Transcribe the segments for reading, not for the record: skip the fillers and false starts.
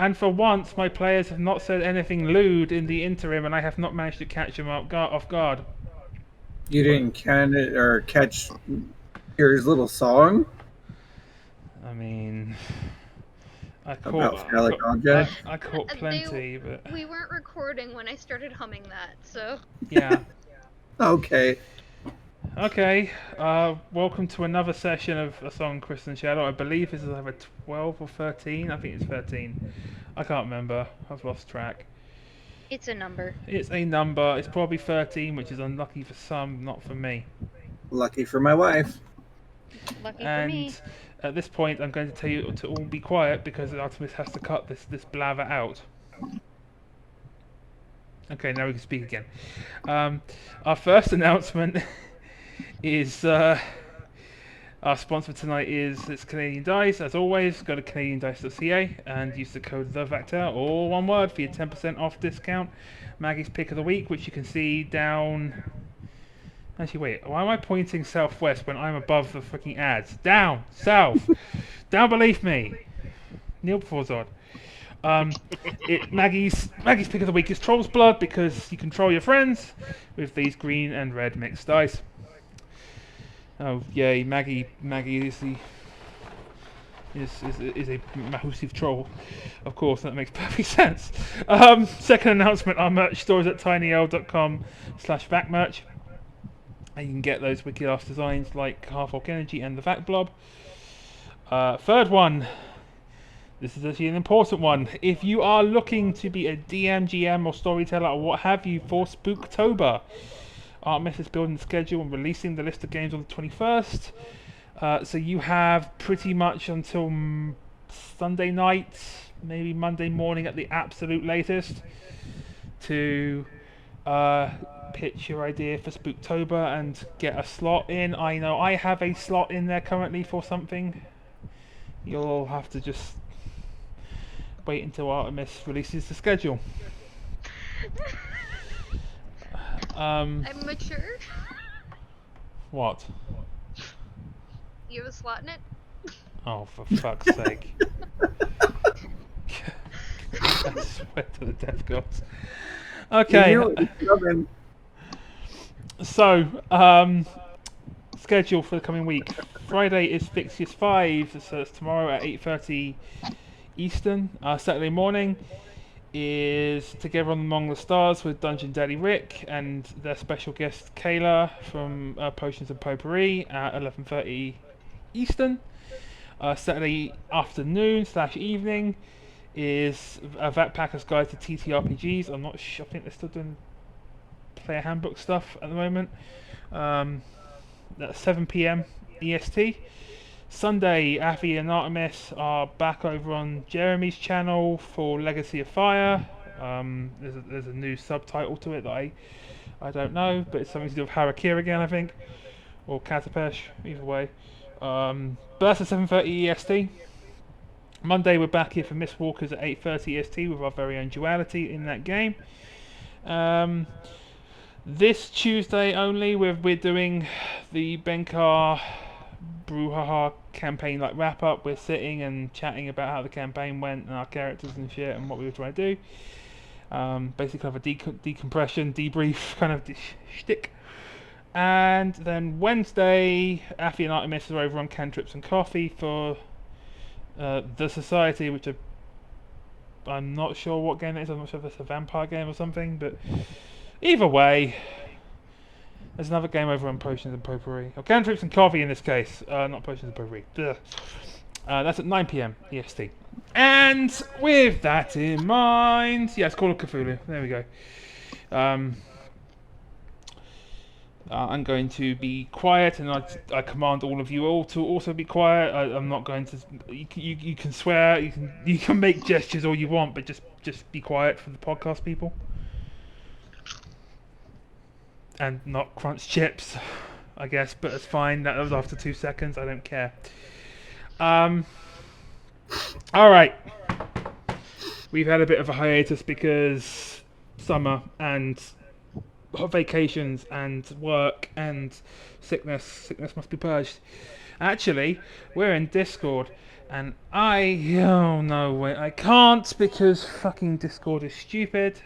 And for once, my players have not said anything lewd in the interim, and I have not managed to catch them off guard. You didn't catch your little song I mean, about phallic objects? I caught They, plenty, but we weren't recording when I started humming that, so. yeah. Okay. Okay, welcome to another session of A Song Chris and Shadow. I believe this is either 12 or 13. I think it's 13. I can't remember. I've lost track. It's a number. It's a number. It's probably 13, which is unlucky for some, not for me. Lucky for my wife. Lucky And for me. at this point, I'm going to tell you to all be quiet because Artemis has to cut this blather out. Okay, now we can speak again. Our first announcement is our sponsor tonight it's Canadian Dice. As always, go to canadiandice.ca and use the code THEVACTOR, all one word, for your 10% off discount. Maggie's pick of the week, which you can see down. Actually, wait. Why am I pointing southwest when I'm above the freaking ads? Down, south, down beneath me. Neil Forzod. Maggie's pick of the week is Troll's Blood because you control your friends with these green and red mixed dice. Oh yay, Maggie is a massive troll. Of course, that makes perfect sense. Second announcement, our merch store is at tinyl.com/vacmerch. And you can get those wicked ass designs like Half Orc Energy and the Vac Blob. Third one, this is actually an important one. If you are looking to be a DM, GM or storyteller or what have you for Spooktober, Artemis is building the schedule and releasing the list of games on the 21st. So you have pretty much until Sunday night, maybe Monday morning at the absolute latest, to pitch your idea for Spooktober and get a slot in. I know I have a slot in there currently for something. You'll have to just wait until Artemis releases the schedule. I'm mature. What? You have a slot in it? Oh, for fuck's sake. I swear to the death gods. Okay. So, schedule for the coming week. Friday is Fixius 5, so it's tomorrow at 8:30 Eastern. Saturday morning is Together Among the Stars with Dungeon Daddy Rick and their special guest Kayla from Potions and Potpourri at 11:30 Eastern. Saturday afternoon / evening is a Vat Packer's Guide to TTRPGs. I'm not sure. I think they're still doing player handbook stuff at the moment. That's 7 p.m. EST. Sunday, Avi and Artemis are back over on Jeremy's channel for Legacy of Fire. There's a new subtitle to it that I don't know, but it's something to do with Harakiri again, I think, or Katapesh, either way. But that's at 7:30 EST. Monday, we're back here for Mistwalkers at 8:30 EST with our very own duality in that game. This Tuesday only, we're doing the Benkar Brouhaha campaign like wrap up. We're sitting and chatting about how the campaign went and our characters and shit and what we were trying to do. Basically, kind of a decompression, debrief kind of shtick. And then Wednesday, Affy and Artemis are over on Cantrips and Coffee for the Society, which I'm not sure what game it is. I'm not sure if it's a vampire game or something, but either way, there's another game over on Potions and Potpourri. Or Cantrips and Coffee in this case, not Potions and Potpourri. That's at 9 p.m. EST. And with that in mind, it's Call of Cthulhu. There we go. I'm going to be quiet, and I command all of you all to also be quiet. I'm not going to. You can swear, you can make gestures all you want, but just be quiet for the podcast people, and not crunch chips, I guess. But it's fine. That was after 2 seconds. I don't care. All right. We've had a bit of a hiatus because summer and vacations and work and sickness must be purged. Actually, we're in Discord, and oh no, wait, I can't because fucking Discord is stupid.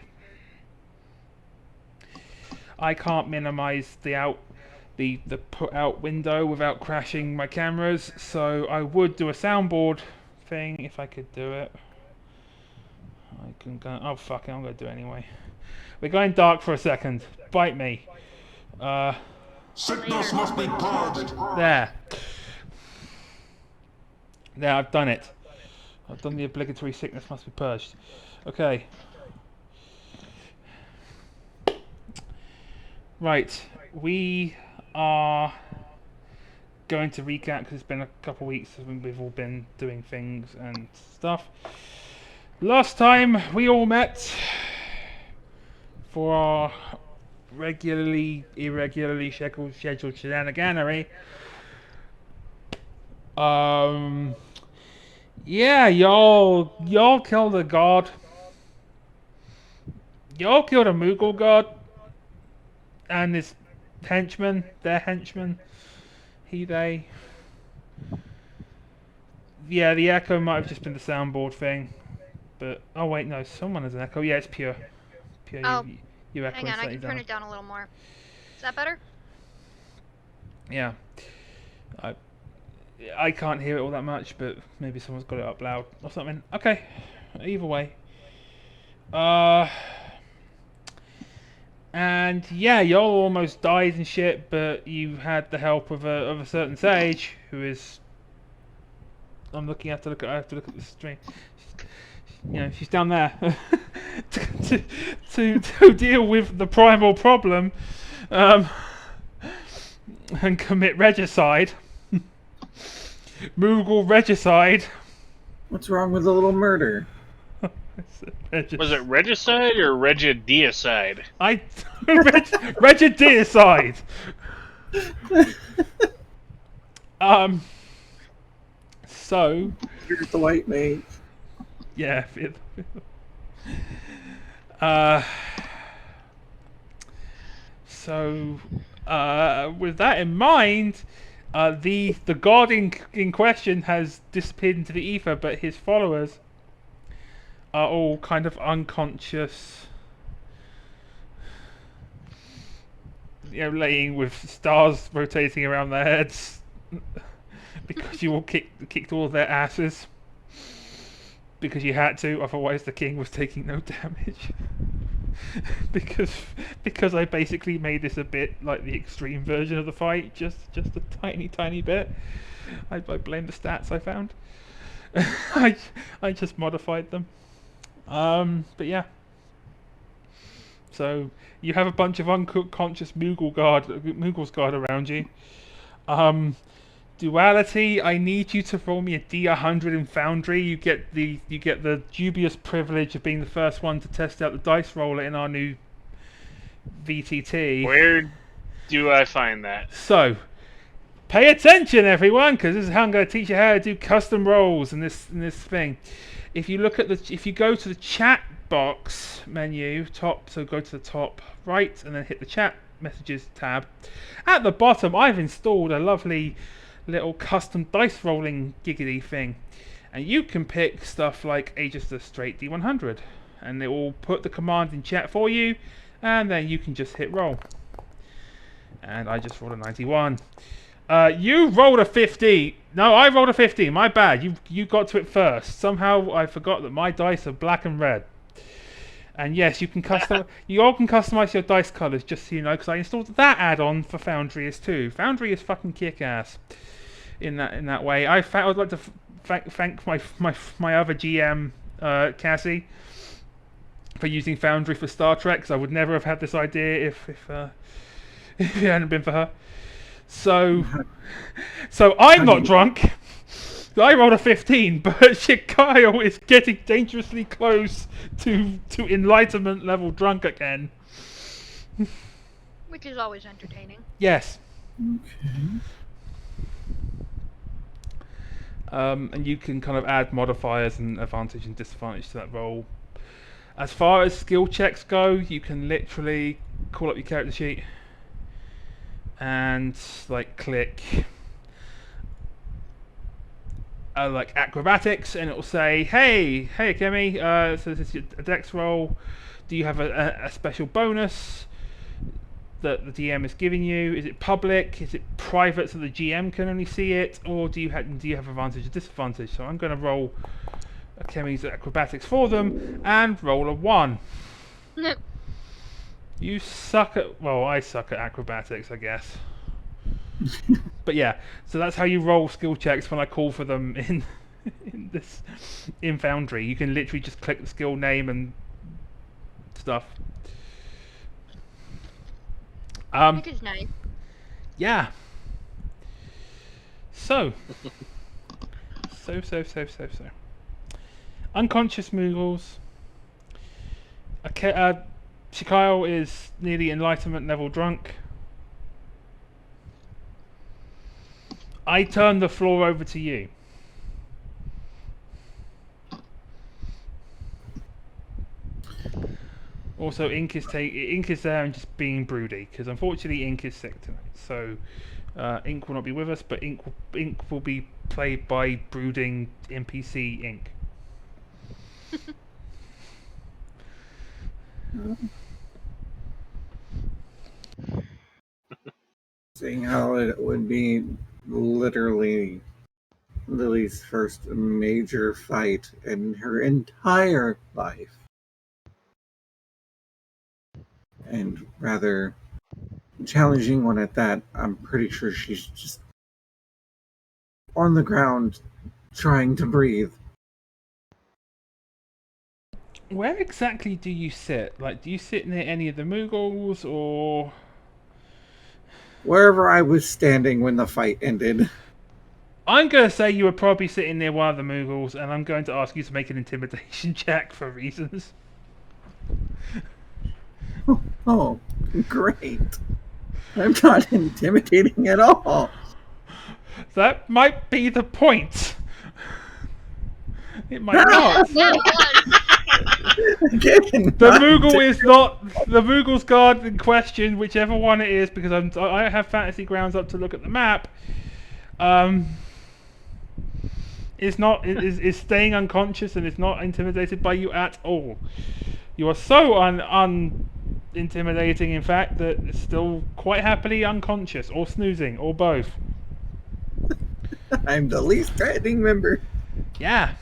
I can't minimize the put out window without crashing my cameras, so I would do a soundboard thing if I could do it. I can go. Oh fuck it, I'm gonna do it anyway. We're going dark for a second. Bite me. Sickness must be purged. There. There, I've done it. I've done the obligatory sickness must be purged. Okay. Right, we are going to recap because it's been a couple of weeks when we've all been doing things and stuff. Last time we all met for our irregularly scheduled shenaniganery. Yeah, y'all killed a god. Y'all killed a Moogle god. And his henchmen, their henchmen, they. Yeah, the echo might have just been the soundboard thing, but oh wait, no, someone has an echo. Yeah, it's pure. Oh, you echo. hang on, I can turn it down a little more. Is that better? Yeah, I can't hear it all that much, but maybe someone's got it up loud or something. Okay, either way. And yeah, y'all almost died and shit, but you had the help of a certain sage who is. I have to look at the stream. She's down there to deal with the primal problem, and commit regicide. Moogle regicide. What's wrong with a little murder? Was it regicide or regideicide? Regideicide. So. Here's the white mage. Yeah. So, with that in mind, the god in question has disappeared into the ether, but his followers are all kind of unconscious, laying with stars rotating around their heads because you all kicked all of their asses because you had to, otherwise the king was taking no damage. because I basically made this a bit like the extreme version of the fight, just a tiny bit. I blame the stats I found. I just modified them. But yeah. So you have a bunch of unconscious Moogles guard around you. Duality, I need you to roll me a D100 in Foundry. You get the dubious privilege of being the first one to test out the dice roller in our new VTT. Where do I find that? So, pay attention, everyone, because this is how I'm going to teach you how to do custom rolls in this thing. If you go to the chat box menu, so go to the top right and then hit the chat messages tab. At the bottom, I've installed a lovely little custom dice rolling giggity thing, and you can pick stuff like just a straight D100, and it will put the command in chat for you, and then you can just hit roll. And I just rolled a 91. You rolled a 50. No, I rolled a 50. My bad. You got to it first. Somehow I forgot that my dice are black and red. And yes, you all can customize your dice colors, just so you know, because I installed that add-on for Foundry too. Foundry is fucking kick-ass in that way. I'd like to thank my other GM, Cassie, for using Foundry for Star Trek, because I would never have had this idea if it hadn't been for her. So I'm not drunk. I rolled a 15, but Kyle is getting dangerously close to enlightenment level drunk again. Which is always entertaining. Yes. Okay. And you can kind of add modifiers and advantage and disadvantage to that roll. As far as skill checks go, you can literally call up your character sheet and click like acrobatics, and it will say, "Hey, Kemi, so this is a dex roll. Do you have a special bonus that the DM is giving you? Is it public? Is it private so the GM can only see it, or do you have advantage or disadvantage?" So I'm going to roll Kemi's acrobatics for them and roll a 1. You suck at... Well, I suck at acrobatics, I guess. But yeah, so that's how you roll skill checks when I call for them in Foundry. You can literally just click the skill name and stuff. It is nice. Yeah. So. Unconscious Moogles. Shikyle is nearly enlightenment level drunk. I turn the floor over to you. Also, Ink is there and just being broody, because unfortunately Ink is sick tonight. So Ink will not be with us, but Ink will be played by brooding NPC Ink. Seeing how it would be literally Lily's first major fight in her entire life. And rather challenging one at that. I'm pretty sure she's just on the ground trying to breathe. Where exactly do you sit? Like, do you sit near any of the Moogles, or... Wherever I was standing when the fight ended. I'm going to say you were probably sitting near one of the Moogles, and I'm going to ask you to make an intimidation check for reasons. Oh, great. I'm not intimidating at all. That might be the point. It might not. Again, The Moogle is not the Moogle's guard in question, whichever one it is, because I have fantasy grounds up to look at the map. Is staying unconscious and is not intimidated by you at all. You are so intimidating, in fact, that it's still quite happily unconscious or snoozing or both. I'm the least threatening member. Yeah.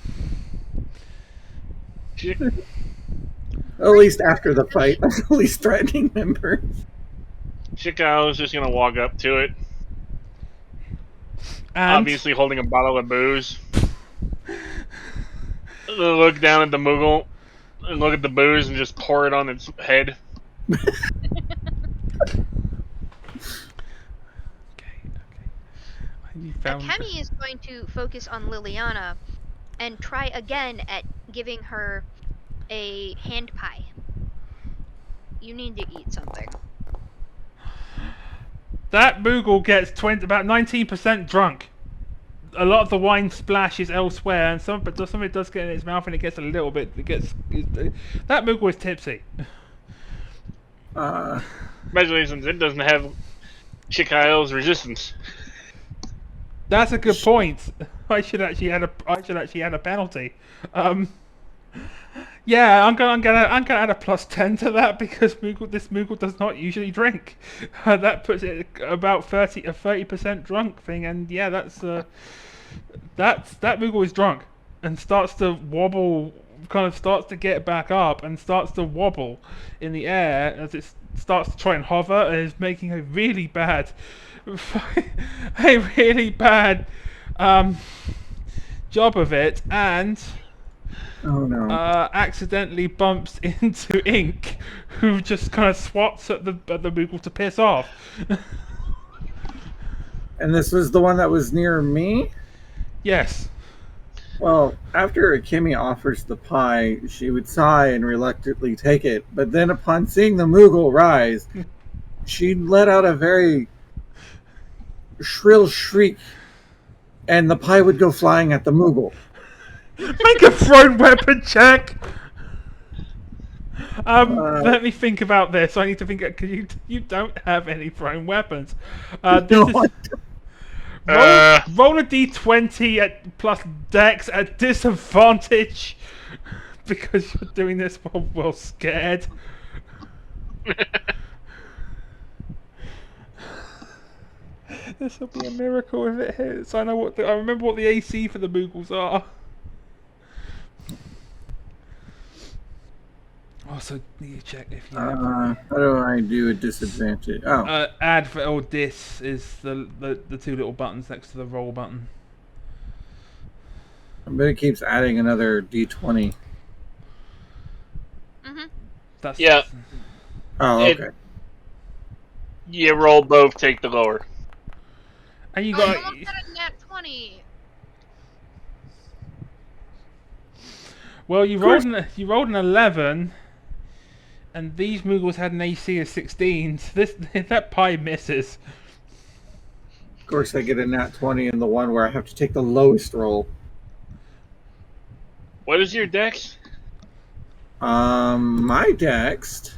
At least after the fight, I'm the least threatening member. Chicago's just gonna walk up to it, And obviously holding a bottle of booze. Look down at the Moogle, and look at the booze, and just pour it on its head. Kemi is going to focus on Liliana and try again at giving her a hand pie. You need to eat something. That Moogle gets about 19% drunk. A lot of the wine splashes elsewhere, and some of it does get in its mouth, and it gets a little bit. That Moogle is tipsy. Congratulations, it doesn't have Chicago's resistance. That's a good point. I should actually add a penalty. Yeah, I'm gonna add a +10 to that, because this Moogle does not usually drink. That puts it about 30% drunk thing, and yeah, that Moogle is drunk and starts to wobble, kind of starts to get back up and starts to wobble in the air as it starts to try and hover, and is making a really bad job of it, and Oh no. accidentally bumps into Ink, who just kind of swats at the Moogle to piss off. And this was the one that was near me? Yes. Well, after Kimmy offers the pie, she would sigh and reluctantly take it. But then upon seeing the Moogle rise, she let out a very shrill shriek, and the pie would go flying at the Moogle. Make a thrown weapon check. Let me think about this. I need to think, because you don't have any thrown weapons. No, Roll a d20 at plus dex at disadvantage because you're doing this while well scared. This will be a miracle if it hits. I remember what the AC for the Moogles are. Also, need to check if you have. How do I do a disadvantage? Oh, Add for or dis is the two little buttons next to the roll button. but it keeps adding another d20. That's Yeah. Oh, okay. You roll both, take the lower. And you Oh, got. you almost got a nat 20. Well, you rolled an 11, and these Moogles had an AC of 16. So that pie misses. Of course, I get a nat 20 in the one where I have to take the lowest roll. What is your dex? My dex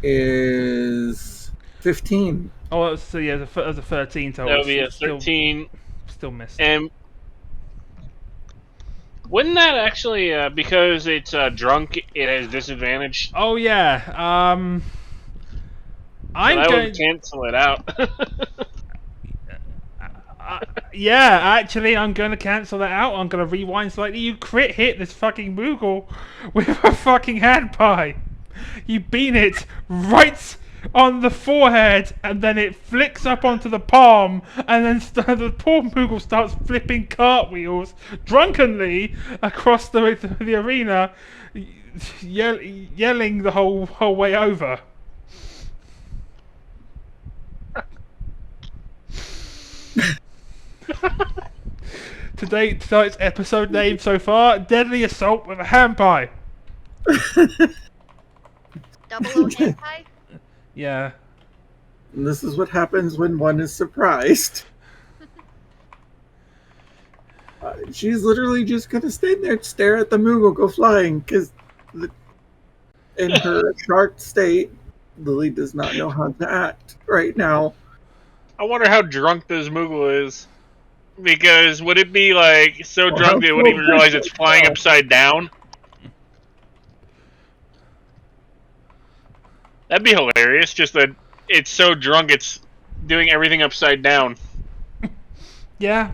is 15. Oh, so yeah, there's a 13 total. That would be a It's still- 13. Still missed. And wouldn't that actually, because it's drunk, it has disadvantage? Oh yeah. So I'm that going. would cancel it out. Yeah, actually, I'm going to cancel that out. I'm going to rewind slightly. You crit hit this fucking Moogle with a fucking hand pie. You bean it right on the forehead, and then it flicks up onto the palm, and then the poor Moogle starts flipping cartwheels drunkenly across the arena, yelling the whole way over. Tonight's episode name so far: Deadly Assault with a Hand Pie. Double O hand pie? Yeah. And this is what happens when one is surprised. She's literally just gonna stand there and stare at the Moogle go flying, because in her shark state, Lily does not know how to act right now. I wonder how drunk this Moogle is. Because would it be like so Or drunk how they wouldn't even realize it's flying well. upside down? That'd be hilarious. Just that it's so drunk it's doing everything upside down. Yeah.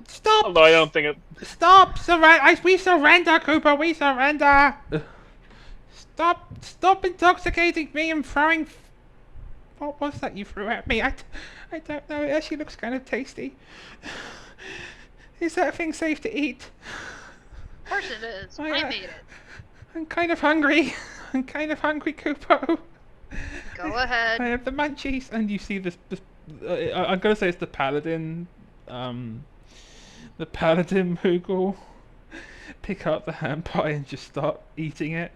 Stop! Although I don't think it. Stop! We surrender, Cooper. We surrender. Stop intoxicating me and throwing. What was that you threw at me? I don't know. It actually looks kind of tasty. Is that thing safe to eat? Of course it is. I, I made it. I'm kind of hungry. I'm kind of hungry, Cooper. Go ahead. I have the munchies, and you see this. I'm gonna say it's the paladin. The paladin Moogle pick up the hand pie and just start eating it.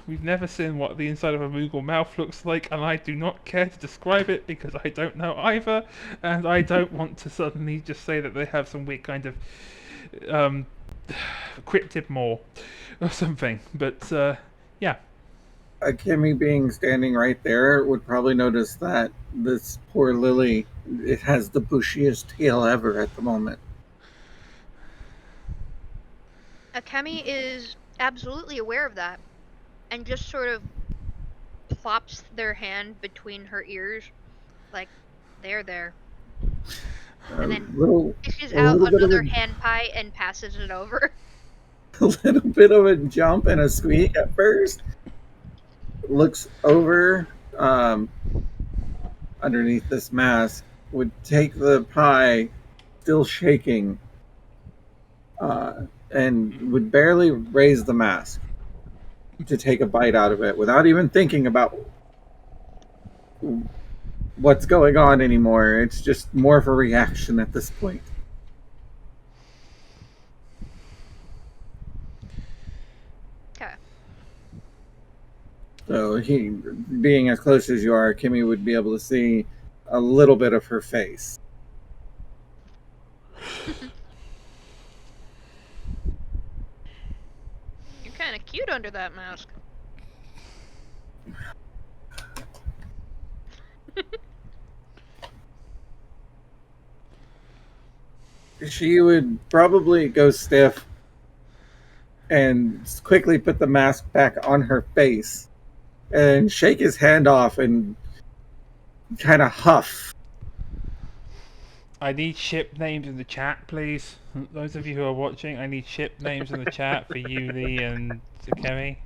We've never seen what the inside of a Moogle mouth looks like, and I do not care to describe it because I don't know either, and I don't want to suddenly just say that they have some weird kind of cryptid maw or something. But yeah. Kimmy being standing right there would probably notice that this poor Lily, it has the bushiest tail ever at the moment. Akemi is absolutely aware of that and just sort of plops their hand between her ears, like, there. And then fishes out another hand pie and passes it over. A little bit of a jump and a squeak at first. Looks over underneath this mask, would take the pie, still shaking, and would barely raise the mask to take a bite out of it without even thinking about what's going on anymore. It's just more of a reaction at this point. Okay. So being as close as you are, Kimmy would be able to see a little bit of her face. You're kind of cute under that mask. She would probably go stiff and quickly put the mask back on her face and shake his hand off and kind of huff. I need ship names in the chat, please. Those of you who are watching, I need ship names in the chat for you, Lee, and Kemi.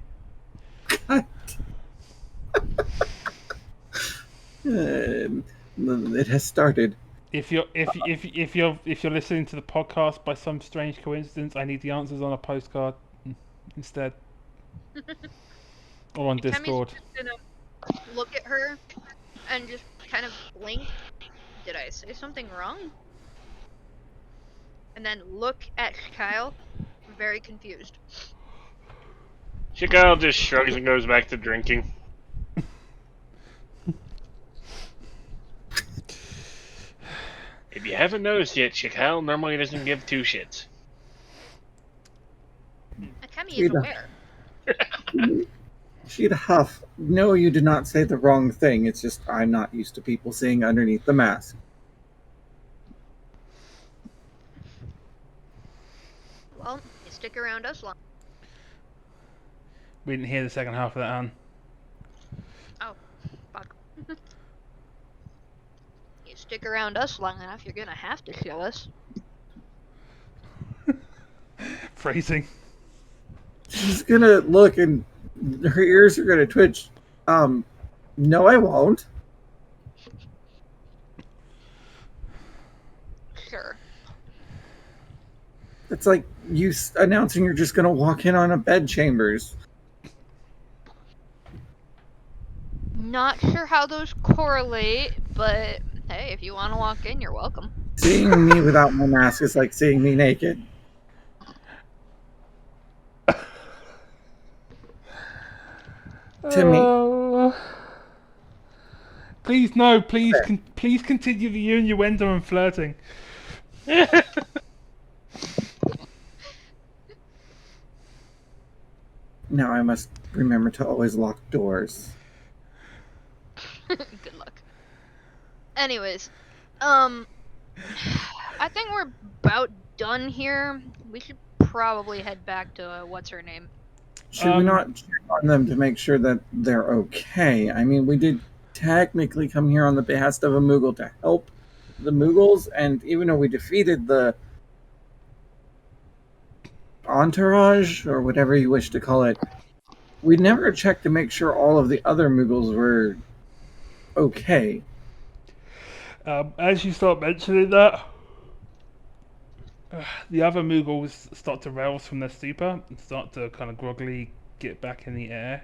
It has started. If you're listening to the podcast by some strange coincidence, I need the answers on a postcard instead, or on Discord. Kemi's just gonna look at her and just kind of blink. Did I say something wrong? And then look at Kyle, very confused. Chicago just shrugs and goes back to drinking. If you haven't noticed yet, Chicago normally doesn't give two shits. Kemi is aware. She'd huff. No, you did not say the wrong thing. It's just I'm not used to people seeing underneath the mask. Well, you stick around us long. We didn't hear the second half of that, Anne. Oh, fuck. You stick around us long enough, you're gonna have to show us. Phrasing. She's gonna look and her ears are gonna twitch. No, I won't. Sure. It's like you announcing you're just gonna walk in on a bed chambers. Not sure how those correlate, but hey, if you want to walk in, you're welcome. Seeing me without my mask is like seeing me naked. To me. Please no, please please continue the innuendo and flirting. Now I must remember to always lock doors. Good luck. Anyways, I think we're about done here. We should probably head back to what's her name. Should we not check on them to make sure that they're okay? I mean, we did technically come here on the behest of a Moogle to help the Moogles, and even though we defeated the entourage, or whatever you wish to call it, we never checked to make sure all of the other Moogles were okay. As you start mentioning that, the other Moogles start to rouse from their stupor and start to kind of groggily get back in the air.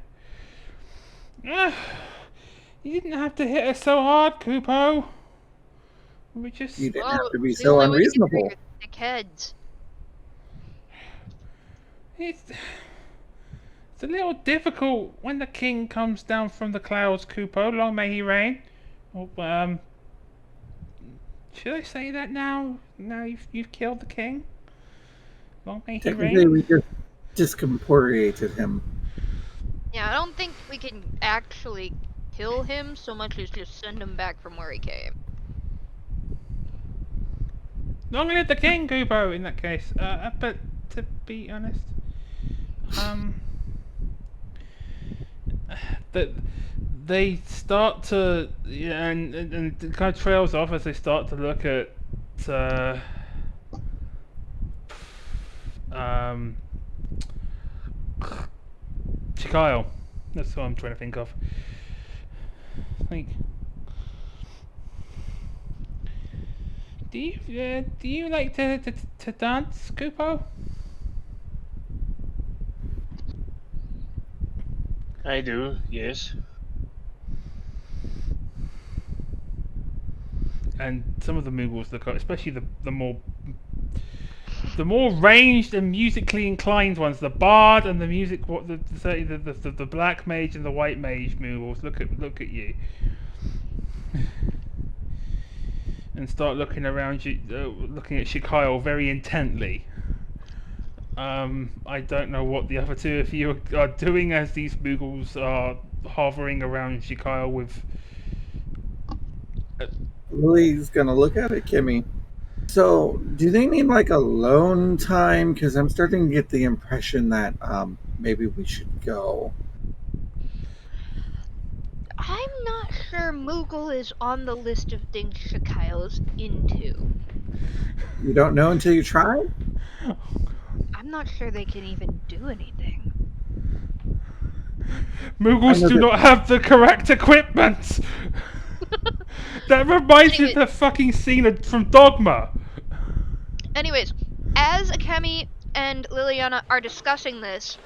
You didn't have to hit us so hard, Kupo. We just... You didn't have to be it's the so only way to get rid unreasonable. of dickheads. It's a little difficult when the king comes down from the clouds, Kupo. Long may he reign. Oh, should I say that now? Now you've killed the king? Long may he Technically, reign? we just discomporiated him. Yeah, I don't think we can actually kill him so much as just send him back from where he came. Long live the king, Kupo, in that case. But to be honest, that they start to, yeah, and it kind of trails off as they start to look at Chikyle. That's what I'm trying to think of. Like, do you like to dance, Kupo? I do, yes. And some of the Moogles look up, especially the more ranged and musically inclined ones, the bard and the music, the black mage and the white mage Moogles look at you and start looking around you, looking at Chikyle very intently. I don't know what the other two of you are doing as these Moogles are hovering around Chikyle with Lily's gonna look at it, Kimmy. So, do they need like alone time? Because I'm starting to get the impression that maybe we should go. I'm not sure Moogle is on the list of things Shakail's into. You don't know until you try? I'm not sure they can even do anything. Moogles know do that- not have the correct equipment. That reminds me of the fucking scene from Dogma. Anyways, as Akemi and Liliana are discussing this,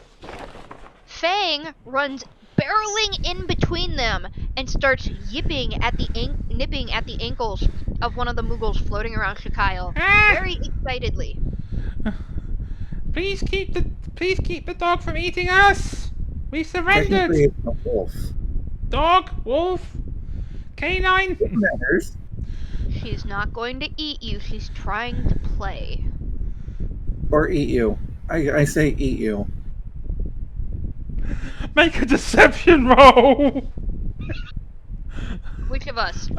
Fang runs barreling in between them and starts nipping at the ankles of one of the Moogles floating around Shakail, very excitedly. Please keep the dog from eating us. We Technically, surrendered. it's a wolf. Dog, wolf, canine. It matters. She's not going to eat you, she's trying to play. Or eat you. I say eat you. Make a deception roll. Which of us?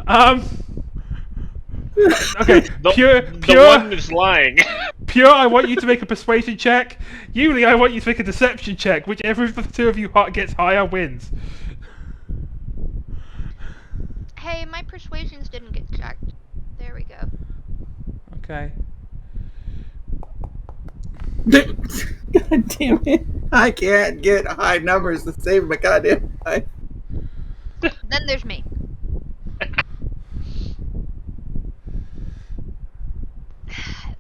Okay, The pure. one that's lying. Pure, I want you to make a persuasion check. Yuli, I want you to make a deception check. Whichever of the two of you gets higher wins. Hey, my persuasions didn't get checked. There we go. Okay. God damn it. I can't get high numbers to save my goddamn life. Then there's me.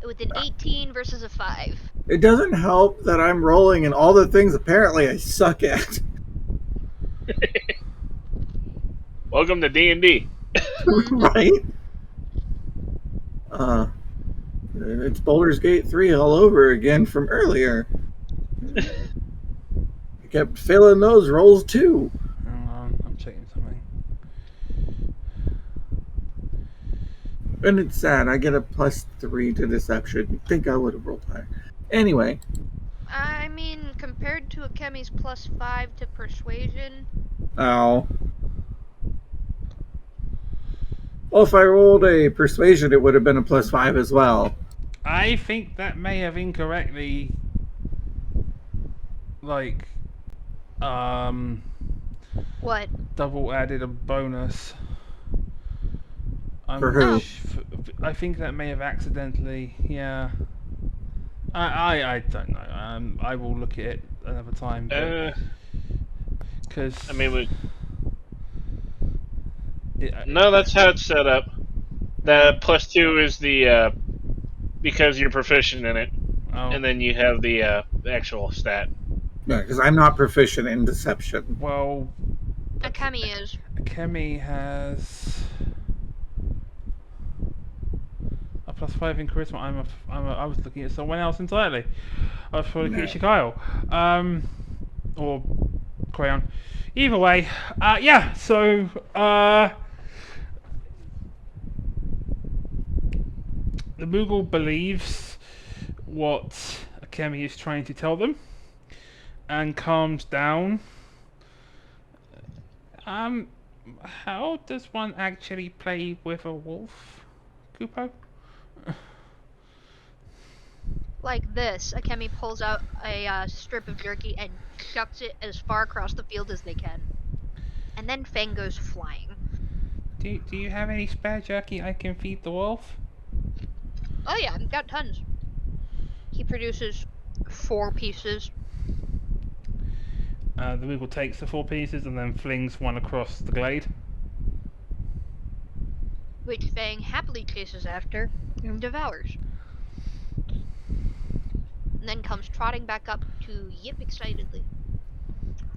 With an 18 versus a 5. It doesn't help that I'm rolling in all the things apparently I suck at. Welcome to D&D. Right? It's Baldur's Gate 3 all over again from earlier. I kept failing those rolls too. Hang on, I'm checking something. And it's sad. I get a +3 to deception. You'd think I would have rolled higher. Anyway, I mean, compared to Akemi's +5 to persuasion, oh. Well, if I rolled a persuasion, it would have been a +5 as well. I think that may have incorrectly, like, what? double added a bonus. For who? I think that may have accidentally, yeah. I don't know. I will look at it another time. Because I mean, no, that's how it's set up. The +2 is the because you're proficient in it, and then you have the actual stat. Yeah, because I'm not proficient in deception. Well, Akemi is. Akemi has a +5 in charisma. I was looking at someone else entirely. I was looking at Shakail. Or Crayon. Either way, yeah. So, the Moogle believes what Akemi is trying to tell them, and calms down. How does one actually play with a wolf, Kupo? Like this. Akemi pulls out a strip of jerky and chucks it as far across the field as they can. And then Fang goes flying. Do you have any spare jerky I can feed the wolf? Oh yeah, I've got tons. He produces 4 pieces. The Moogle takes the 4 pieces and then flings one across the glade. Which Fang happily chases after and devours. And then comes trotting back up to yip excitedly.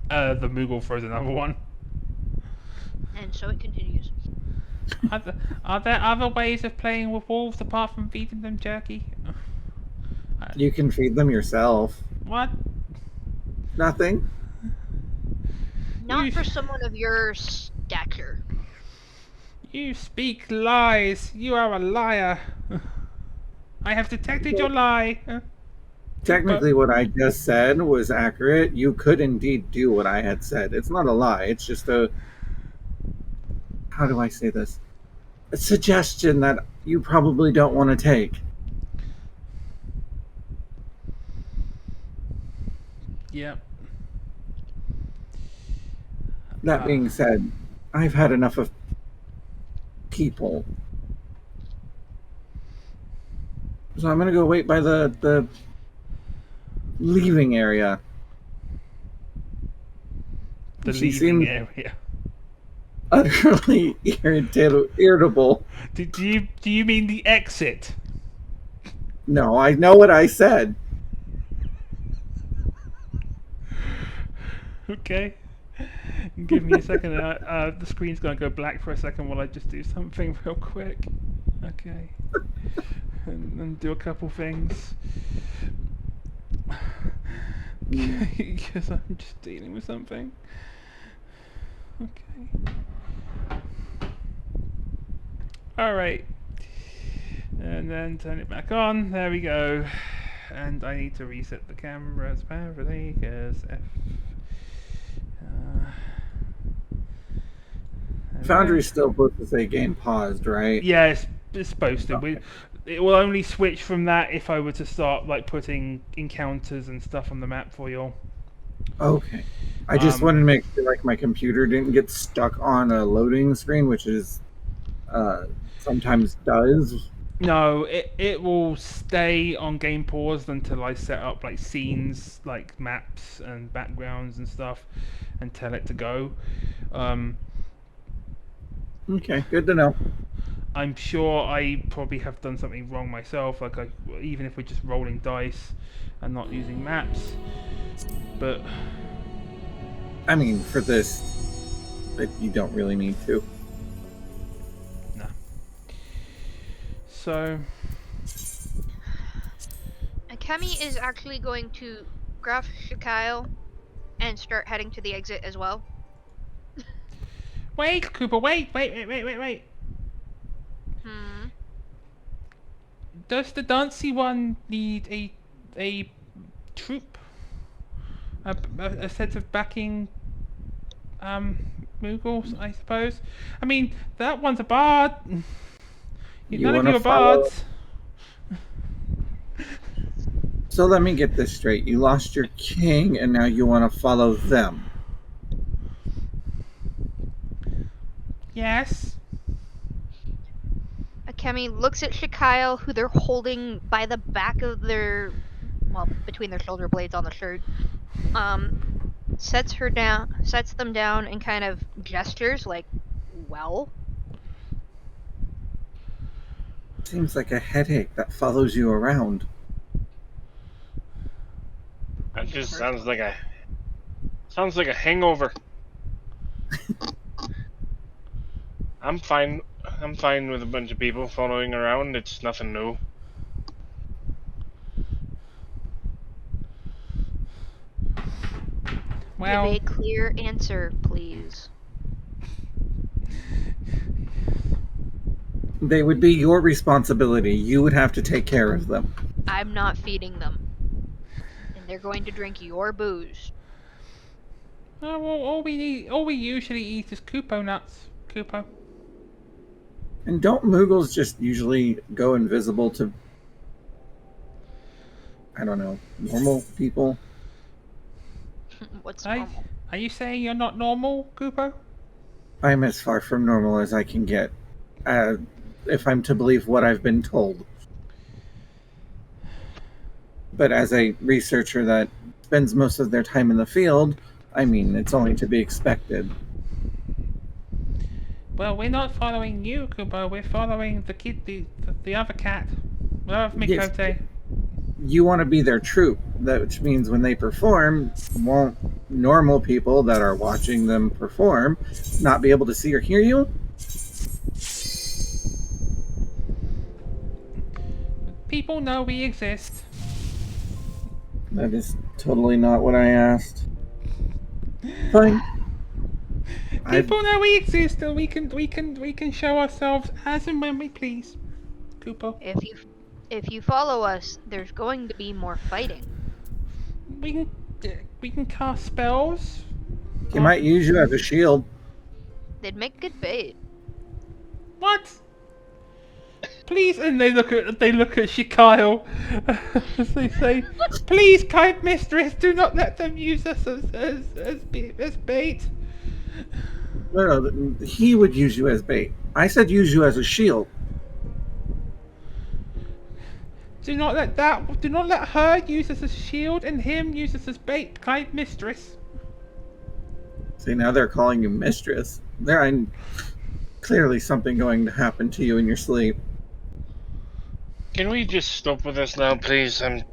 The Moogle throws another one. And so it continues. Are there other ways of playing with wolves apart from feeding them jerky? You can feed them yourself. What? Nothing. Not for someone of your stature. You speak lies. You are a liar. I have detected your lie. Technically, what I just said was accurate. You could indeed do what I had said. It's not a lie. It's just a... How do I say this? a suggestion that you probably don't want to take. Yep. That being said, I've had enough of people. So I'm gonna go wait by the leaving area. The She leaving seemed area. utterly irritable. Do you mean the exit? No, I know what I said. Okay. Give me a second. The screen's gonna go black for a second while I just do something real quick. Okay. And do a couple things. Because I'm just dealing with something. Okay. Alright. And then turn it back on. There we go. And I need to reset the cameras apparently because Foundry's still supposed to say game paused, right? yeah, it's supposed to. Okay. It will only switch from that if I were to start like putting encounters and stuff on the map for you all. Okay. I just wanted to make sure like my computer didn't get stuck on a loading screen, which is sometimes does. No, it will stay on game paused until I set up like scenes, like maps and backgrounds and stuff, and tell it to go. Okay, good to know. I'm sure I probably have done something wrong myself, like even if we're just rolling dice and not using maps. But I mean, for this, you don't really need to. no. So Akemi is actually going to grab Shikail and start heading to the exit as well. wait, Cooper, wait. Does the Dancy one need a troop? A set of backing Moogles, I suppose. I mean, that one's a bard. None of you are bards. So let me get this straight. You lost your king, and now you want to follow them. Yes. Akemi looks at Shikail, who they're holding by the back of their, well, between their shoulder blades on the shirt. Sets them down, and kind of gestures like, well. Seems like a headache that follows you around. That just sounds like a hangover. I'm fine with a bunch of people following around. It's nothing new. Well, Give a clear answer, please. They would be your responsibility. You would have to take care of them. I'm not feeding them. And they're going to drink your booze. well, all we usually eat is Kupo nuts. Kupo. And don't Moogles just usually go invisible to, I don't know, normal people? What's normal? Are you saying you're not normal, Kupo? I'm as far from normal as I can get, if I'm to believe what I've been told. But as a researcher that spends most of their time in the field, I mean, it's only to be expected. Well, we're not following you, Kupo. We're following the kid, the other cat. Love Mikote. Yes. You want to be their troop, which means when they perform, won't normal people that are watching them perform not be able to see or hear you? People know we exist. That is totally not what I asked. Fine. People know we exist, and we can show ourselves as and when we please, Kupo. If you follow us, there's going to be more fighting. We can cast spells. He might use you as a shield. They'd make good bait. What? please, and they look at Shikyle as they say, please, kind mistress, do not let them use us as bait. No, he would use you as bait. I said use you as a shield. Do not let her use us as shield and him use us as bait, kind mistress. See, now they're calling you mistress. There, clearly something going to happen to you in your sleep. Can we just stop with this now, please? I'm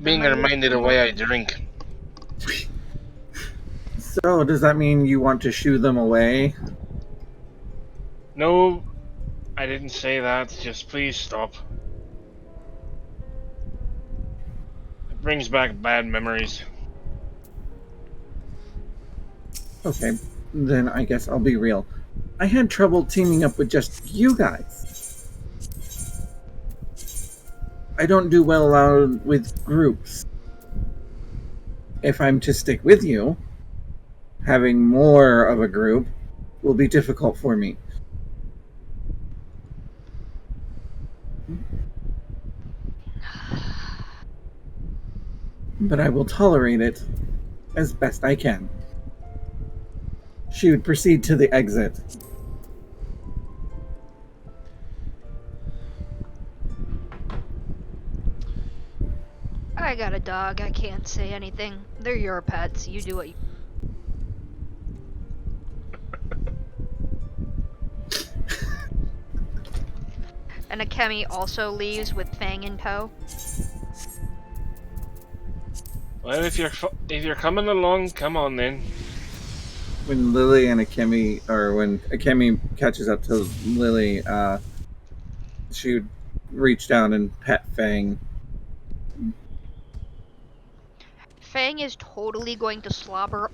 being reminded of the way I drink. So, does that mean you want to shoo them away? No, I didn't say that. Just please stop. It brings back bad memories. Okay, then I guess I'll be real. I had trouble teaming up with just you guys. I don't do well out with groups. If I'm to stick with you, having more of a group will be difficult for me. But I will tolerate it as best I can. She would proceed to the exit. I got a dog. I can't say anything. They're your pets. You do what you... And Akemi also leaves with Fang in tow. Well, if you're coming along, come on then. When Lily and Akemi, or when Akemi catches up to Lily, she would reach down and pet Fang. Fang is totally going to slobber.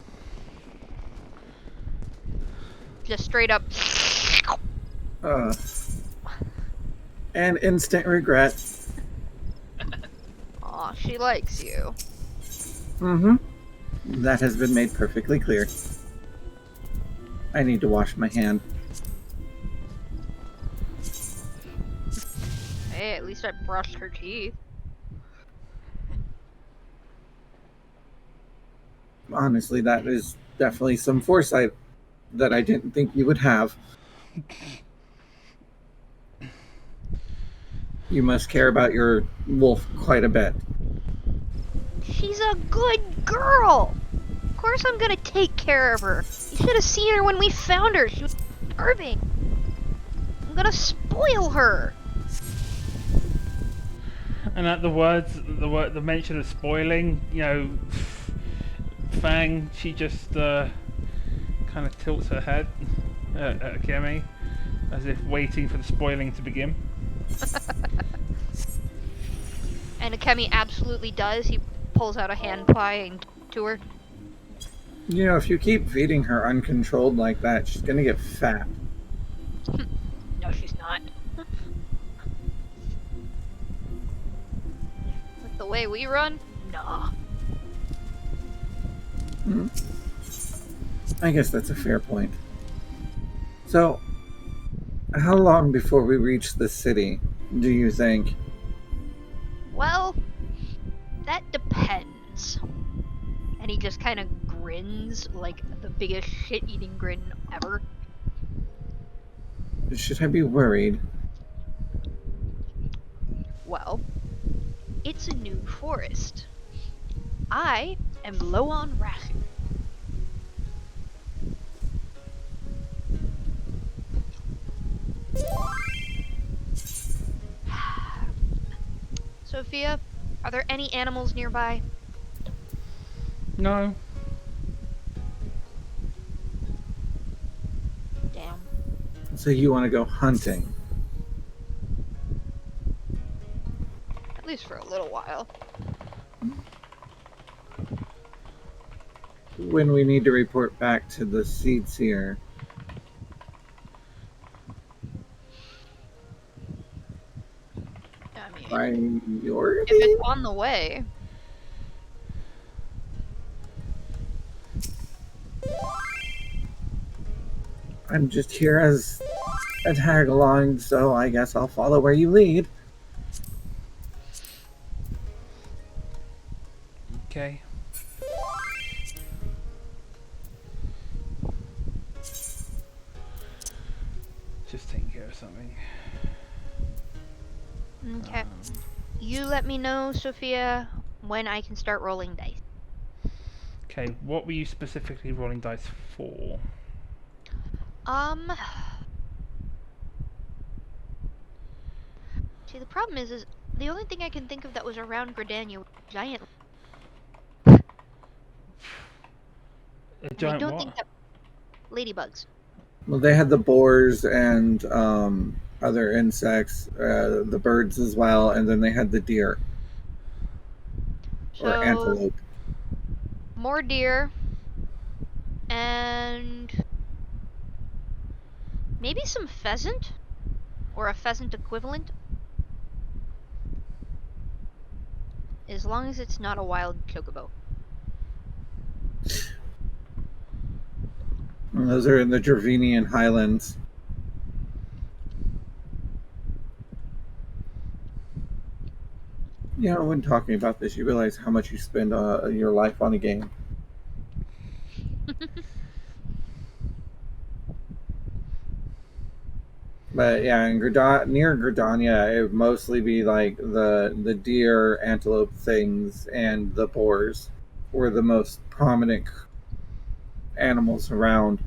Just straight up. And instant regret. Aw, she likes you. Mm-hmm. That has been made perfectly clear. I need to wash my hand. Hey, at least I brushed her teeth. Honestly, that is definitely some foresight that I didn't think you would have. You must care about your wolf quite a bit. She's a good girl! Of course I'm gonna take care of her. You should have seen her when we found her. She was starving. I'm gonna spoil her. And at the mention of spoiling, you know, Fang, she just kind of tilts her head at Akemi, as if waiting for the spoiling to begin. And Akemi absolutely does. He pulls out a hand pie and to her. You know, if you keep feeding her uncontrolled like that, she's gonna get fat. No, she's not. With the way we run? Nah. Hmm. I guess that's a fair point. So, how long before we reach the city, do you think? Well, that depends. And he just kind of grins like the biggest shit-eating grin ever. Should I be worried? Well, it's a new forest. I am low on ration. Sophia, are there any animals nearby? No. Damn. So you want to go hunting? At least for a little while. When we need to report back to the seed seer. I mean, Priority? if it's on the way. I'm just here as a tag along, so I guess I'll follow where you lead. Okay. Just taking care of something. Okay. You let me know, Sophia, when I can start rolling dice. Okay, what were you specifically rolling dice for? See, the problem is the only thing I can think of that was around Gridania was giant. A And I giant don't what? think that ladybugs. Well, they had the boars and other insects, the birds as well, and then they had the deer or So antelope. more deer and maybe some pheasant or a pheasant equivalent. As long as it's not a wild chocobo. And those are in the Dravinian Highlands. You know, when talking about this, you realize how much you spend your life on a game. But yeah, in near Gridania, it would mostly be like the deer, antelope things, and the boars were the most prominent animals around.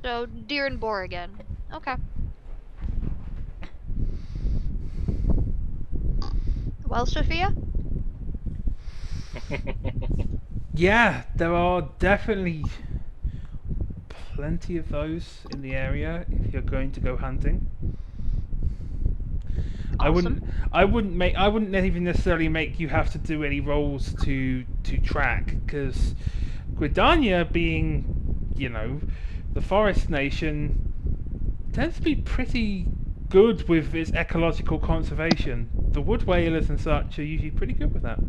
So deer and boar again. Okay. Well, Sophia? Yeah, there are definitely plenty of those in the area if you're going to go hunting. Awesome. I wouldn't even necessarily make you have to do any rolls to track, because Gridania, being, you know, the forest nation, tends to be pretty good with its ecological conservation. The wood whalers and such are usually pretty good with that.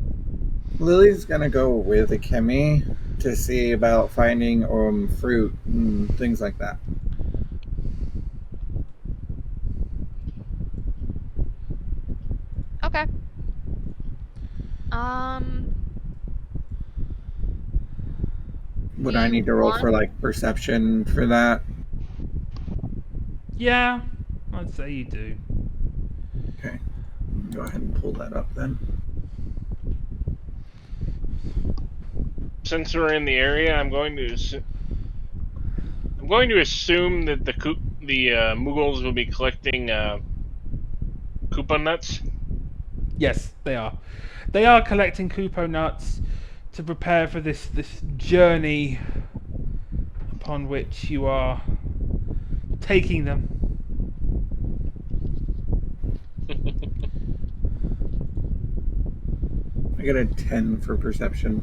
Lily's gonna go with Akemi to see about finding fruit and things like that. Okay. Would Do I you need to roll want? for like perception for that? Yeah, I'd say you do. Okay, go ahead and pull that up then. Since we're in the area, I'm going to assume that the Mughals will be collecting coupon nuts. Yes, they are. They are collecting Kupo nuts to prepare for this journey upon which you are taking them. I get a 10 for perception.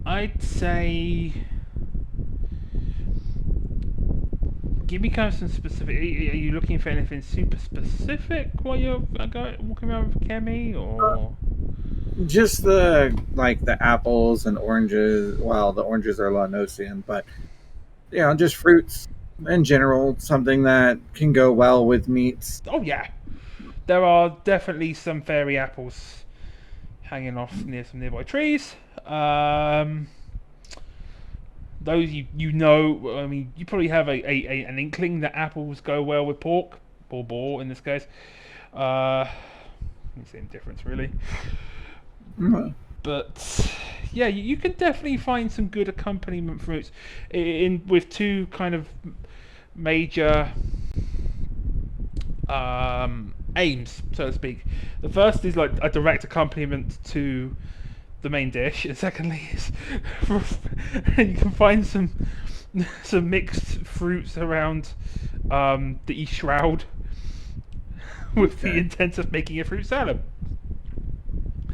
I'd say, give me kind of some specific. Are you looking for anything super specific while you're walking around with Kemi, or? Just the apples and oranges. Well, the oranges are Lanosian, but just fruits in general. Something that can go well with meats. Oh yeah, there are definitely some fairy apples hanging off near some nearby trees. Those you know, I mean, you probably have an inkling that apples go well with pork, or boar in this case. Same difference really. But yeah, you can definitely find some good accompaniment fruits in with two kind of major aims, so to speak. The first is like a direct accompaniment to the main dish, and secondly is you can find some mixed fruits around the shroud with the intent of making a fruit salad.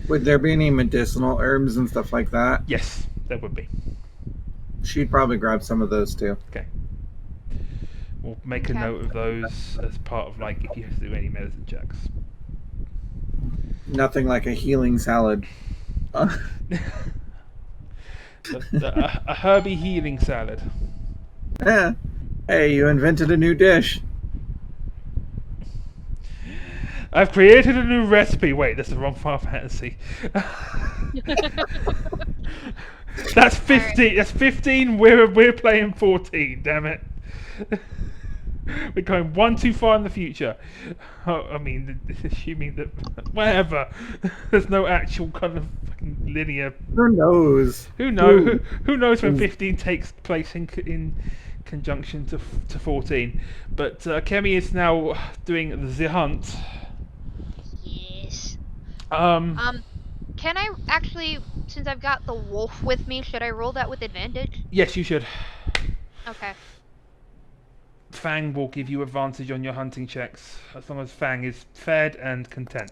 Would there be any medicinal herbs and stuff like that? Yes, there would be. she'd probably grab some of those too. Okay. We'll make a note of those as part of, like, if you have to do any medicine checks. Nothing like a healing salad. A herby healing salad. Yeah. Hey, you invented a new dish. I've created a new recipe. Wait, that's the wrong Final Fantasy. That's 15. Right. That's 15. We're playing 14. Damn it. We're going one too far in the future. I mean, assuming that whatever. There's no actual kind of fucking linear. Who knows? Who knows? Who knows when 15 takes place in conjunction to 14? But Kemi is now doing the hunt. Yes. Can I actually, since I've got the wolf with me, should I roll that with advantage? Yes, you should. Okay. Fang will give you advantage on your hunting checks as long as Fang is fed and content.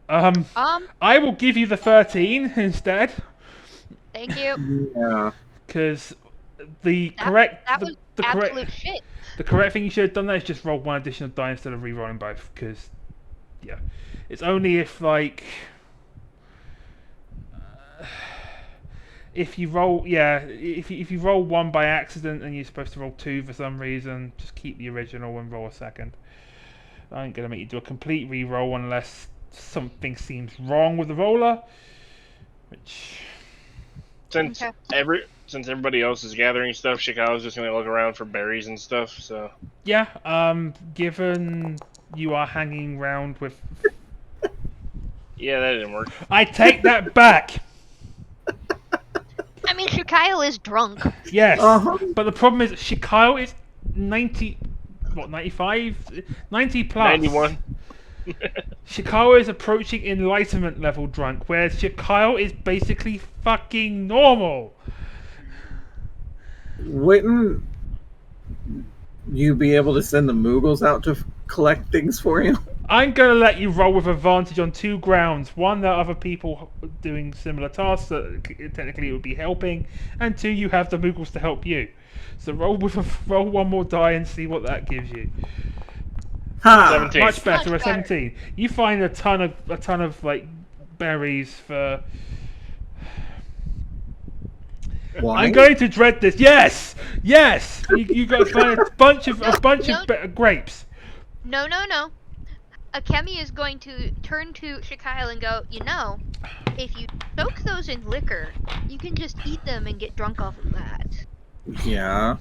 I will give you the 13 instead. Thank you. Yeah. Because the correct shit. The correct thing you should have done there is just roll one additional die instead of re-rolling both. Because yeah, it's only if like if you roll if you roll one by accident and you're supposed to roll two for some reason, just keep the original and roll a second. I ain't gonna make you do a complete re-roll unless something seems wrong with the roller. Which since everybody else is gathering stuff, Chicago's just gonna look around for berries and stuff. So yeah, given you are hanging around with. Yeah, that didn't work. I take that back. I mean, Shikyle is drunk. Yes, but the problem is Shikyle is 90, what, 95? 90 plus. 91. Shikyle is approaching enlightenment level drunk, whereas Shikyle is basically fucking normal. Wouldn't you be able to send the Moogles out to collect things for you? I'm going to let you roll with advantage on two grounds. One, there are other people doing similar tasks that technically it would be helping. And two, you have the Moogles to help you. So roll one more die and see what that gives you. Ha! 17. Much better, a 17. You find a ton of like berries for... Why? I'm going to dread this. Yes! You got to find a bunch of grapes. No. Akemi is going to turn to Shikyle and go, if you soak those in liquor, you can just eat them and get drunk off of that. Yeah.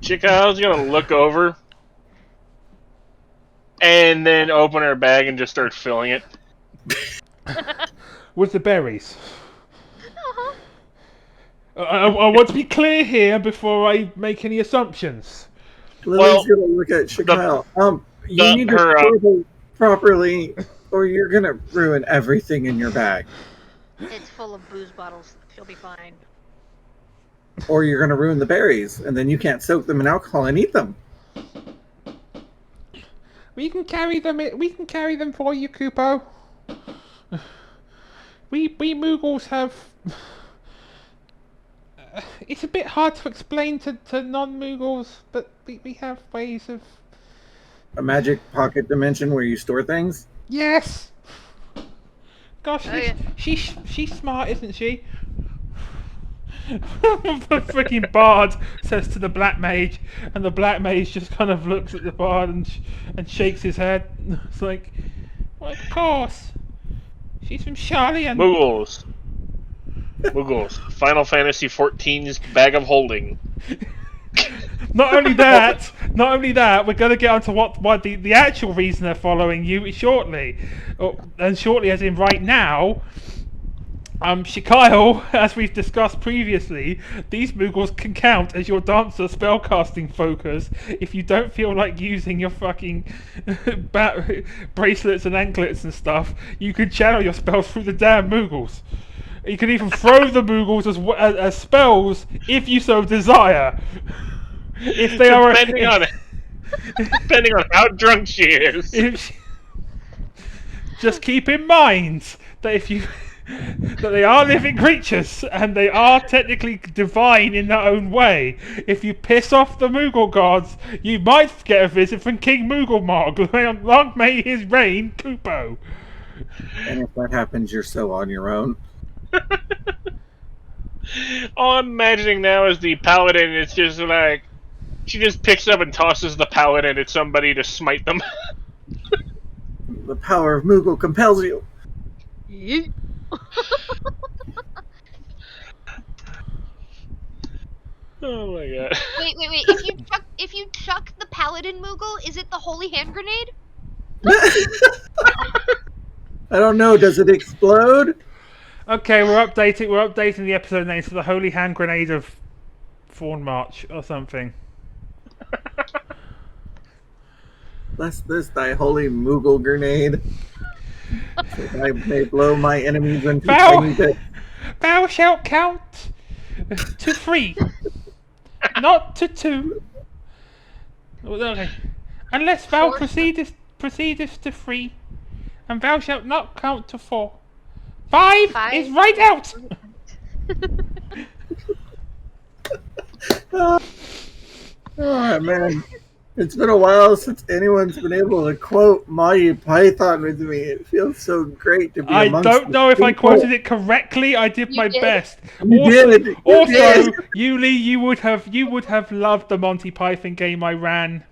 Chicago's gonna look over and then open her bag and just start filling it. With the berries. I want to be clear here before I make any assumptions. Lily's gonna look at Shikyle. You need to store them properly, or you're gonna ruin everything in your bag. It's full of booze bottles. She'll be fine. Or you're gonna ruin the berries, and then you can't soak them in alcohol and eat them. We can carry them. We can carry them for you, Kupo. We Moogles have. It's a bit hard to explain to non-Moogles, but we have ways of. A magic pocket dimension where you store things? Yes! Gosh, she's smart, isn't she? The freaking bard says to the black mage, and the black mage just kind of looks at the bard and shakes his head. It's like, well, of course. She's from Charlie and... Moogles. Final Fantasy XIV's bag of holding. Not only that, we're going to get onto what the actual reason they're following you shortly. And shortly as in right now, Shikyle, as we've discussed previously, these Moogles can count as your dancer spellcasting focus if you don't feel like using your fucking bracelets and anklets and stuff. You can channel your spells through the damn Moogles. You can even throw the Moogles as spells if you so desire. If they depending on how drunk she is. Just keep in mind that if you that they are living creatures and they are technically divine in their own way. If you piss off the Moogle gods, you might get a visit from King Moogle Mog. Long may his reign, Kupo. And if that happens, you're so on your own. All I'm imagining now is the paladin. It's just like she just picks up and tosses the paladin at somebody to smite them. The power of Moogle compels you. Yeet. Oh my god. Wait. If you chuck the paladin Moogle, is it the holy hand grenade? I don't know. Does it explode? Okay, we're updating the episode name to the Holy Hand Grenade of Thorn March or something. Bless this thy holy Moogle grenade. So I may blow my enemies into tiny bits. Thou shalt count to 3, not to 2. Okay. Unless thou proceedest to 3, and thou shalt not count to 4. 5 is right out. Oh man, it's been a while since anyone's been able to quote Monty Python with me. It feels so great to be amongst I don't know if I people. quoted it correctly. I did my best. You did. Also, Yuli, you would have loved the Monty Python game I ran.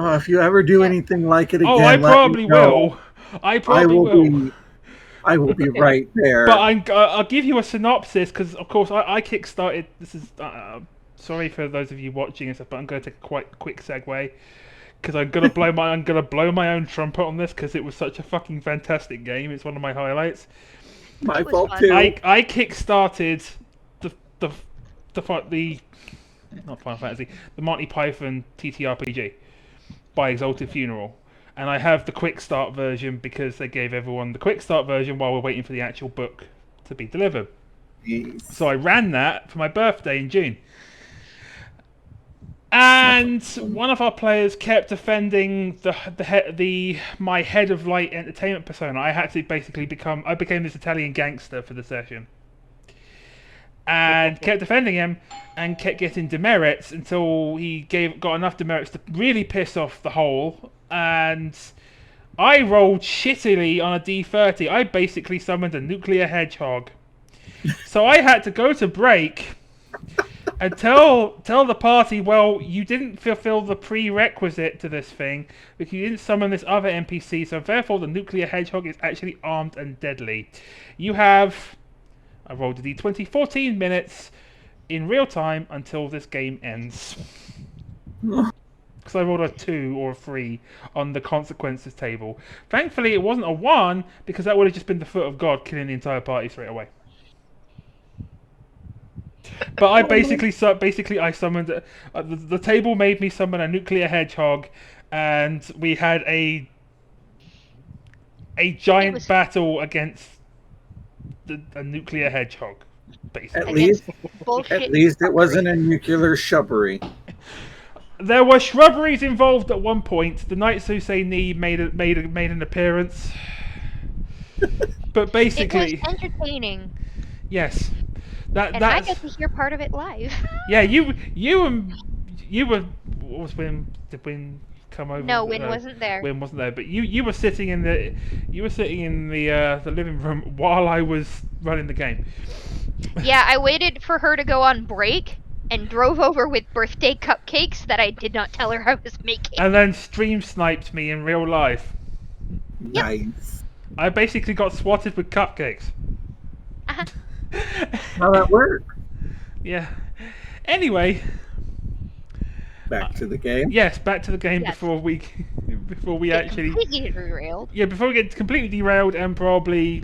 Oh, if you ever do anything like it again, I probably let me know. will. I probably will. I will be right there. But I'll give you a synopsis because, of course, I kickstarted. This is sorry for those of you watching and stuff, but I'm going to take a quite quick segue because I'm gonna blow my own trumpet on this because it was such a fucking fantastic game. It's one of my highlights. My fault too. I kickstarted the not Final Fantasy, the Monty Python TTRPG by Exalted Funeral. And I have the quick start version because they gave everyone the quick start version while we're waiting for the actual book to be delivered. Jeez. So I ran that for my birthday in June. And one of our players kept defending my head of light entertainment persona. I had to basically became this Italian gangster for the session. And kept defending him and kept getting demerits until he got enough demerits to really piss off the whole. And I rolled shittily on a D30. I basically summoned a nuclear hedgehog. So I had to go to break and tell the party, well, you didn't fulfill the prerequisite to this thing because you didn't summon this other NPC, so therefore the nuclear hedgehog is actually armed and deadly. You have, I rolled a D20, 14 minutes in real time until this game ends. Because I rolled a 2 or a 3 on the consequences table. Thankfully, it wasn't a 1 because that would have just been the foot of God killing the entire party straight away. But I basically I summoned the table made me summon a nuclear hedgehog, and we had a giant battle against a nuclear hedgehog. Basically, at least it wasn't a nuclear shrubbery. There were shrubberies involved at one point. The Knights Who Say Knee made an appearance. But basically, it was entertaining. Yes, I got to hear part of it live. Yeah, you were. What was Win? Did Win come over? No, Win wasn't there. Win wasn't there, but you were sitting in the living room while I was running the game. Yeah, I waited for her to go on break and drove over with birthday cupcakes that I did not tell her I was making. And then stream sniped me in real life. Yep. Nice. I basically got swatted with cupcakes. Uh-huh. How that work? Yeah. Anyway. Back to the game. Yes, back to the game. Yes. before we actually completely derailed. Yeah, before we get completely derailed and probably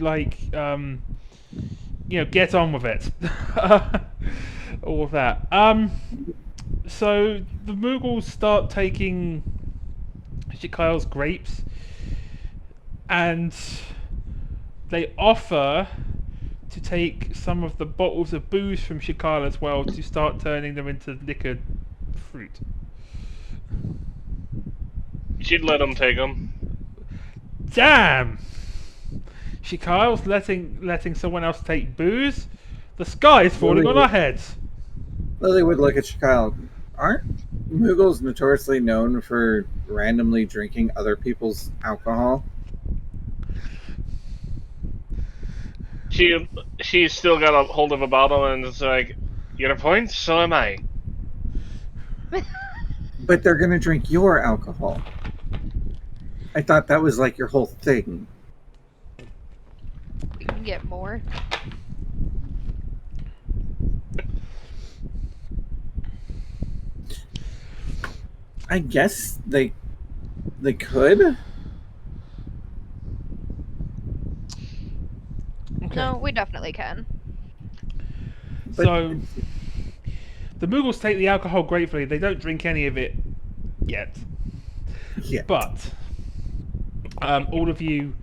get on with it. All of that. So the Moogles start taking Shikael's grapes, and they offer to take some of the bottles of booze from Shikael as well to start turning them into liquored fruit. She'd let them take them. Damn! Shikail's letting someone else take booze. The sky is falling on Lily, our heads. Lily would look at Shikyle. Aren't Muggles notoriously known for randomly drinking other people's alcohol? She's still got a hold of a bottle and it's like, "You're a point, so am I." But they're gonna drink your alcohol. I thought that was like your whole thing. We can get more. I guess they could. Okay. No, we definitely can. But So the Muggles take the alcohol gratefully. They don't drink any of it yet. yeah. But all of you.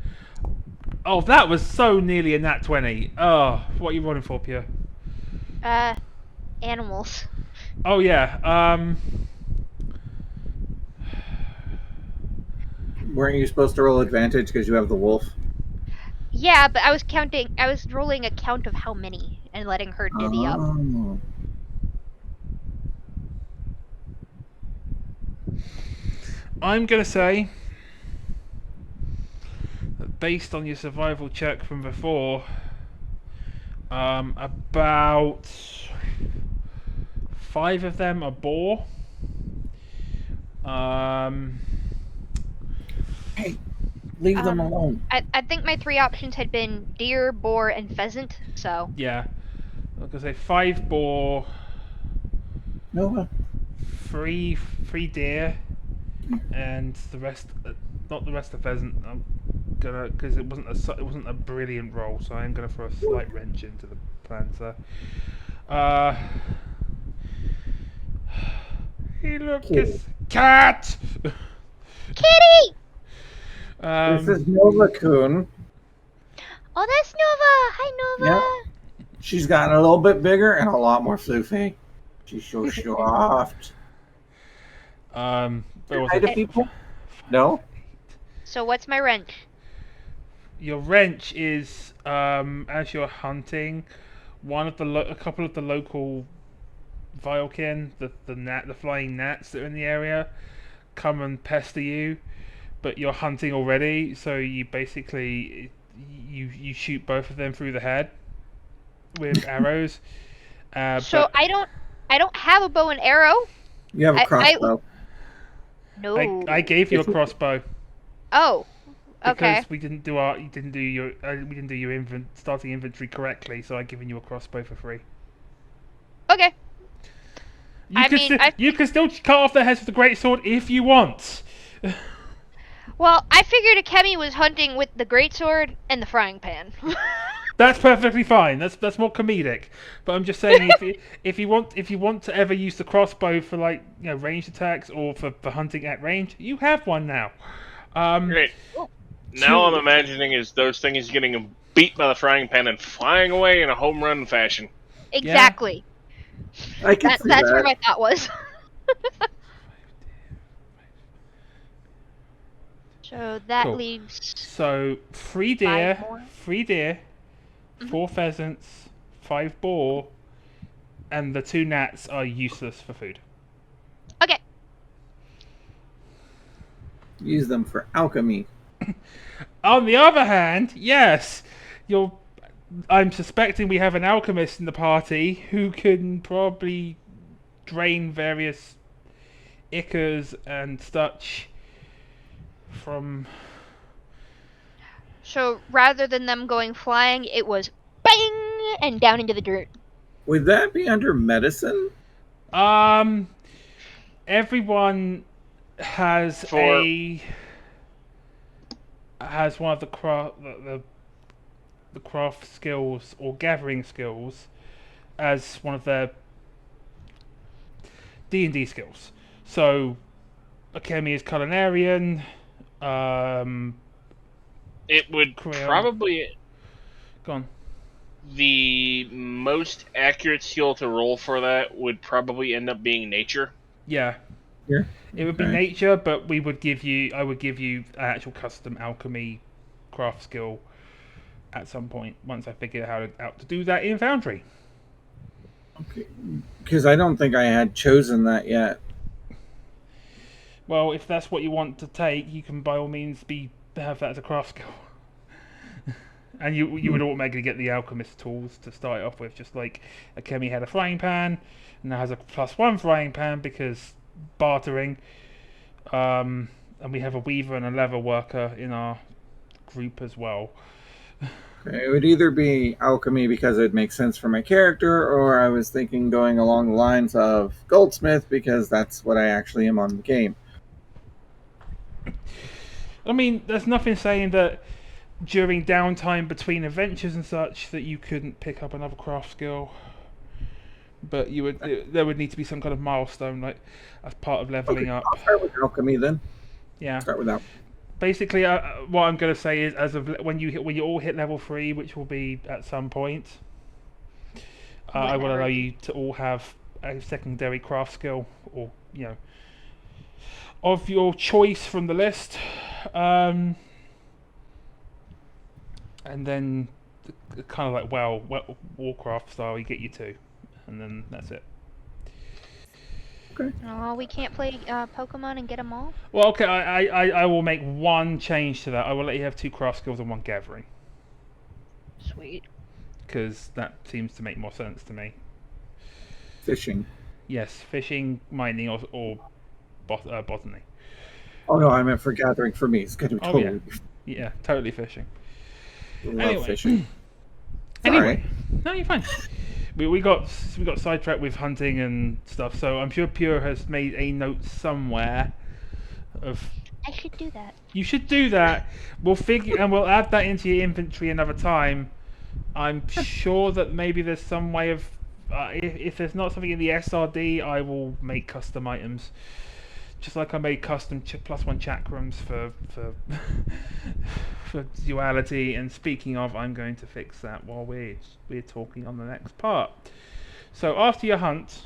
Oh, that was so nearly a nat 20. Oh, what are you rolling for, Pierre? Animals. Oh yeah. Weren't you supposed to roll advantage because you have the wolf? Yeah, but I was rolling a count of how many and letting her divvy up. Oh. I'm gonna say that based on your survival check from before, about 5 of them are boar. Hey, leave them alone. I think my 3 options had been deer, boar, and pheasant, so... Yeah. I'm gonna say 5 boar, Nova. 3 deer, and the rest, not the rest of pheasant. I'm gonna, because it wasn't a brilliant roll, so I'm gonna throw a slight wrench into the plans there. Hey, look, it's cat. Kitty! This is Nova Kun. Oh, that's Nova! Hi, Nova! Yeah. She's gotten a little bit bigger and a lot more floofy. She's so soft. Hi to people? No? So what's my wrench? Your wrench is as you're hunting, a couple of the local Vilekin, the flying gnats that are in the area, come and pester you, but you're hunting already, so you basically you shoot both of them through the head with arrows. So I don't have a bow and arrow. You have a crossbow. No. I gave you a crossbow. Oh. Okay. Because we didn't do your starting inventory correctly, so I've given you a crossbow for free. Okay. You can still cut off their heads with the greatsword if you want. Well, I figured Akemi was hunting with the greatsword and the frying pan. That's perfectly fine. That's more comedic. But I'm just saying, if you want to ever use the crossbow for ranged attacks or for hunting at range, you have one now. Great. Now I'm imagining is those things getting beat by the frying pan and flying away in a home run fashion. Exactly. I can see that's that. where my thought was. So that Cool. leaves... So 3 deer, 5 more? 4 pheasants, 5 boar, and the 2 gnats are useless for food. Okay. Use them for alchemy. On the other hand, yes, I'm suspecting we have an alchemist in the party who can probably drain various ichors and such from... So rather than them going flying, it was bang and down into the dirt. Would that be under medicine? Everyone has one of the craft skills or gathering skills as one of their D&D skills. So Akemi is culinarian. It would probably... Go on. The most accurate skill to roll for that would probably end up being nature. Yeah. Yeah. It would be nature, but I would give you an actual custom alchemy craft skill at some point once I figure out to do that in Foundry. Okay, because I don't think I had chosen that yet. Well, if that's what you want to take, you can by all means have that as a craft skill. And you would automatically get the alchemist tools to start it off with, just like Akemi had a frying pan, and now has a +1 frying pan because bartering. And we have a weaver and a leather worker in our group as well. Okay, it would either be alchemy because it makes sense for my character, or I was thinking going along the lines of goldsmith because that's what I actually am on the game. I mean, there's nothing saying that during downtime between adventures and such that you couldn't pick up another craft skill, but there would need to be some kind of milestone, like as part of leveling up. I'll start with alchemy then. Yeah. Start with that. Basically, what I'm going to say is, as of when you all hit level 3, which will be at some point, I will allow you to all have a secondary craft skill, or of your choice from the list. And then kind of like Warcraft style, you get you 2, and then that's it. Okay. Oh, we can't play Pokemon and get them all? Well, okay, I will make one change to that. I will let you have 2 craft skills and 1 gathering. Sweet. Because that seems to make more sense to me. Fishing. Yes, fishing, mining, or botany. Oh no, I meant for gathering for me. It's going to be totally. Yeah, totally fishing. Love fishing. Anyway, no, you're fine. We got sidetracked with hunting and stuff, so I'm sure Pure has made a note somewhere of. I should do that. You should do that. We'll add that into your inventory another time. I'm sure that maybe there's some way of. If there's not something in the SRD, I will make custom items. Just like I made custom +1 chakrams for for duality. And speaking of, I'm going to fix that while we're talking on the next part. So after your hunt,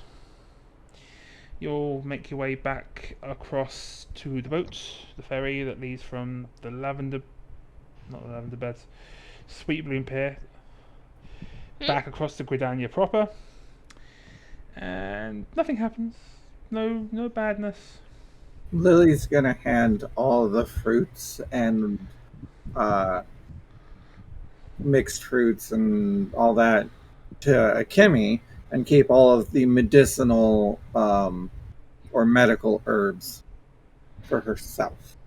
you'll make your way back across to the boat, the ferry that leads from the Sweet Bloom Pier, back across to Gridania proper, and nothing happens. No badness. Lily's gonna hand all the fruits and mixed fruits and all that to Akemi and keep all of the medicinal or medical herbs for herself.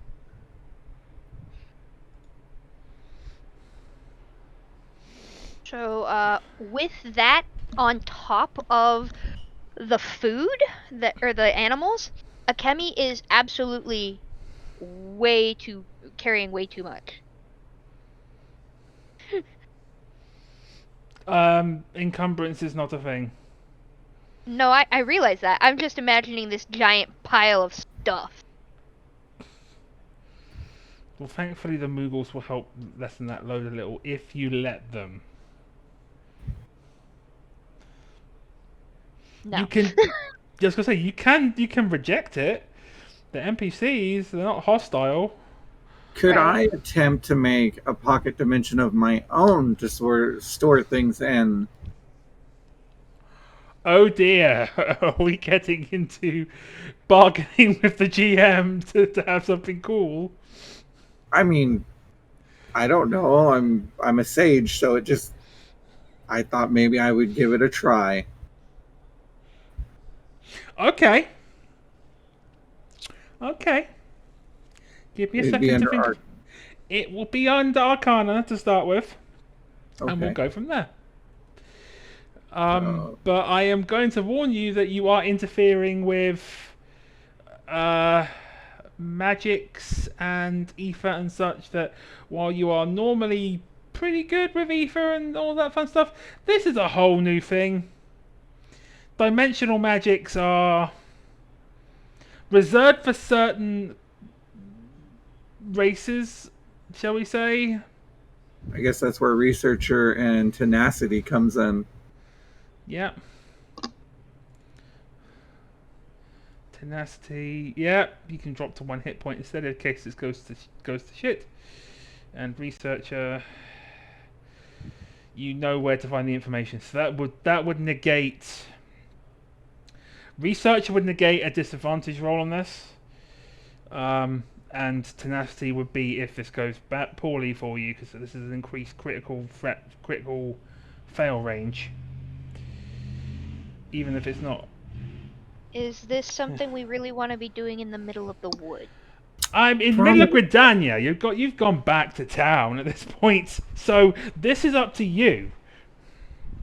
So, with that on top of the food or the animals, Akemi is absolutely carrying way too much. Encumbrance is not a thing. No, I realize that. I'm just imagining this giant pile of stuff. Well, thankfully the Moogles will help lessen that load a little if you let them. No. You can. Just gonna say you can reject it. The NPCs, they're not hostile. Could I attempt to make a pocket dimension of my own to store things in? Oh dear, are we getting into bargaining with the GM to have something cool? I mean, I don't know. I'm a sage, so I thought maybe I would give it a try. Okay. Give me a second to think. It will be under Arcana to start with, and we'll go from there. But I am going to warn you that you are interfering with magics and ether and such, that while you are normally pretty good with ether and all that fun stuff, this is a whole new thing. Dimensional magics are reserved for certain races, shall we say. I guess that's where researcher and tenacity comes in. Yeah. Tenacity. Yeah, you can drop to 1 hit point instead in case it goes to shit. And researcher. you know where to find the information. So that would negate. Research would negate a disadvantage roll on this. And tenacity would be if this goes poorly for you, because this is an increased critical fail range. Even if it's not. Is this something we really want to be doing in the middle of the wood? I'm in the middle of Gridania. You've gone back to town at this point, so this is up to you.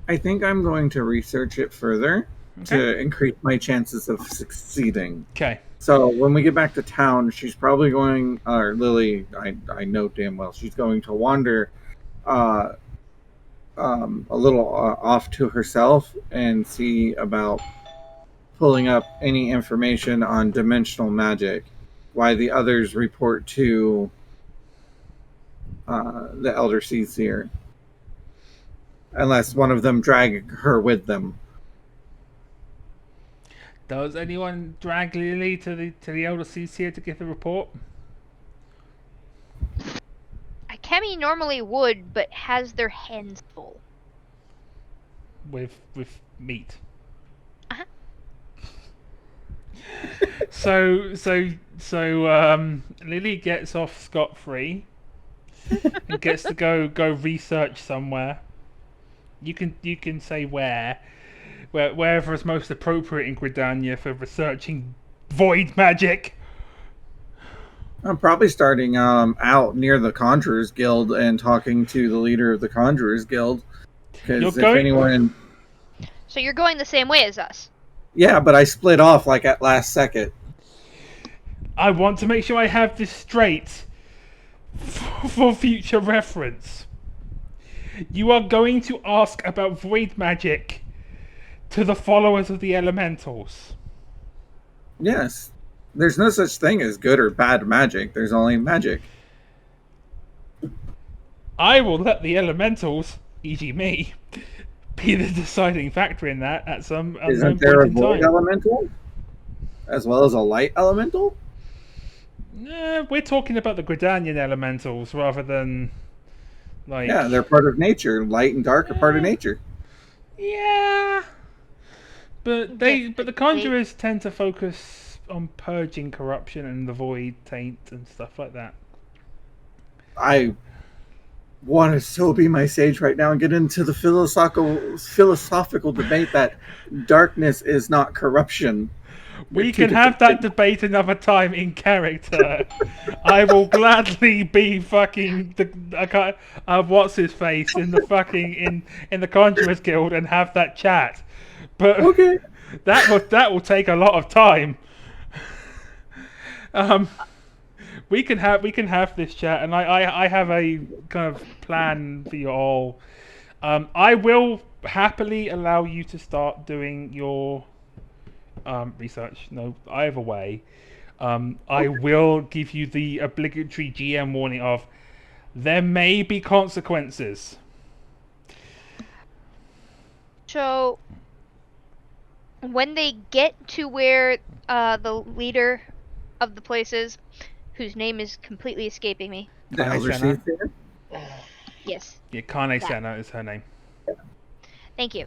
I think I'm going to research it further to increase my chances of succeeding. Okay. So when we get back to town, she's probably going, or Lily, I know damn well, she's going to wander a little off to herself and see about pulling up any information on dimensional magic, why the others report to the Elder Seer, unless one of them drag her with them. Does anyone drag Lily to the Elder Seer to give the report? Kemi normally would, but has their hands full. With meat. Uh-huh. So Lily gets off scot-free and gets to go research somewhere. You can say wherever is most appropriate in Gridania for researching void magic. I'm probably starting out near the Conjurers Guild and talking to the leader of the Conjurers Guild. Because if anyone... So you're going the same way as us? Yeah, but I split off like at last second. I want to make sure I have this straight for future reference. You are going to ask about void magic to the followers of the elementals. Yes. There's no such thing as good or bad magic. There's only magic. I will let the elementals, e.g. me, be the deciding factor in that at some point in time. Isn't there a void elemental? As well as a light elemental? We're talking about the Gridanian elementals rather than... like... Yeah, they're part of nature. Light and dark are part of nature. Yeah. But the conjurers tend to focus on purging corruption and the void taint and stuff like that. I want to so be my sage right now and get into the philosophical debate that darkness is not corruption. We can have that debate another time in character. I will gladly be fucking what's his face in the fucking in the Conjurers Guild and have that chat. But okay. that will take a lot of time. We can have this chat, and I have a kind of plan for you all. I will happily allow you to start doing your research. No, either way. I will give you the obligatory GM warning of there may be consequences. So when they get to where the leader of the place is, whose name is completely escaping me. The Elder Seer? Yes. Yeah, Kane Senna is her name. Thank you.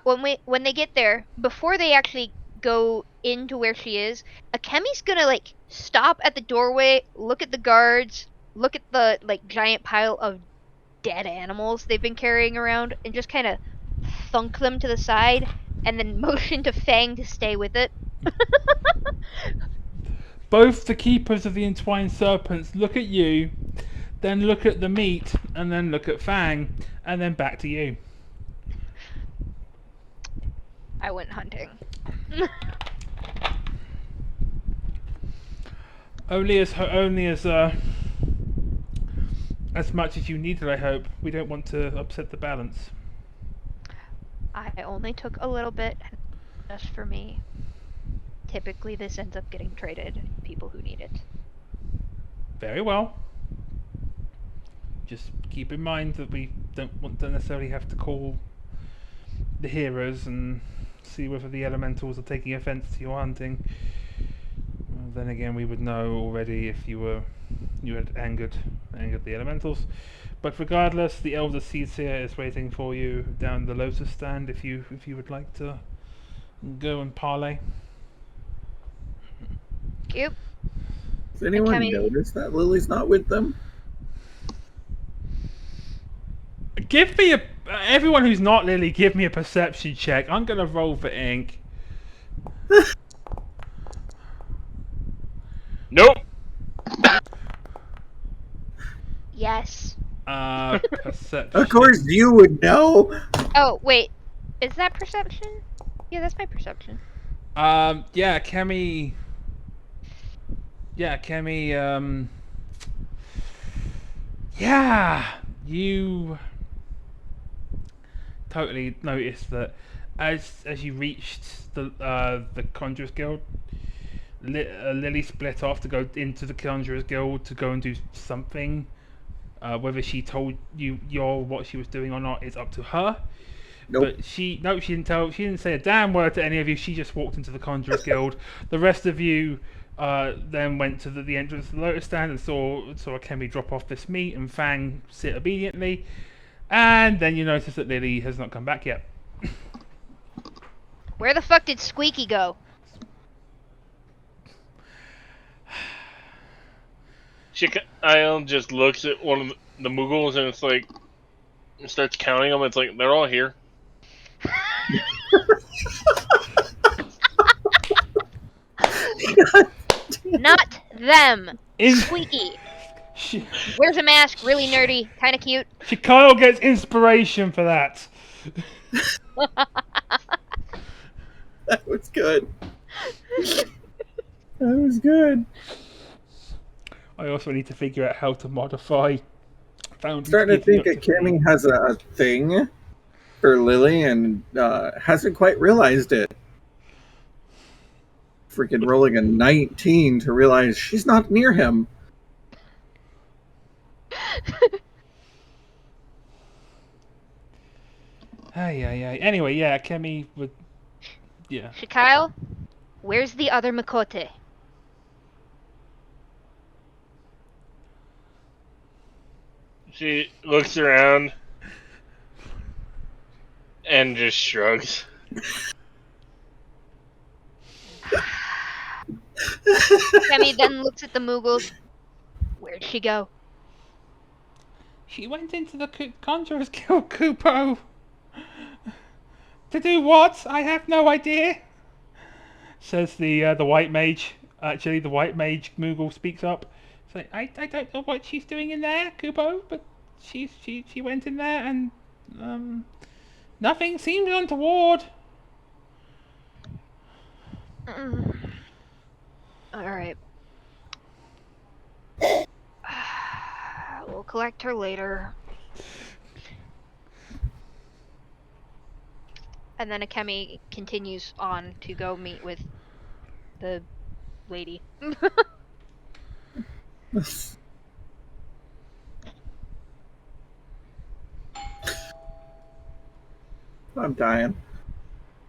When they get there, before they actually go into where she is, Akemi's gonna stop at the doorway, look at the guards, look at the giant pile of dead animals they've been carrying around, and just kind of thunk them to the side, and then motion to Fang to stay with it. Both the keepers of the entwined serpents look at you, then look at the meat, and then look at Fang, and then back to you. I went hunting. Only as much as you needed, I hope. We don't want to upset the balance. I only took a little bit, just for me. Typically, this ends up getting traded to people who need it. Very well. Just keep in mind that we don't want to necessarily have to call the heroes and see whether the elementals are taking offense to your hunting. Well, then again, we would know already if you were you had angered the elementals. But regardless, the Elder Seer is waiting for you down the Lotus stand if you would like to go and parley. Cute. Does anyone Kemi- notice that Lily's not with them? Give me everyone who's not Lily, give me a perception check. I'm gonna roll for ink. Nope. Yes. Perception. Of course you would know. Oh, wait. Is that perception? Yeah, that's my perception. Yeah, Kemi. Yeah, you totally noticed that as you reached the Conjurers Guild, Lily split off to go into the Conjurers Guild to go and do something. Whether she told you what she was doing or not is up to her. Nope. But she didn't say a damn word to any of you. She just walked into the Conjurers Guild. The rest of you then went to the entrance of the Lotus stand and saw Kemi drop off this meat and Fang sit obediently. And then you notice that Lily has not come back yet. Where the fuck did Squeaky go? I'll just looks at one of the Muggles and it's like, starts counting them. It's like, they're all here. Not them. In Squeaky. Wears a mask, really nerdy, kind of cute. Kyle gets inspiration for that. That was good. That was good. I also need to figure out how to modify. I'm starting to think that Kemi has a thing for Lily and hasn't quite realized it. Freaking rolling a 19 to realize she's not near him. Hey. Anyway, yeah, Kemi would. Yeah. Kyle, where's the other Makote? She looks around and just shrugs. Kemi then looks at the Muggles. Where'd she go? She went into the Conjurers Guild, Kupo. To do what? I have no idea. Says the white mage. Actually, the white mage Moogle speaks up. So I don't know what she's doing in there, Kupo, but she went in there and nothing seemed untoward. Alright. We'll collect her later. And then Akemi continues on to go meet with the lady. I'm dying.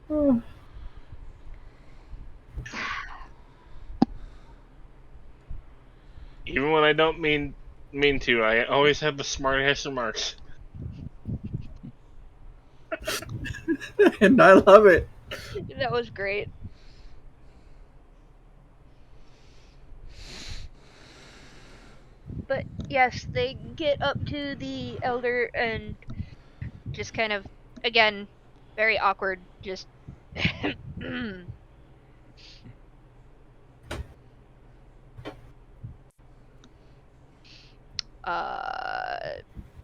Oh. Even when I don't mean to, I always have the smart ass remarks. And I love it. That was great. But yes, they get up to the elder and just kind of, again, very awkward, just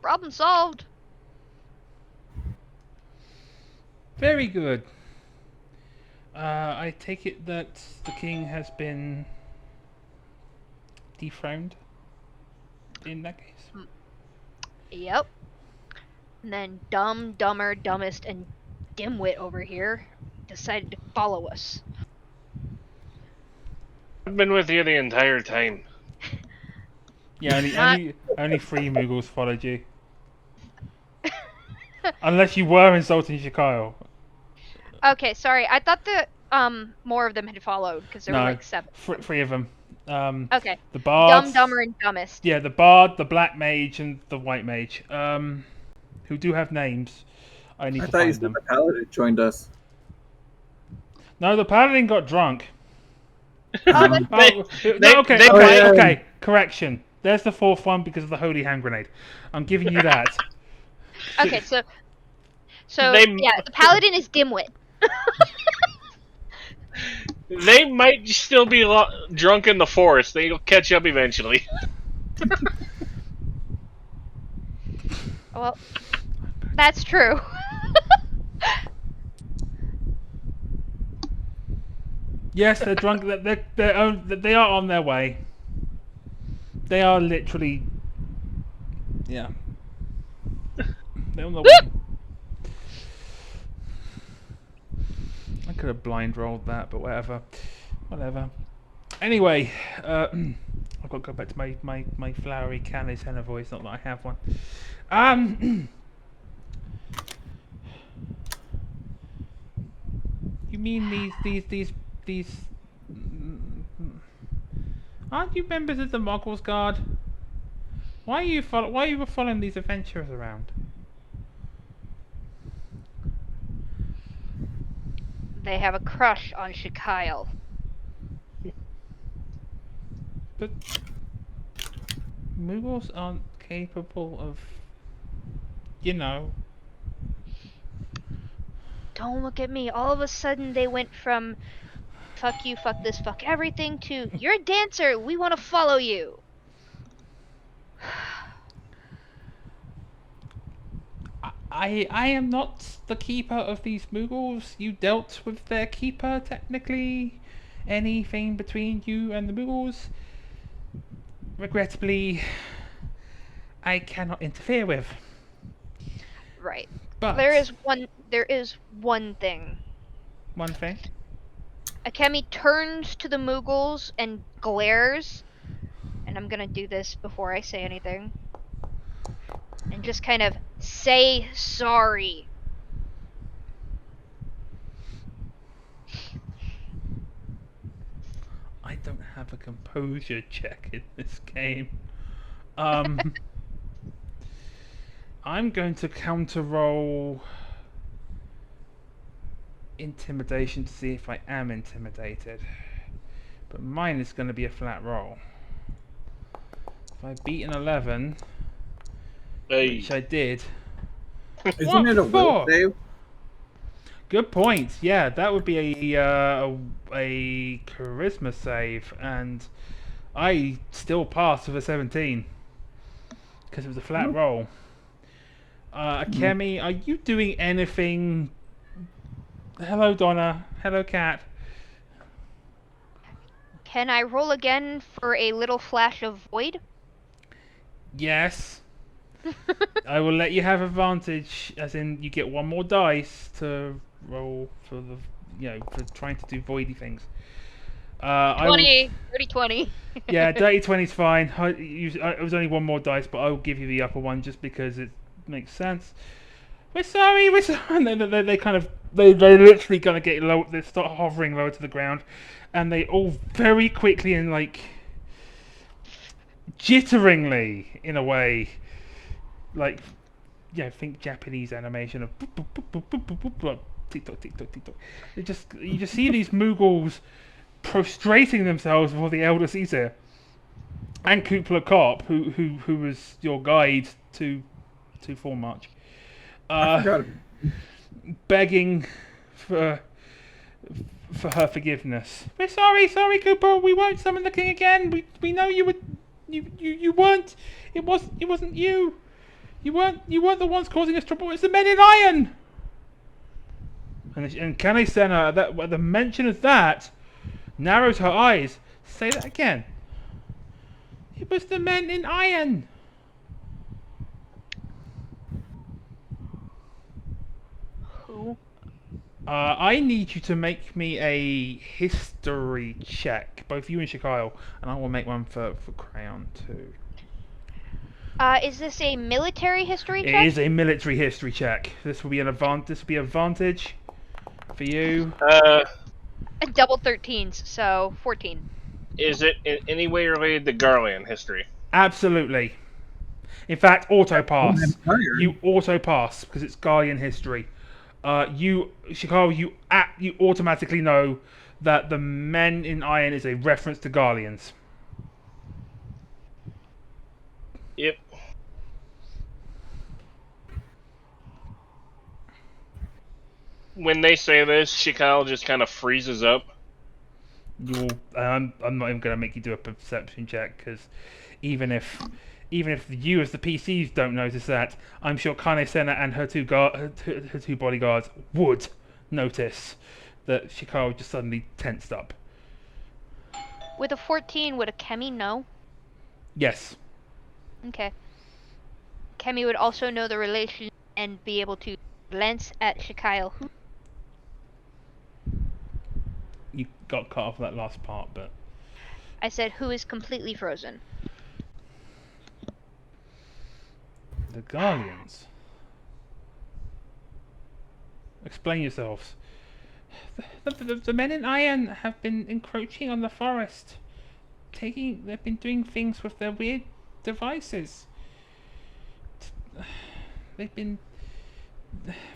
problem solved. Very good. I take it that the king has been dethroned in that case. Yep. And then dumber, dumbest, and dimwit over here decided to follow us. I've been with you the entire time. Yeah, only 3 Muggles followed you. Unless you were insulting Shikyle. Okay, sorry. I thought more of them had followed because there No, were like 7. three of them. Okay. The bards. Dumber, and dumbest. Yeah, the bard, the black mage, and the white mage. Who do have names. I need I to thought you find said them. the paladin joined us. No, the paladin got drunk. They Okay. Correction. There's the 4th one because of the holy hand grenade. I'm giving you that. Okay, so They- yeah, the paladin is dimwit. They might still be drunk in the forest. They'll catch up eventually. Well, that's true. Yes, they're drunk. They are on their way. They are literally. Yeah. They're on their way. I could have blind rolled that, but whatever. Anyway, I've got to go back to my flowery canny tenor voice. Not that I have one. You mean these? Aren't you members of the Moggles Guard? Why are you following these adventurers around? They have a crush on Shikyle. But Moogles aren't capable of, you know. Don't look at me. All of a sudden they went from fuck you, fuck this, fuck everything to you're a dancer, we want to follow you. I am not the keeper of these Moogles. You dealt with their keeper, technically. Anything between you and the Moogles, regrettably, I cannot interfere with. Right. But There is one thing. One thing. Akemi turns to the Moogles and glares, and I'm gonna do this before I say anything, and just kind of say sorry. I don't have a composure check in this game. I'm going to counter roll intimidation to see if I am intimidated. But mine is going to be a flat roll. If I beat an 11, which I did. Isn't it a will save? Good point. Yeah, that would be a charisma save, and I still passed with a 17 because it was a flat roll. Akemi, are you doing anything? Hello, Donna. Hello, Cat. Can I roll again for a little flash of void? Yes. I will let you have advantage, as in you get one more dice to roll for for trying to do voidy things. 20, 30, 20. Yeah, dirty 20's fine. It was only one more dice, but I will give you the upper one just because it makes sense. We're sorry. And they literally gonna get low. They start hovering lower to the ground, and they all very quickly and like jitteringly, in a way, like think Japanese animation of tick tock, tick tock, tick tock. You just see these Moogles prostrating themselves before the Elder Caesar and Kupla Cop, who was your guide to Full March, begging for her forgiveness. We're sorry, Cooper. We won't summon the king again. We know you would. You weren't. It wasn't you. You weren't the ones causing us trouble. It's the men in iron. And Kane Senna, at the mention of that, narrows her eyes. Say that again. It was the men in iron. Who? I need you to make me a history check, both you and Shikyle, and I will make one for Crayon too. Is this a military history check? It is a military history check. This will be an advantage. This will be advantage for you. Double 13s, so 14. Is it in any way related to Garland history? Absolutely. In fact, auto Well, pass. I'm tired. You auto pass because it's Guardian history. Chicago, you automatically know that the Men in Iron is a reference to Guardians. Yep. When they say this, Chicago just kind of freezes up. I'm not even going to make you do a perception check because even if you as the PCs don't notice that, I'm sure Kane Senna and her two bodyguards would notice that Chicago just suddenly tensed up. With a 14, would a Kemi know? Yes. Okay. Kemi would also know the relation and be able to glance at Shikail. You got cut off that last part, but I said who is completely frozen. the Guardians. Explain yourselves. The Men in Iron have been encroaching on the forest. They've been doing things with their weird devices. They've been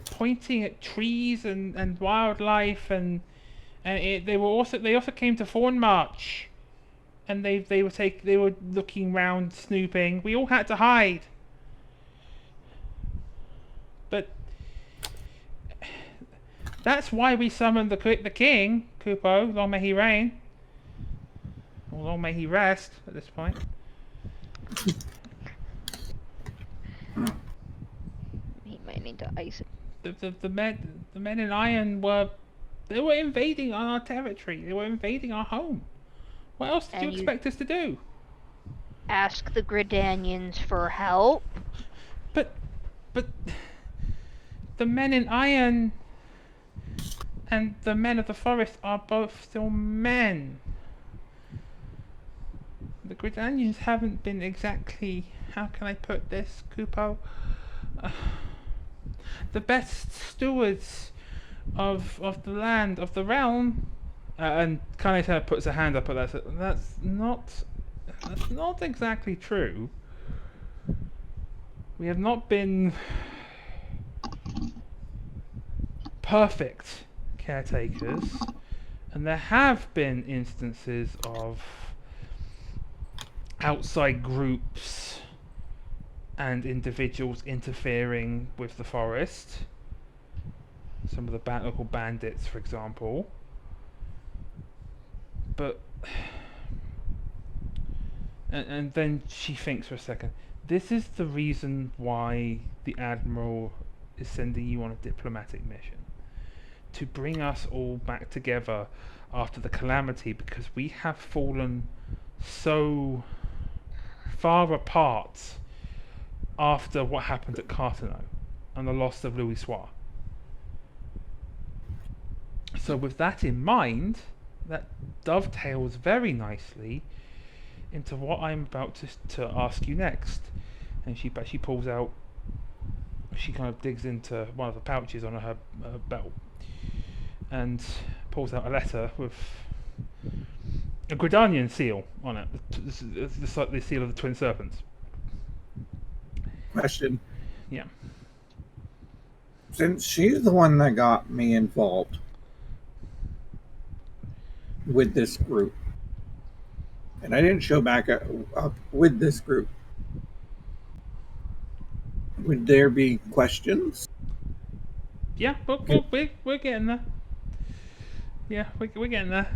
pointing at trees and wildlife they also came to Fawn March, and they were looking round, snooping. We all had to hide, but that's why we summoned the king, Kupo. Long may he reign, or long may he rest. At this point, He might need to ice it. the men in Iron were invading on our territory. They were invading our home. What else did you expect us to do? Ask the Gridanians for help. But the Men in Iron and the Men of the Forest are both still men. The Gridanians haven't been exactly, how can I put this, Kupo? The best stewards of the land, of the realm. And Kaneta puts a hand up at that. That's not exactly true. We have not been perfect caretakers, and there have been instances of outside groups and individuals interfering with the forest. Some of the local bandits, for example. But and then she thinks for a second. This is the reason why the Admiral is sending you on a diplomatic mission. To bring us all back together after the calamity, because we have fallen so far apart after what happened at Cartano and the loss of Louis Soir. So with that in mind, that dovetails very nicely into what I'm about to ask you next. And she pulls out, she kind of digs into one of the pouches on her belt and pulls out a letter with a Gridanian seal on it, the seal of the Twin Serpents. Question. Yeah. Since she's the one that got me involved with this group, and I didn't show back up with this group, would there be questions? Yeah, but we're getting there. Yeah, we're getting there.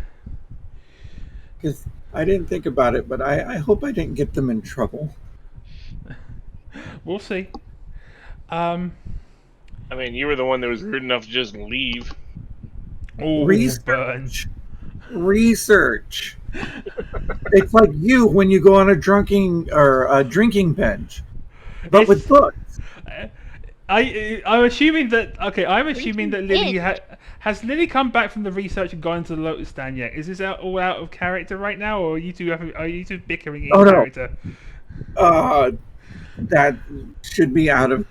Because I didn't think about it, but I hope I didn't get them in trouble. We'll see. I mean, you were the one that was rude enough to just leave. Oh, Research. It's like you when you go on a drinking bench, but with books. I'm assuming that. Okay, I'm assuming that Lily has Lily come back from the research and gone into the Lotus Stand yet? Is this all out of character right now, or are you two bickering in character? No. That should be out of.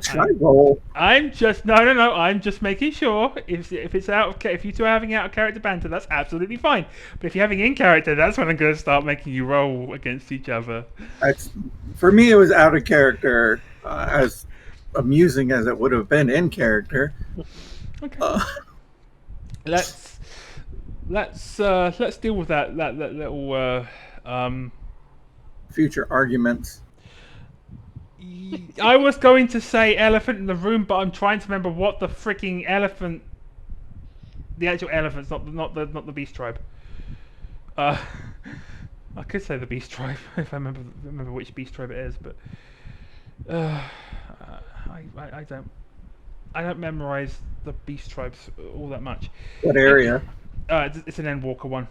Should I roll? I'm just no. I'm just making sure if it's if you two are having out of character banter, that's absolutely fine. But if you're having in character, that's when I'm going to start making you roll against each other. For me, it was out of character, as amusing as it would have been in character. Okay. Let's deal with that little future arguments. I was going to say elephant in the room, but I'm trying to remember what the freaking elephant, the actual elephants, not the beast tribe. I could say the beast tribe if I remember which beast tribe it is, but I don't memorize the beast tribes all that much. What area? It's an Endwalker one.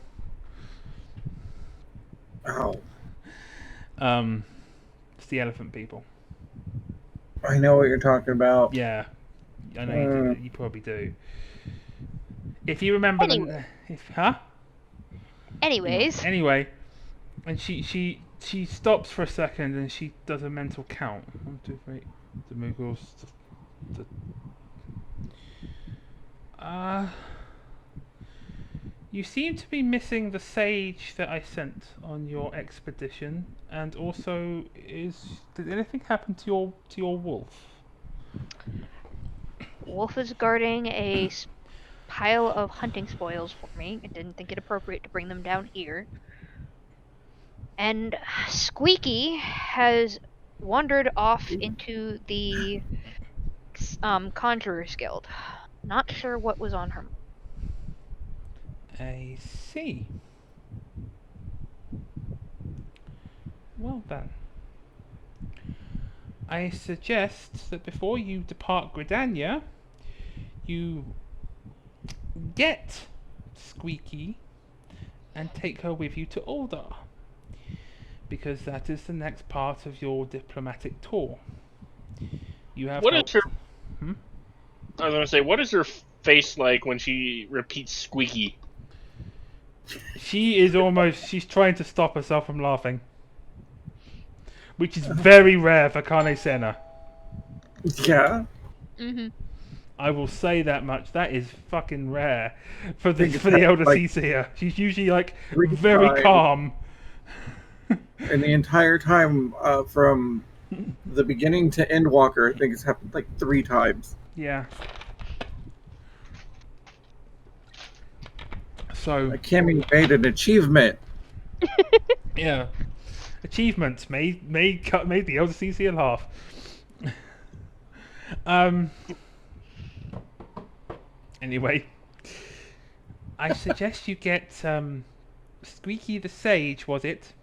Oh. It's the elephant people. I know what you're talking about. Yeah, I know you do. You probably do. If you remember Anyway. Anyways. Anyway, and she stops for a second and she does a mental count. 1, 2, 3. The Mughals. You seem to be missing the sage that I sent on your expedition, and also did anything happen to your wolf? Wolf is guarding a pile of hunting spoils for me. I didn't think it appropriate to bring them down here. And Squeaky has wandered off into the Conjurer's Guild. Not sure what was on her. I see. Well then. I suggest that before you depart Gridania, you get Squeaky and take her with you to Ul'dah, because that is the next part of your diplomatic tour. You have. What is her? I was going to say, what is her face like when she repeats "squeaky"? She's trying to stop herself from laughing, which is very rare for Carne Senna. Yeah. Mm-hmm. I will say that much. That is fucking rare for the elder Cecia. She's usually like very calm. And the entire time from the beginning to Endwalker, I think it's happened like 3 times. Yeah. So Kimmy made an achievement. Yeah. Achievements made the elder Cecia laugh. Anyway, I suggest you get Squeaky the Sage, was it?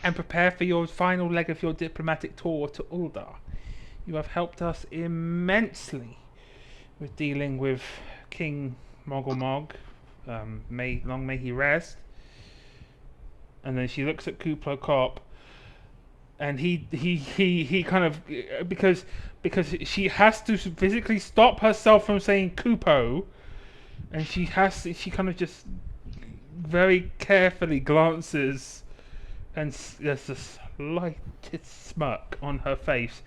And prepare for your final leg of your diplomatic tour to Ul'dah. You have helped us immensely with dealing with King Mog. Long may he rest. And then she looks at Kuplo Cop, and he kind of, because she has to physically stop herself from saying Kupo, and she kind of just very carefully glances, and there's a slightest smirk on her face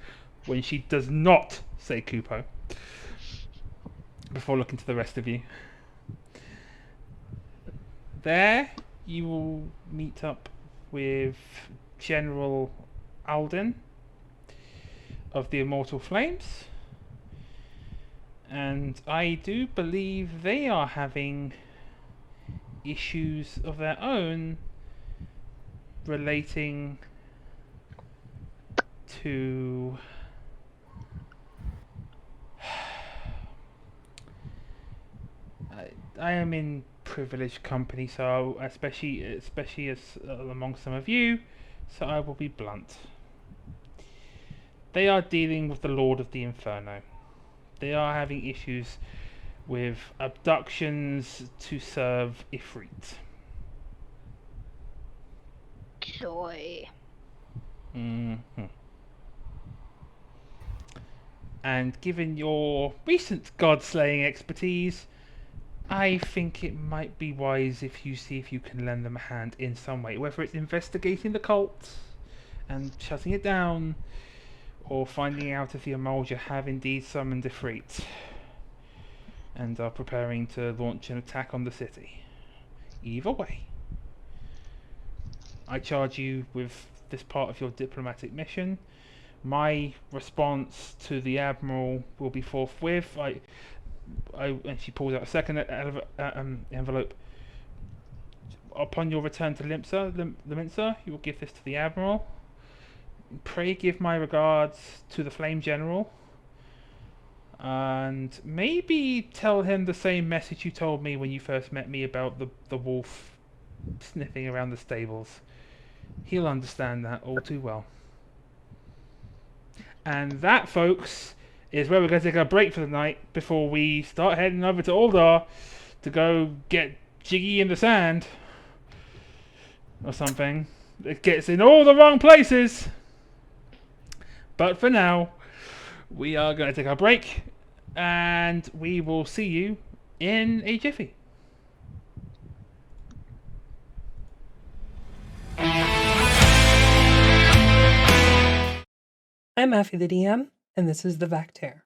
when she does not say Kupo, before looking to the rest of you. There you will meet up with General Alden of the Immortal Flames, and I do believe they are having issues of their own relating to I am in privileged company, so especially as among some of you, so I will be blunt. They are dealing with the Lord of the Inferno. They are having issues with abductions to serve Ifrit. Joy. Mm-hmm. And given your recent god-slaying expertise, I think it might be wise if you see if you can lend them a hand in some way, whether it's investigating the cult and shutting it down, or finding out if the Emulja have indeed summoned Ifrit and are preparing to launch an attack on the city. Either way, I charge you with this part of your diplomatic mission. My response to the Admiral will be forthwith. And she pulls out a second envelope. Upon your return to Liminza, you will give this to the Admiral. Pray give my regards to the Flame General. And maybe tell him the same message you told me when you first met me about the wolf sniffing around the stables. He'll understand that all too well. And that, folks, is where we're going to take a break for the night before we start heading over to Ul'dah to go get jiggy in the sand or something. It gets in all the wrong places. But for now, we are going to take a break, and we will see you in a jiffy. I'm Affy the DM, and this is the Vactair.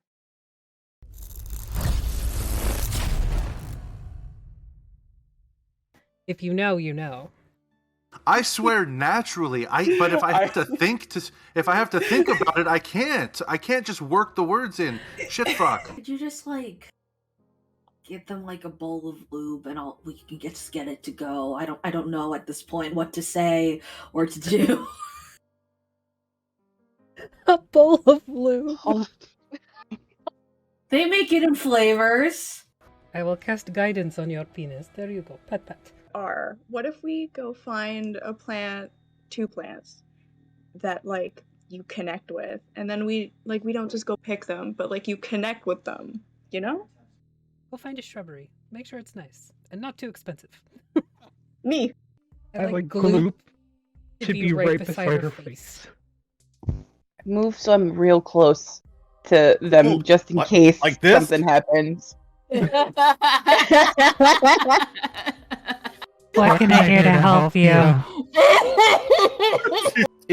If you know, you know. I swear naturally. But if I have to think about it, I can't. I can't just work the words in. Shit, fuck. Could you just give them a bowl of lube and we can just get it to go? I don't know at this point what to say or to do. A bowl of lube. They make it in flavors. I will cast guidance on your penis. There you go. Pat pat. What if we go find a plant, 2 plants that you connect with, and then we don't just go pick them, but you connect with them, you know? We'll find a shrubbery. Make sure it's nice and not too expensive. Me. I like gloop to be right beside her face. Move some real close to them just in case something happens. What can I do to help you?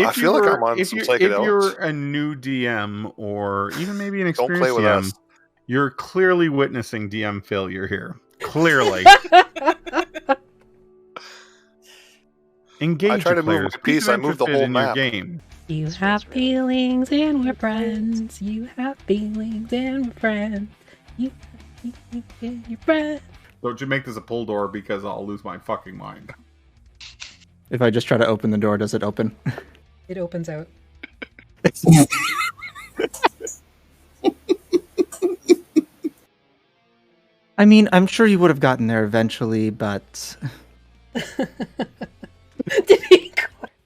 I feel like I'm on some psychedelics. If you're a new DM or even maybe an Don't experienced play with DM, us. you're clearly witnessing DM failure here. Clearly. Engage I try your to move players. my piece, Keep I move the interested whole in your map. game. You have feelings and we're friends. You have feelings and we're friends. You're friends. Don't you make this a pull door because I'll lose my fucking mind. If I just try to open the door, does it open? It opens out. I mean, I'm sure you would have gotten there eventually, but...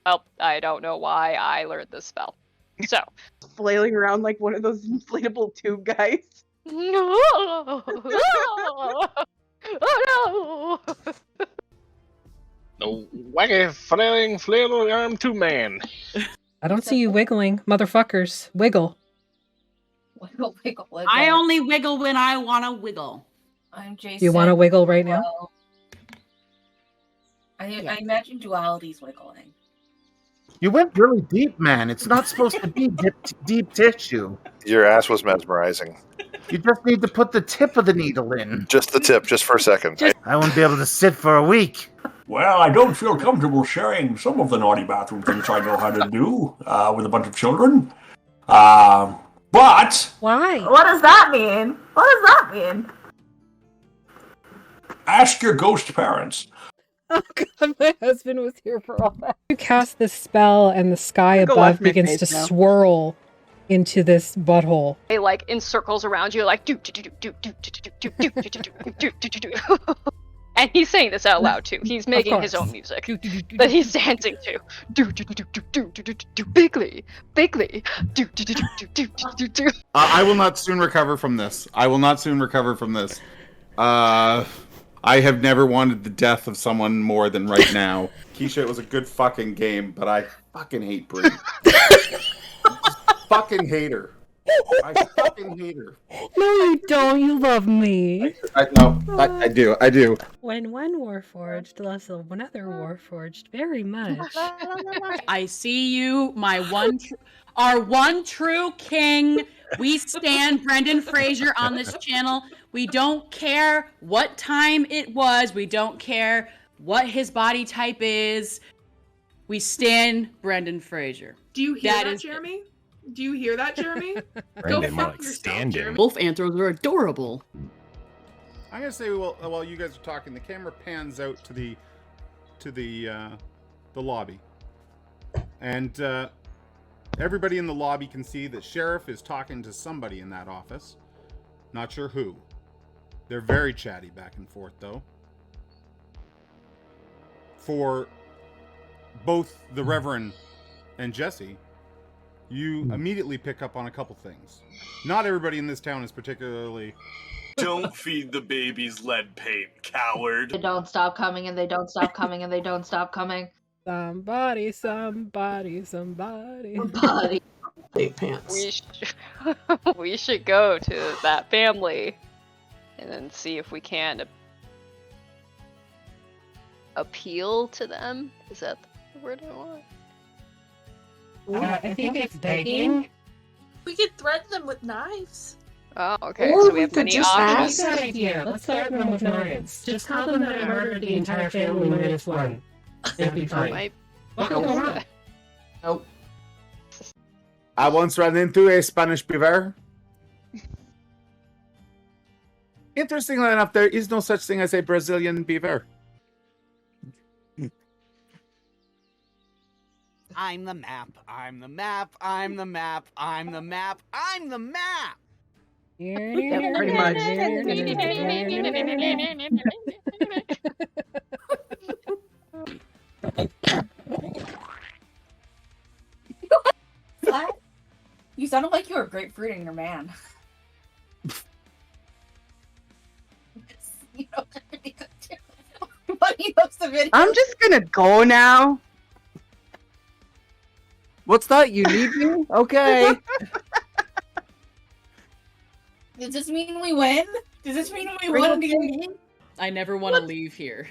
Well, I don't know why I learned this spell. So, Flailing around like one of those inflatable tube guys. no, oh no! The wacky flailing arm 2-man. I don't see you wiggling, motherfuckers. Wiggle. Wiggle, wiggle, wiggle. I only wiggle when I want to wiggle. I'm Jason. You want to wiggle right now? I imagine duality's wiggling. You went really deep, man. It's not supposed to be deep tissue. Your ass was mesmerizing. You just need to put the tip of the needle in. Just the tip, just for a second. I won't be able to sit for a week. Well, I don't feel comfortable sharing some of the naughty bathroom things I know how to do with a bunch of children. But... Why? What does that mean? What does that mean? Ask your ghost parents. Oh god, my husband was here for all that. You cast this spell and the sky Go above off my begins to face now. swirl into this butthole. They in circles around you, do do do do do do do do do do do do do. And he's saying this out loud too. He's making his own music that he's dancing to. Do do do do do do do do bigly, bigly. Do do do do do do do. I will not soon recover from this. I have never wanted the death of someone more than right now. Keisha, it was a good fucking game, but I fucking hate Brie. Fucking hate her. I fucking hate her. No, you don't. You love me. I do. I do. When one warforged loves another warforged very much. I see you, our one true king. We stand Brendan Fraser on this channel. We don't care what time it was. We don't care what his body type is. We stand Brendan Fraser. Do you hear that, Jeremy? Do you hear that, Jeremy? Go fuck yourself, Jeremy. Wolf anthros are adorable. I'm gonna say, while you guys are talking, the camera pans out to the lobby, and everybody in the lobby can see that Sheriff is talking to somebody in that office. Not sure who. They're very chatty back and forth, though. For both the Reverend and Jesse, you immediately pick up on a couple things. Not everybody in this town is particularly... Don't feed the babies lead paint, coward. They don't stop coming, and they don't stop coming, and they don't stop coming. Somebody. Pants. We should go to that family and then see if we can appeal to them. Is that the word I want? I think it's begging. We could threaten them with knives. Oh, okay. So we have many options. That's a good idea. Let's threaten them with knives. Just tell them that I murdered the entire family minus one. It'll be fine. Nope. I once ran into a Spanish beaver. Interestingly enough, there is no such thing as a Brazilian beaver. I'm the map. I'm the map. I'm the map. I'm the map. I'm the map. Yeah, pretty much. What? You sounded like you were grapefruiting your man. But he posts the video. I'm just gonna go now. What's that? You need me? Okay. Does this mean we win? Does this mean we won D&D? I never want to leave here.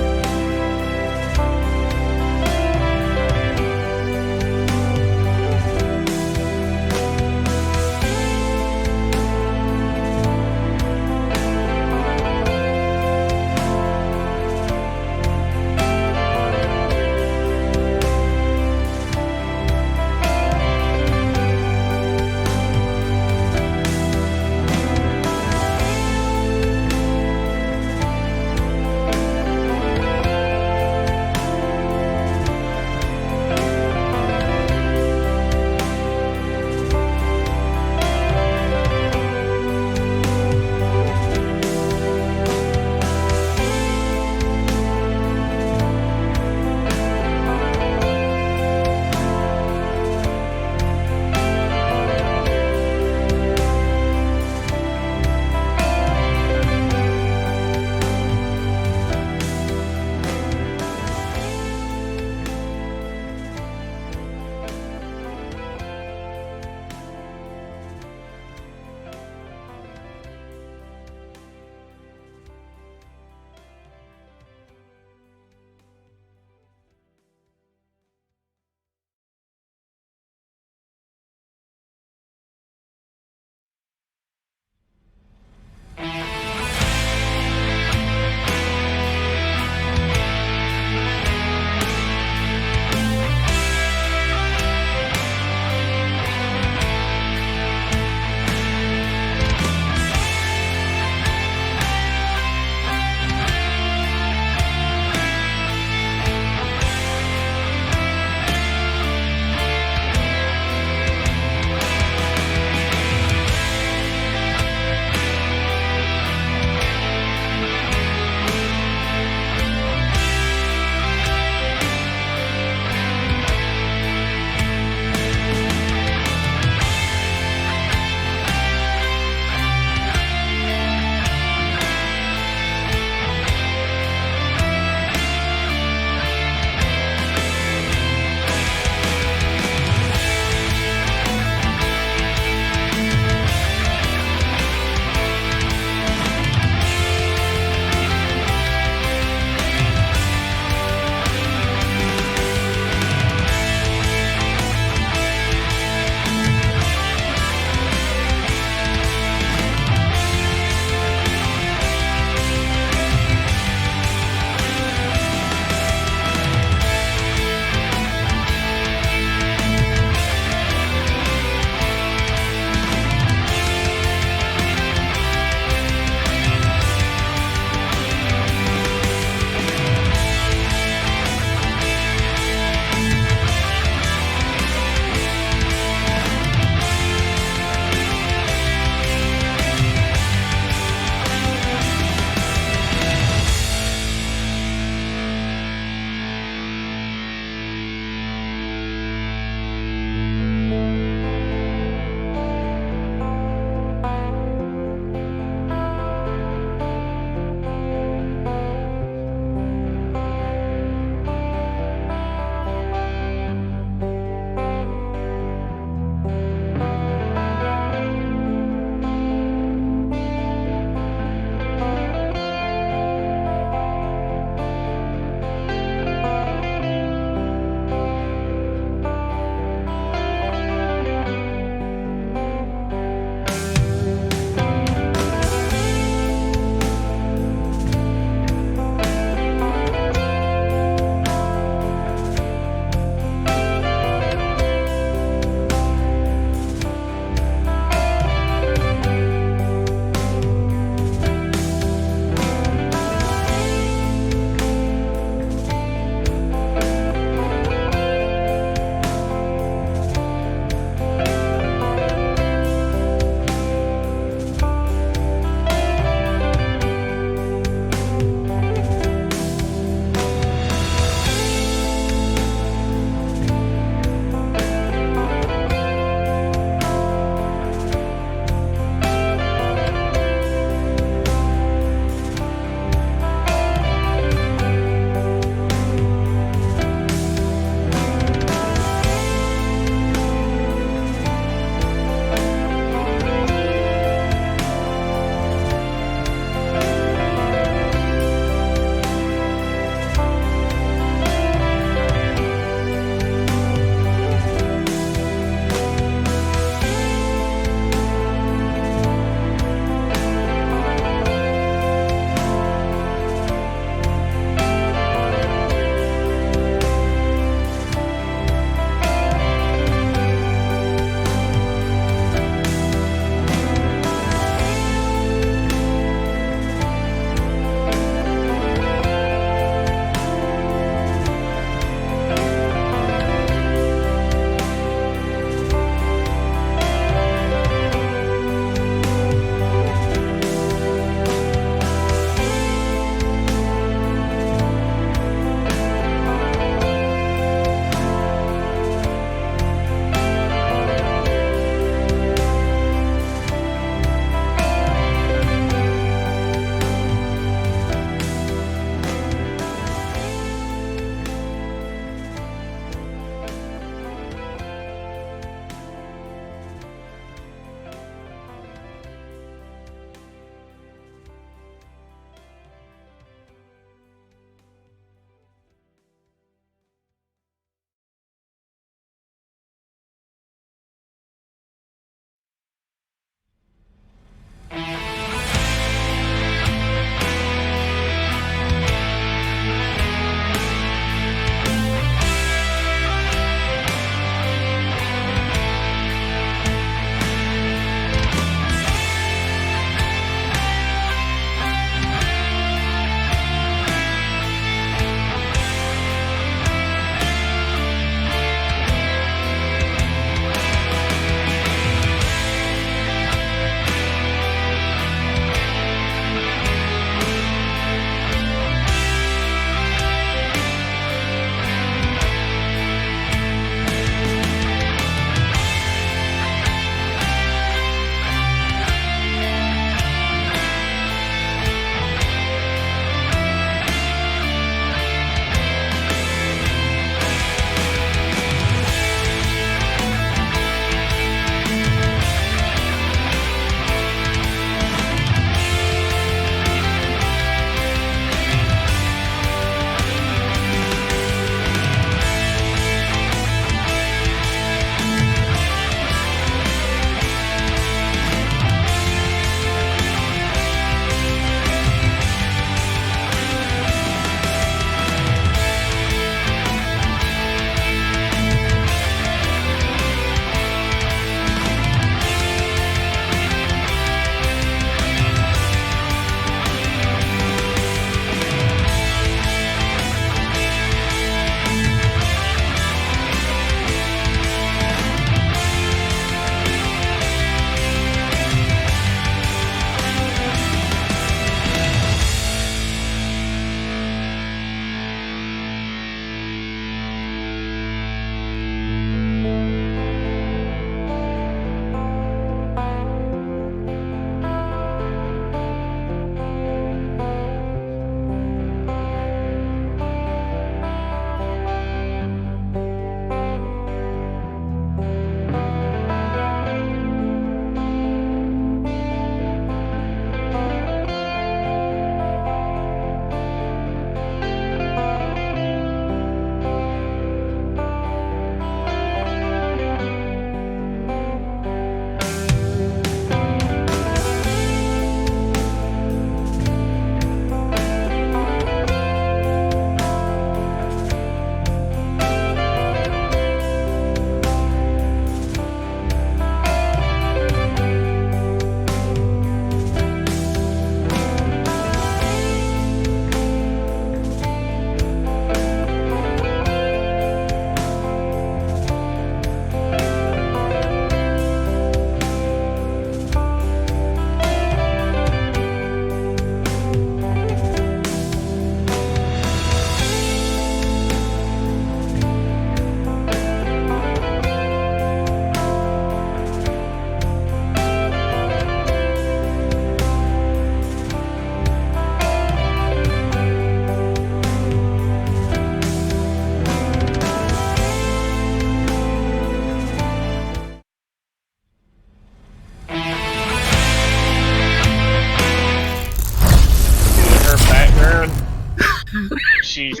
She's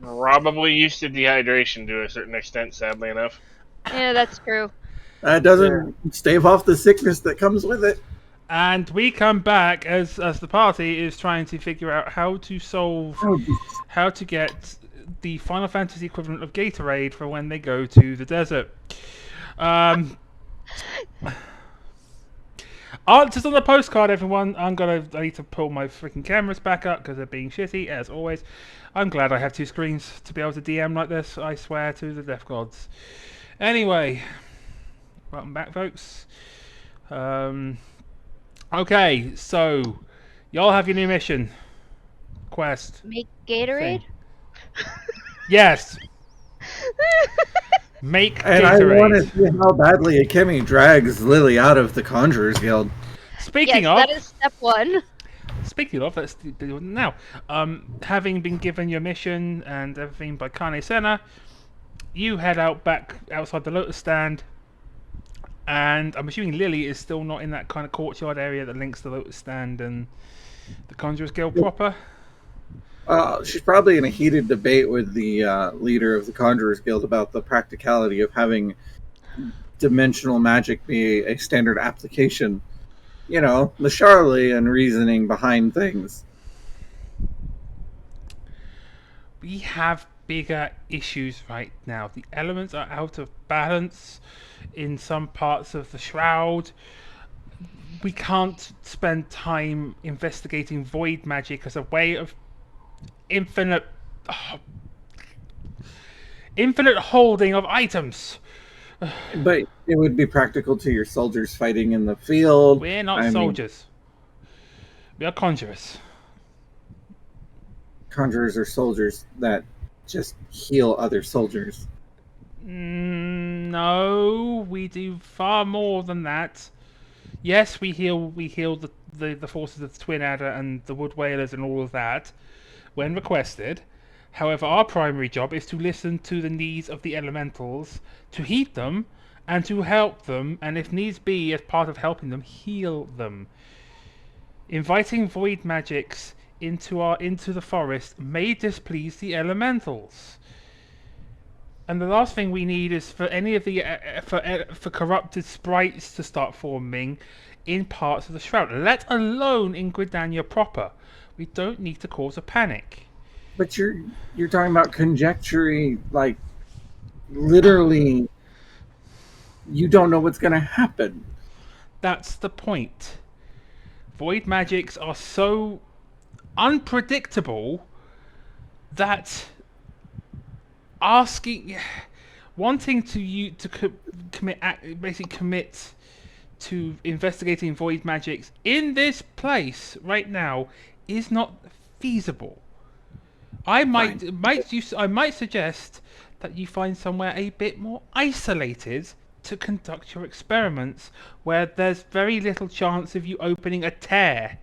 probably used to dehydration to a certain extent, sadly enough. Yeah, that's true. That doesn't stave off the sickness that comes with it. And we come back as the party is trying to figure out how to solve, how to get the Final Fantasy equivalent of Gatorade for when they go to the desert. Answers on the postcard, everyone. I need to pull my freaking cameras back up because they're being shitty, as always. I'm glad I have two screens to be able to DM like this, I swear to the death gods. Anyway, welcome back, folks. Okay, so y'all have your new mission quest. Make Gatorade? Yes. Make and Gatorade. I want to see how badly Akemi drags Lily out of the Conjurers Guild. Speaking yes, of, that is step one. Speaking of, let's do it now. Having been given your mission and everything by Kane Senna, you head out back outside the Lotus stand. And I'm assuming Lily is still not in that kind of courtyard area that links the Lotus stand and the Conjurers Guild proper. She's probably in a heated debate with the leader of the Conjurers Guild about the practicality of having dimensional magic be a standard application. You know, the Charlatan reasoning behind things. We have bigger issues right now. The elements are out of balance in some parts of the Shroud. We can't spend time investigating void magic as a way of infinite holding of items. But it would be practical to your soldiers fighting in the field. We're not soldiers. We are conjurers. Conjurers are soldiers that just heal other soldiers. No, we do far more than that. Yes, we heal the forces of the Twin Adder and the Wood Whalers and all of that when requested. However, our primary job is to listen to the needs of the elementals, to heed them, and to help them, and if needs be, as part of helping them, heal them. Inviting void magics into the forest may displease the elementals. And the last thing we need is for any of the for corrupted sprites to start forming in parts of the Shroud, let alone in Gridania proper. We don't need to cause a panic. But you're talking about conjecture, like literally, you don't know what's going to happen. That's the point. Void magics are so unpredictable that wanting to commit to investigating void magics in this place right now is not feasible. I might suggest that you find somewhere a bit more isolated to conduct your experiments, where there's very little chance of you opening a tear.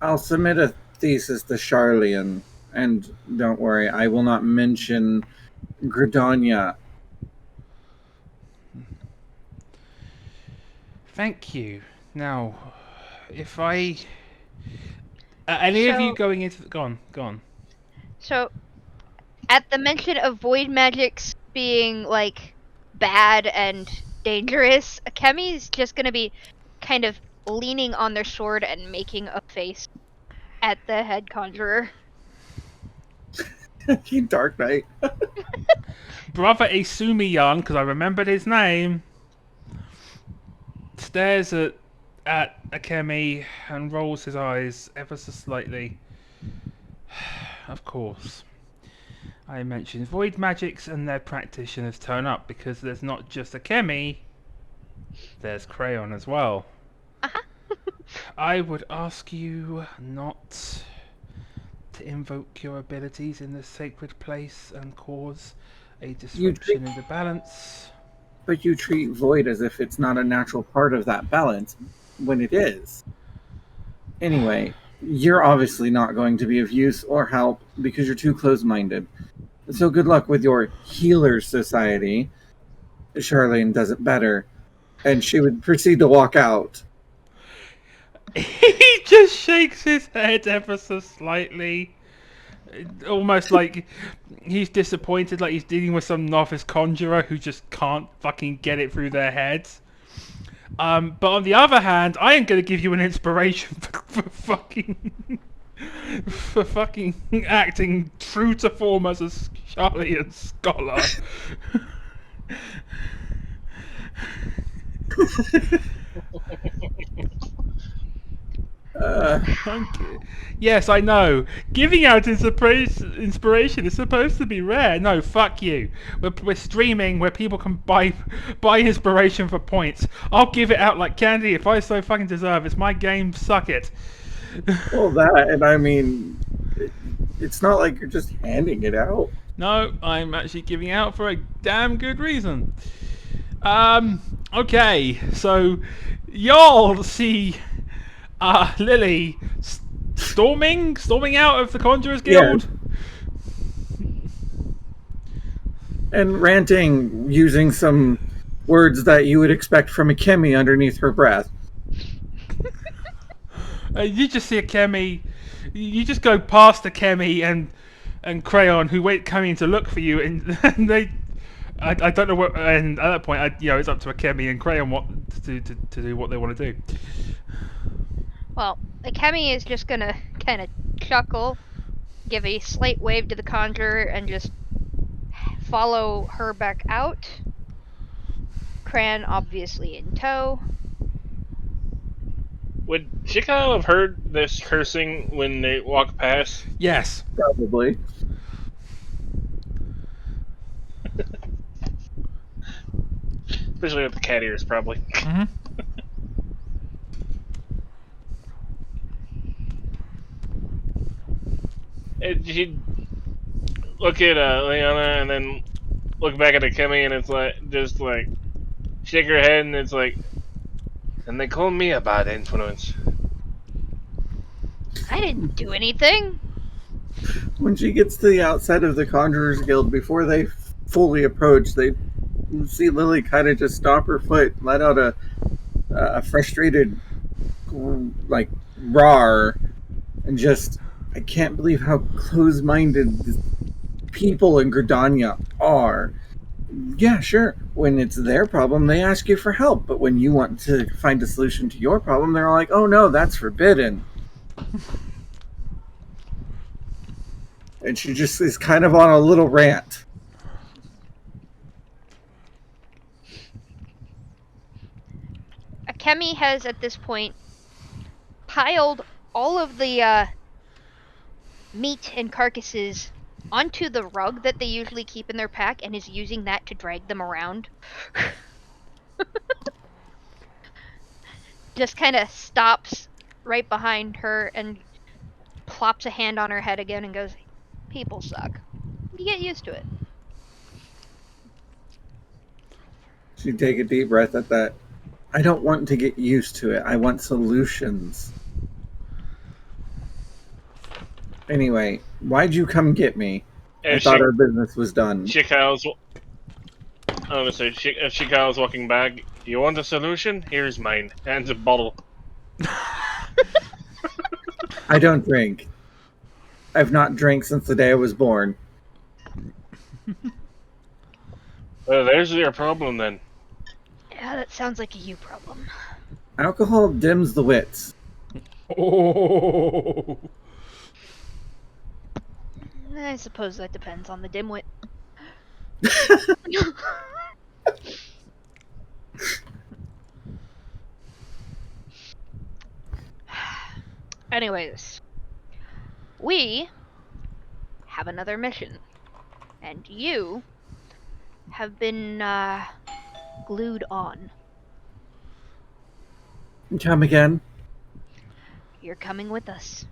I'll submit a thesis to Charlatan, and don't worry, I will not mention Gridania. Thank you. Now, if I... any of you going into... Go on. So, at the mention of void magics being, like, bad and dangerous, Akemi's just gonna be kind of leaning on their sword and making a face at the head conjurer. Dark Knight. Brother Isumiyan, because I remembered his name, stares at Akemi and rolls his eyes ever so slightly. Of course. I mentioned void magics and their practitioners turn up because there's not just Akemi, there's Crayon as well. I would ask you not to invoke your abilities in this sacred place and cause a disruption in the balance. But you treat void as if it's not a natural part of that balance, when it is. Anyway, you're obviously not going to be of use or help because you're too close-minded. So good luck with your Healers Society. Charlene does it better. And she would proceed to walk out. He just shakes his head ever so slightly. Almost like he's disappointed, like he's dealing with some novice conjurer who just can't fucking get it through their heads. But on the other hand, I am going to give you an inspiration for fucking acting true to form as a Charlian scholar. Yes, I know. Giving out inspiration is supposed to be rare. No, fuck you. We're streaming where people can buy inspiration for points. I'll give it out like candy if I so fucking deserve. It's my game. Suck it. Well, that, and I mean, it's not like you're just handing it out. No, I'm actually giving out for a damn good reason. Okay, so y'all see Lily storming out of the Conjurers Guild. Yeah. And ranting using some words that you would expect from a Kemi underneath her breath. You just see a Kemi. You just go past the Kemi and Crayon who wait coming to look for you, and they. I don't know what, and at that point, it's up to a Kemi and Crayon what to do what they want to do. Well, the Kemi is just gonna kind of chuckle, give a slight wave to the conjurer, and just follow her back out. Crayon obviously in tow. Would Chicago have heard this cursing when they walk past? Yes. Probably. Especially with the cat ears, probably. Mm-hmm. She'd look at Leona and then look back at the Kemi, and it's like, just like, shake her head, and it's like, and they call me a bad influence. I didn't do anything. When she gets to the outside of the Conjurers Guild, before they fully approach, they see Lily kind of just stop her foot, let out a frustrated, like, roar, and just, I can't believe how close-minded people in Gridania are. Yeah, sure. When it's their problem, they ask you for help, but when you want to find a solution to your problem, they're like, oh no, that's forbidden. And she just is kind of on a little rant. Kemi has at this point piled all of the meat and carcasses onto the rug that they usually keep in their pack and is using that to drag them around. Just kind of stops right behind her and plops a hand on her head again and goes, "People suck. You get used to it." She'd take a deep breath at that. I don't want to get used to it. I want solutions. Anyway, why'd you come get me? I thought our business was done. Chicago's if Chicago's walking back, you want a solution? Here's mine. Hands a bottle. I don't drink. I've not drank since the day I was born. Well, there's your problem then. Yeah, that sounds like a you problem. Alcohol dims the wits. Oh. I suppose that depends on the dimwit. Anyways, we have another mission, and you have been glued on. Come again? You're coming with us.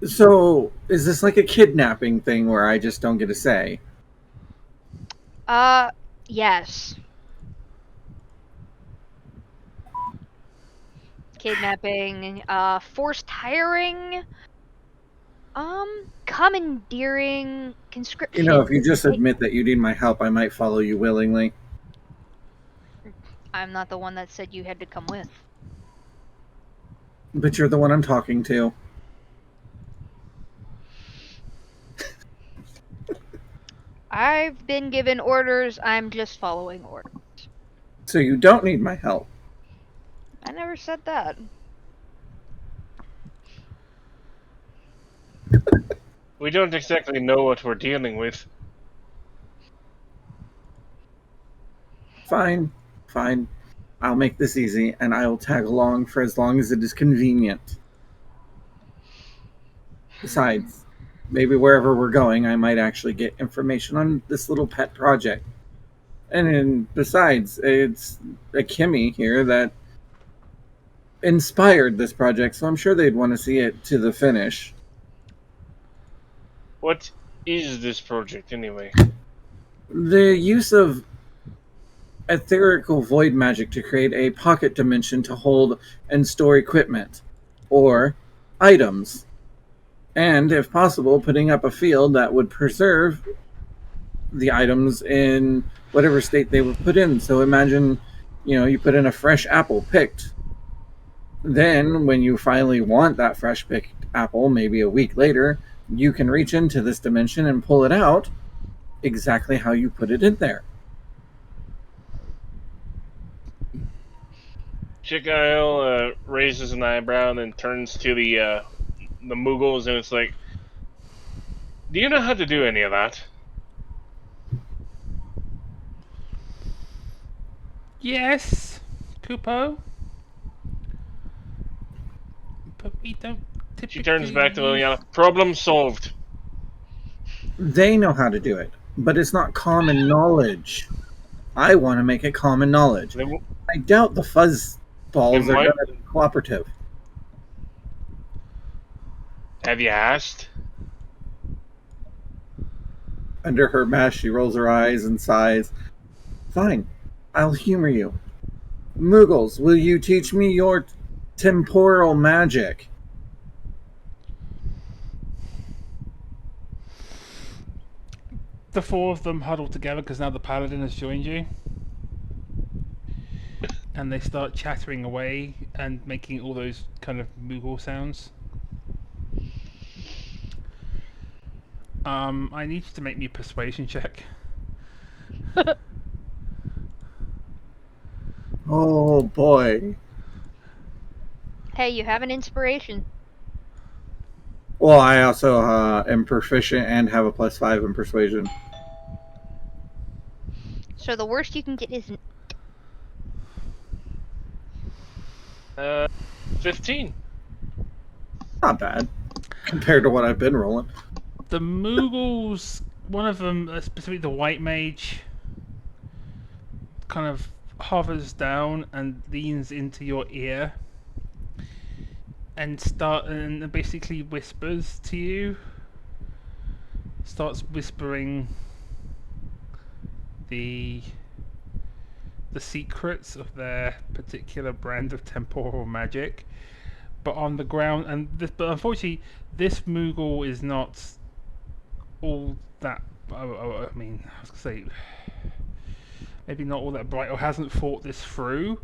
So, is this like a kidnapping thing where I just don't get a say? Yes. Kidnapping, forced hiring, commandeering, conscription. You know, if you just admit that you need my help, I might follow you willingly. I'm not the one that said you had to come with. But you're the one I'm talking to. I've been given orders. I'm just following orders. So you don't need my help. I never said that. We don't exactly know what we're dealing with. Fine. I'll make this easy, and I will tag along for as long as it is convenient. Besides, maybe wherever we're going, I might actually get information on this little pet project. And then, besides, it's a Kimmy here that inspired this project, so I'm sure they'd want to see it to the finish. What is this project, anyway? The use of etherical void magic to create a pocket dimension to hold and store equipment or items. And, if possible, putting up a field that would preserve the items in whatever state they were put in. So imagine, you put in a fresh apple picked. Then, when you finally want that fresh picked apple, maybe a week later, you can reach into this dimension and pull it out exactly how you put it in there. Chicael raises an eyebrow and then turns to the Muggles, and it's like, do you know how to do any of that? Yes, Kupo. But we don't typically... She turns back to Liliana. Problem solved. They know how to do it, but it's not common knowledge. I want to make it common knowledge. I doubt the fuzz balls are going to be cooperative. Have you asked? Under her mask, she rolls her eyes and sighs. Fine, I'll humor you. Muggles, will you teach me your temporal magic? The four of them huddle together because now the paladin has joined you. And they start chattering away and making all those kind of Moogle sounds. I need you to make me a persuasion check. Oh boy. Hey, you have an inspiration. Well, I also am proficient and have a +5 in persuasion. So the worst you can get is 15. Not bad compared to what I've been rolling. The Moogles, one of them, specifically the White Mage, kind of hovers down and leans into your ear and basically whispers to you. Starts whispering the secrets of their particular brand of temporal magic, but on the ground. But unfortunately, this Moogle is not all that. I mean, I was gonna say maybe not all that bright, or hasn't thought this through,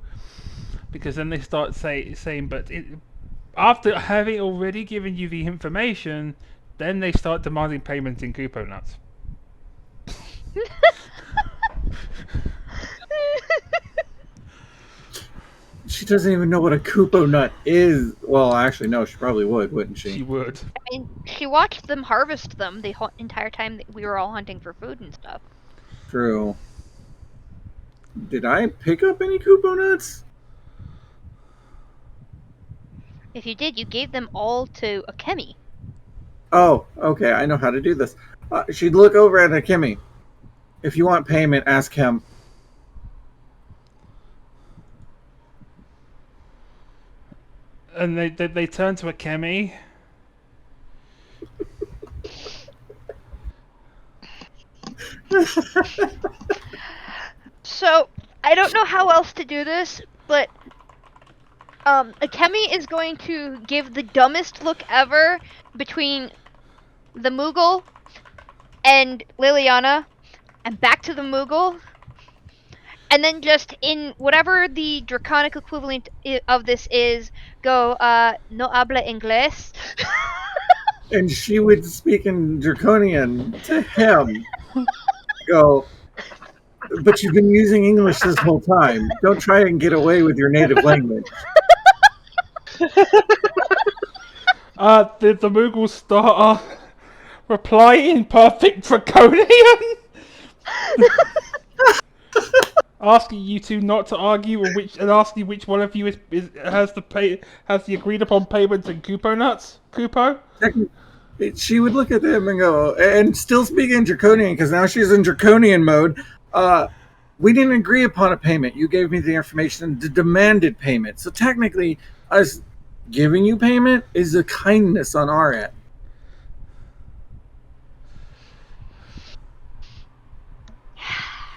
because then they start saying, but after having already given you the information, then they start demanding payment in Kupo nuts. She doesn't even know what a Kupo nut is. Well, actually, no, she probably would, wouldn't she? She would. I mean, she watched them harvest them the entire time that we were all hunting for food and stuff. True. Did I pick up any Kupo nuts? If you did, you gave them all to Akemi. Oh, okay, I know how to do this. She'd look over at Akemi. If you want payment, ask him. And they turn to Akemi. So, I don't know how else to do this, but Akemi is going to give the dumbest look ever between the Moogle and Liliana, and back to the Moogle, and then just in whatever the draconic equivalent of this is, go, no habla inglés. And she would speak in Draconian to him. Go, but you've been using English this whole time. Don't try and get away with your native language. The Moogle starter reply in perfect Draconian, asking you two not to argue, and asking which one of you has the agreed upon payments in Kupo nuts. Kupo. She would look at them and go, and still speak in Draconian because now she's in Draconian mode. We didn't agree upon a payment. You gave me the information and demanded payment. So technically, us giving you payment is a kindness on our end.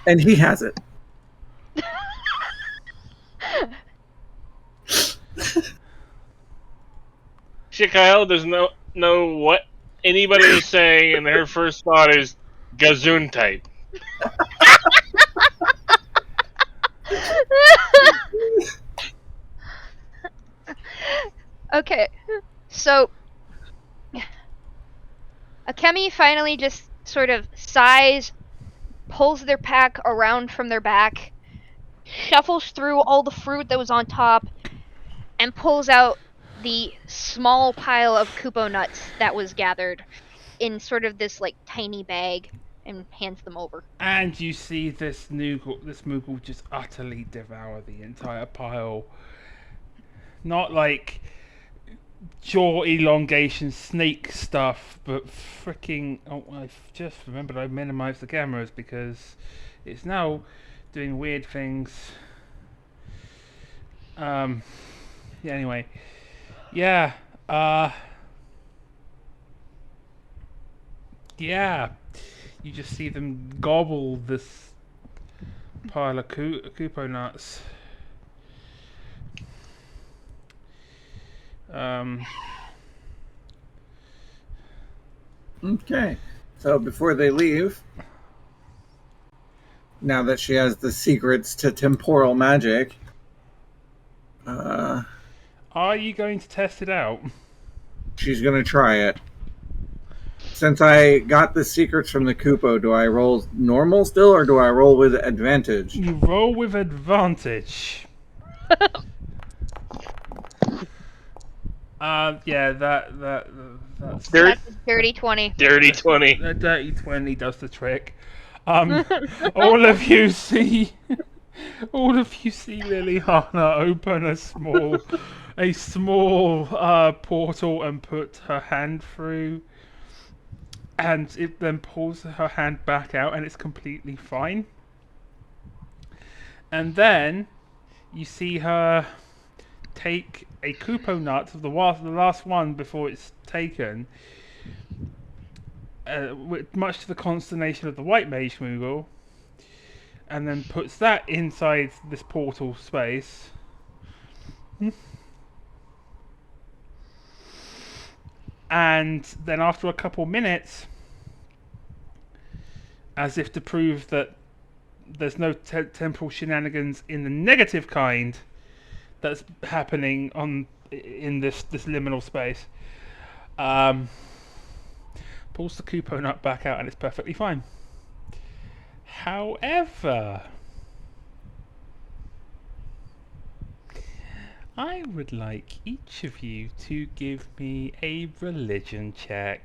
And he has it. Shit, Kyle doesn't know what anybody is saying, and her first thought is Gazoon type. Okay, so Akemi finally just sort of sighs, pulls their pack around from their back, shuffles through all the fruit that was on top, and pulls out the small pile of Kupo nuts that was gathered in sort of this like tiny bag and hands them over. And you see this Moogle just utterly devour the entire pile. Not like jaw elongation snake stuff, but freaking... Oh, I just remembered I minimized the cameras because it's now doing weird things. Yeah, anyway. Yeah, yeah. You just see them gobble this pile of Kupo nuts. Okay. So before they leave, now that she has the secrets to temporal magic, are you going to test it out? She's going to try it. Since I got the secrets from the Kupo, do I roll normal still, or do I roll with advantage? You roll with advantage. Yeah, that's dirty 20. Dirty 20. A dirty 20 does the trick. All of you see Liliana open a small portal and put her hand through, and it then pulls her hand back out, and it's completely fine. And then you see her take a Kupo nut, the last one before it's taken, much to the consternation of the White Mage Moogle, and then puts that inside this portal space. And then after a couple minutes, as if to prove that there's no temporal shenanigans in the negative kind that's happening in this liminal space, pulls the Kupo nut back out, and it's perfectly fine. However, I would like each of you to give me a religion check.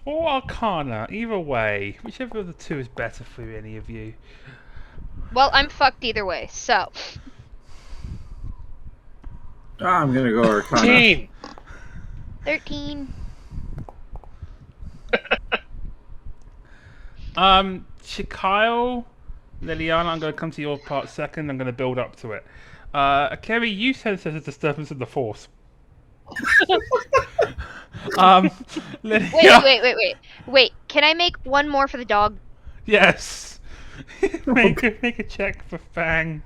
Or Arcana, either way. Whichever of the two is better for any of you. Well, I'm fucked either way, so... I'm gonna go Arcana. 13. Shikyle, Liliana, I'm going to come to your part second. I'm going to build up to it. Kerry, you said there's a disturbance in the force. Wait. Can I make one more for the dog? Yes. make a check for Fang.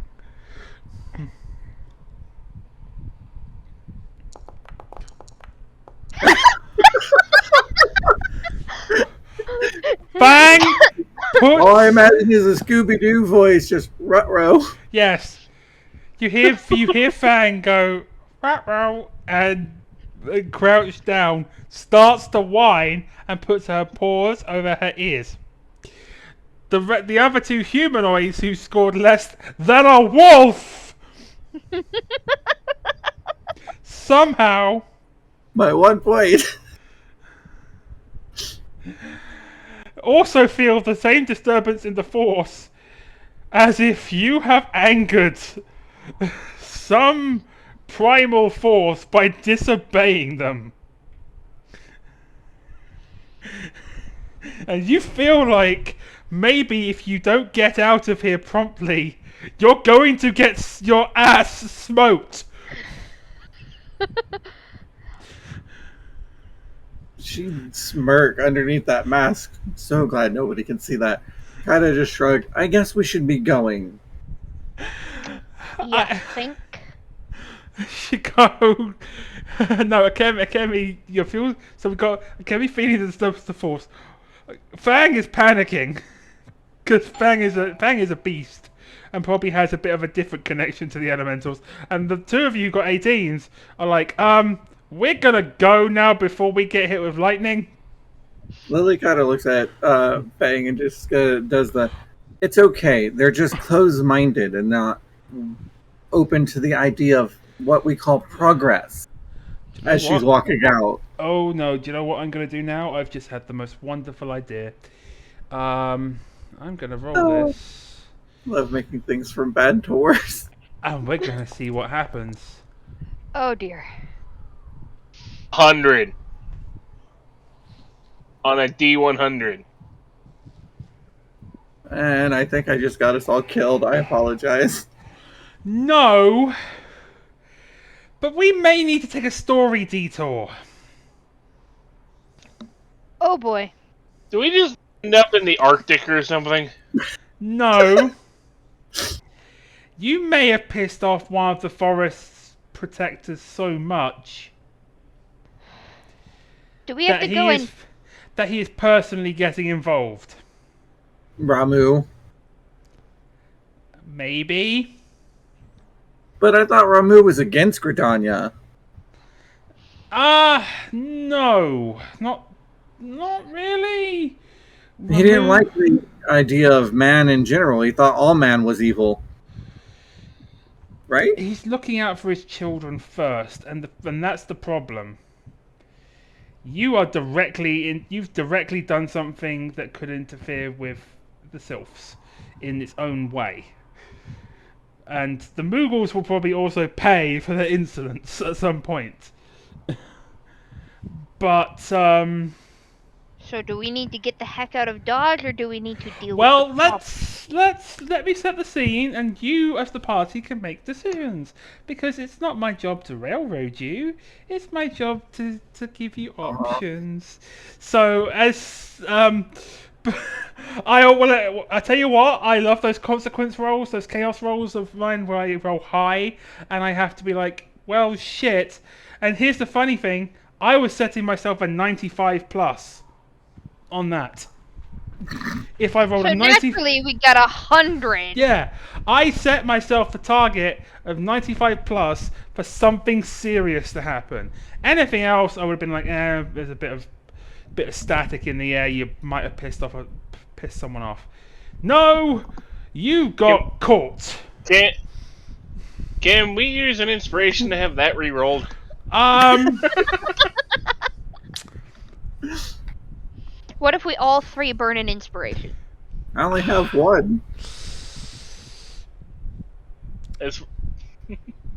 Fang All I imagine is a Scooby-Doo voice, just rut-row. Yes. You hear Fang go, rut-row, and crouch down, starts to whine, and puts her paws over her ears. The other two humanoids who scored less than a wolf somehow, by 1 point, also feel the same disturbance in the force, as if you have angered some primal force by disobeying them. And you feel like maybe if you don't get out of here promptly, you're going to get your ass smoked. She'd smirk underneath that mask. So glad nobody can see that. Kind of just shrugged. I guess we should be going. Yeah, I think. She go. No, Akemi, you feel. So we've got Akemi feeling the force. Fang is panicking because Fang is a beast and probably has a bit of a different connection to the elementals. And the two of you who got 18s are like, we're gonna go now before we get hit with lightning. Lily kind of looks at Fang and just does the, it's okay. They're just closed-minded and not open to the idea of what we call progress as she's walking out. Oh no, do you know what I'm going to do now? I've just had the most wonderful idea. I'm going to roll this. Love making things from bad to worse. And we're going to see what happens. Oh dear. 100. On a D100. And I think I just got us all killed. I apologize. No. But we may need to take a story detour. Oh boy. Do we just end up in the Arctic or something? No. You may have pissed off one of the forest's protectors so much. Do we have to go in? That he is personally getting involved. Ramu. Maybe. But I thought Ramu was against Gridania. No. Not really. He didn't like the idea of man in general. He thought all man was evil. Right? He's looking out for his children first, and that's the problem. You've directly done something that could interfere with the Sylphs in its own way. And the Moogles will probably also pay for their insolence at some point. But, So do we need to get the heck out of Dodge, or do we need to deal well, with let me set the scene, and you, as the party, can make decisions. Because it's not my job to railroad you; it's my job to give you options. So, as I tell you what, I love those consequence rolls, those chaos rolls of mine where I roll high, and I have to be like, well, shit. And here's the funny thing: I was setting myself a 95 plus. On that, if I rolled so a 90, naturally we got 100. Yeah, I set myself the target of 95 plus for something serious to happen. Anything else, I would have been like, there's a bit of static in the air. You might have pissed someone off. No, you got caught. Can we use an inspiration to have that re-rolled? What if we all three burn an inspiration? I only have one.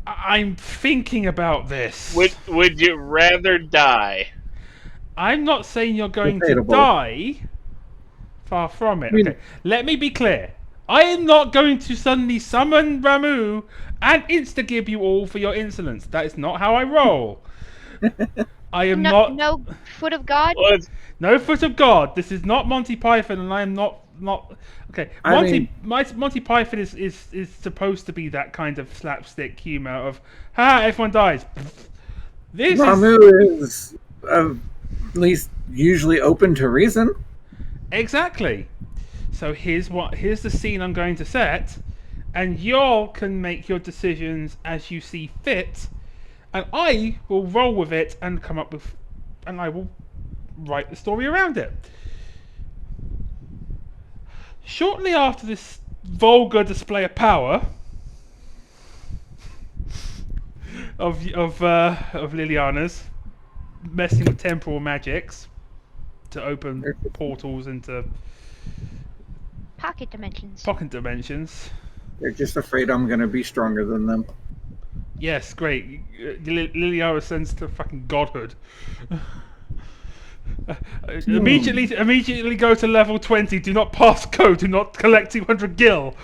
I'm thinking about this. Would you rather die? I'm not saying you're going to die. Far from it. Okay, let me be clear. I am not going to suddenly summon Ramu and insta-give you all for your insolence. That is not how I roll. I am not... No foot of God? No foot of God. This is not Monty Python, and I am not... Okay, Monty Python is supposed to be that kind of slapstick humor of, everyone dies. Ramu is at least usually open to reason. Exactly. So here's the scene I'm going to set, and y'all can make your decisions as you see fit, and I will roll with it and come up with, and I will write the story around it. Shortly after this vulgar display of power of Liliana's, messing with temporal magics to open portals into Pocket dimensions. They're just afraid I'm going to be stronger than them. Yes, great. Liliana ascends to fucking godhood. Immediately go to level 20. Do not pass go. Do not collect 200 gil.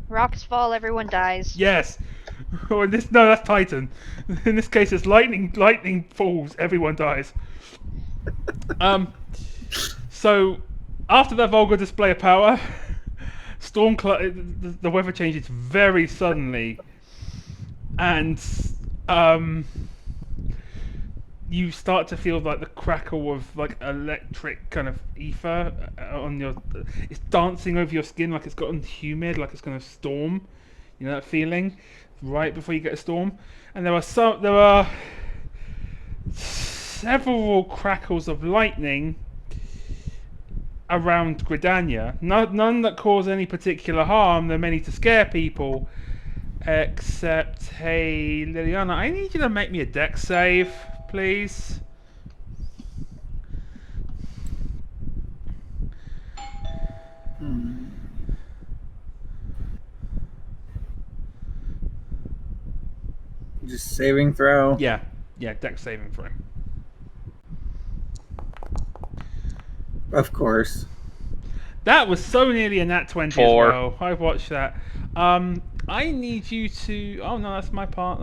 Rocks fall, everyone dies. Yes. No, that's Titan. In this case, it's lightning. Lightning falls, everyone dies. So after that vulgar display of power, the weather changes very suddenly, and you start to feel like the crackle of like electric kind of ether on your. It's dancing over your skin like it's gotten humid, like it's going to storm. You know that feeling right before you get a storm, and there are several crackles of lightning around Gridania. None that cause any particular harm. They're many to scare people. Except, hey, Liliana, I need you to make me a dex save, please. Just saving throw? Yeah, dex saving throw. Of course. That was so nearly a nat 20 4. as well. I watched that. I need you to... Oh no, that's my part.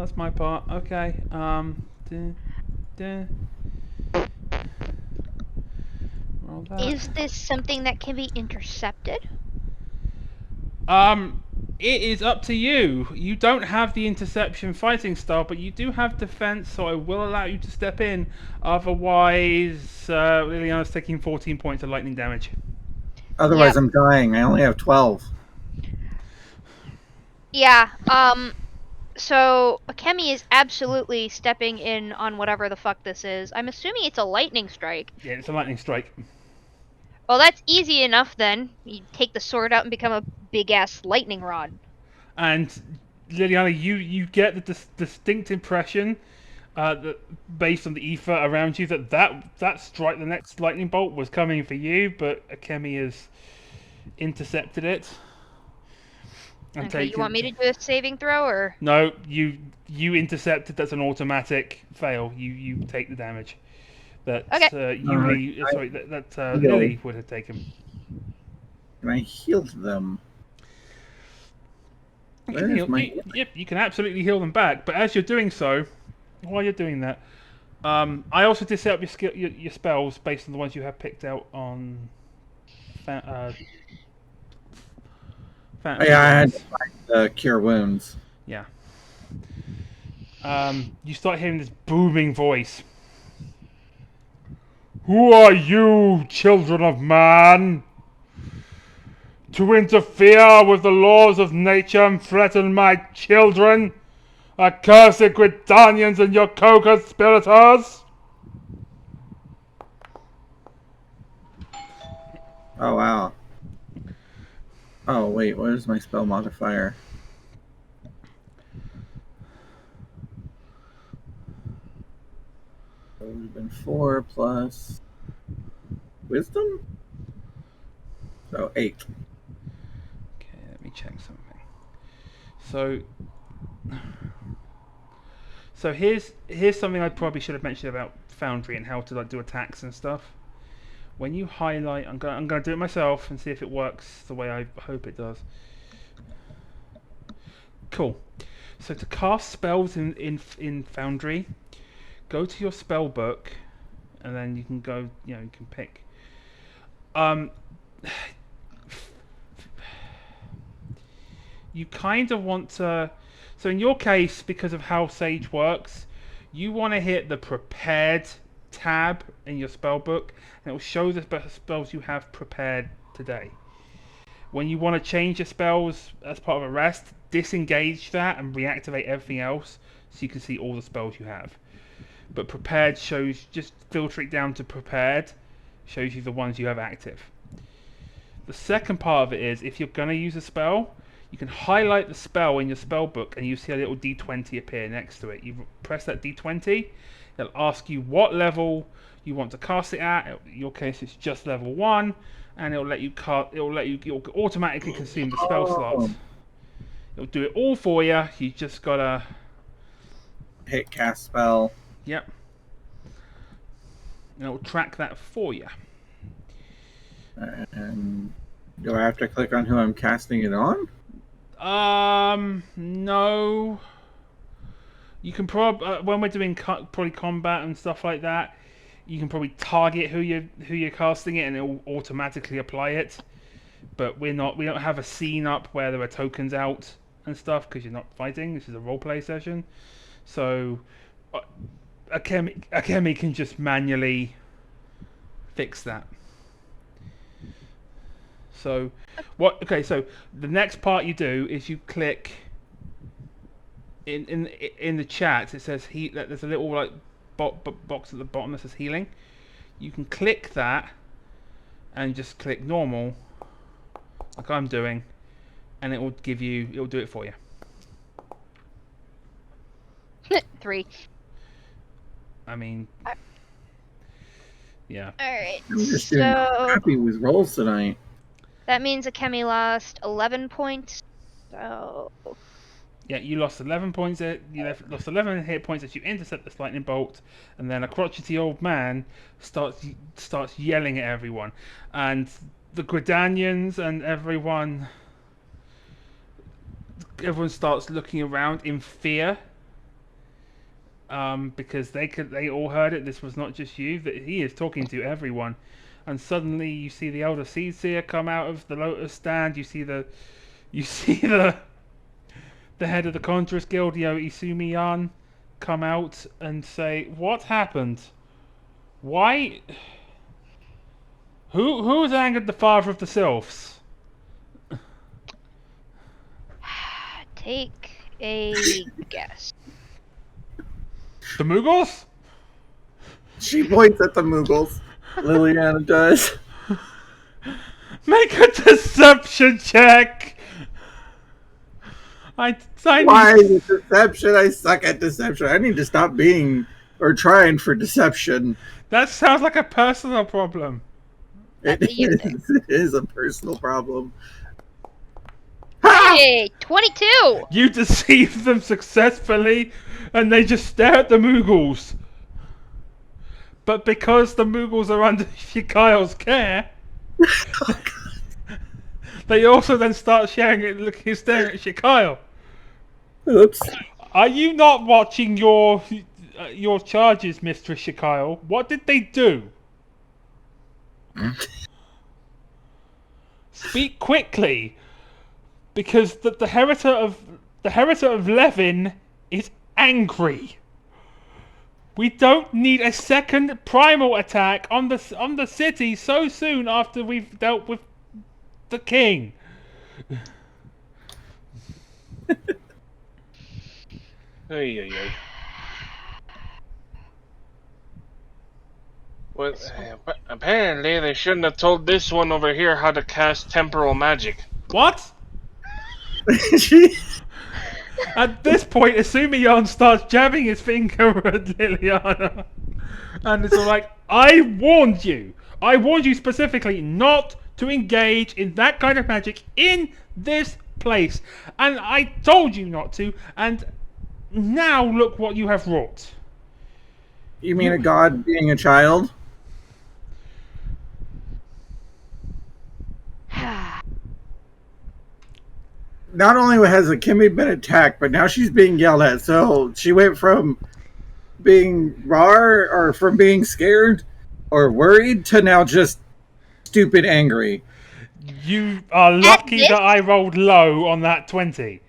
Okay. Roll that. Is this something that can be intercepted? It is up to you. You don't have the interception fighting style, but you do have defense, so I will allow you to step in. Otherwise, Liliana's taking 14 points of lightning damage. Otherwise, I'm dying. I only have 12. Yeah, so Akemi is absolutely stepping in on whatever the fuck this is. I'm assuming it's a lightning strike. Yeah, it's a lightning strike. Well, that's easy enough then. You take the sword out and become a big-ass lightning rod. And Liliana, you get the distinct impression that based on the ether around you that strike, the next lightning bolt was coming for you, but Akemi has intercepted it. Okay, you want me to do a saving throw, or? No, you intercepted. That's an automatic fail. You take the damage that Lily would have taken. Can I heal them? You can absolutely heal them back, but as you're doing so, while you're doing that, I also did set up your spells based on the ones you have picked out on. I had to find cure wounds. Yeah. You start hearing this booming voice. Who are you, children of man, to interfere with the laws of nature and threaten my children, accursed Gridanians and your co-conspirators? Oh, wow. Oh, wait, what is my spell modifier? It would have been 4 plus wisdom? So 8. Okay, let me check something. So here's something I probably should have mentioned about Foundry and how to like do attacks and stuff. When you highlight, I'm gonna do it myself and see if it works the way I hope it does. Cool. So to cast spells in Foundry, go to your spell book, and then you can go. You can pick. You kind of want to. So in your case, because of how Sage works, you want to hit the prepared tab in your spell book, and it will show the spells you have prepared today. When you want to change your spells as part of a rest, disengage that and reactivate everything else so you can see all the spells you have. But prepared shows, just filter it down to prepared, shows you the ones you have active. The second part of it is, if you're going to use a spell, you can highlight the spell in your spell book and you see a little D20 appear next to it. You press that D20, it'll ask you what level you want to cast it at. In your case, it's just level 1, and it'll automatically consume the spell slots. It'll do it all for you. You just gotta hit cast spell. Yep. And it'll track that for you. And do I have to click on who I'm casting it on? No. You can when we're doing probably combat and stuff like that, you can probably target who you're casting it, and it will automatically apply it. But we don't have a scene up where there are tokens out and stuff because you're not fighting. This is a roleplay session, so Akemi can just manually fix that. So Okay, so the next part you do is you click in the chat. It says there's a little like box at the bottom that says healing. You can click that and just click normal, like I'm doing, and it'll do it for you. 3. I mean, yeah. Alright, I'm just doing happy with rolls tonight. That means Akemi lost 11 points. So yeah, you lost 11 points. You lost 11 hit points as you intercept this lightning bolt, and then a crotchety old man starts yelling at everyone, and the Gridanians and everyone starts looking around in fear, because they all heard it. This was not just you. That he is talking to everyone. And suddenly you see the Elder Seer come out of the Lotus stand. You see the head of the Conjurers Guild, Isumi-yan, come out and say, "What happened? Why? Who has angered the father of the sylphs?" take a guess. The Mughals? She points at the Mughals. Liliana does. Make a deception check. Why is it deception? I suck at deception. I need to stop being or trying for deception. That sounds like a personal problem. It is a personal problem. Hey, 22! You deceive them successfully, and they just stare at the Mughals. But because the Mughals are under Shikail's care, they also then start staring at Shikail. Oops. Are you not watching your charges, Mistress Shikail? What did they do? Speak quickly, because the Heritor of Levin is angry. We don't need a second primal attack on the city so soon after we've dealt with the king. Ay. What? Apparently, they shouldn't have told this one over here how to cast temporal magic. What? At this point, Asumi-yan starts jabbing his finger at Liliana. And it's all like, I warned you specifically not to engage in that kind of magic in this place. And I told you not to, and now look what you have wrought. You mean a god being a child? Not only has Akemi been attacked, but now she's being yelled at. So she went from being from being scared or worried to now just stupid angry. You are lucky that I rolled low on that 20.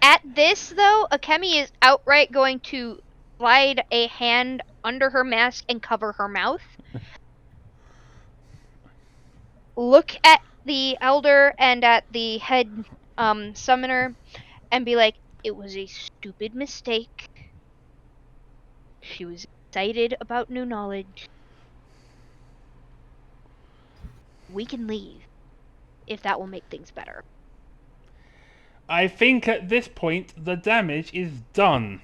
At this, though, Akemi is outright going to slide a hand under her mask and cover her mouth. Look at the elder and at the head summoner and be like, it was a stupid mistake. She was excited about new knowledge. We can leave if that will make things better. I think at this point the damage is done.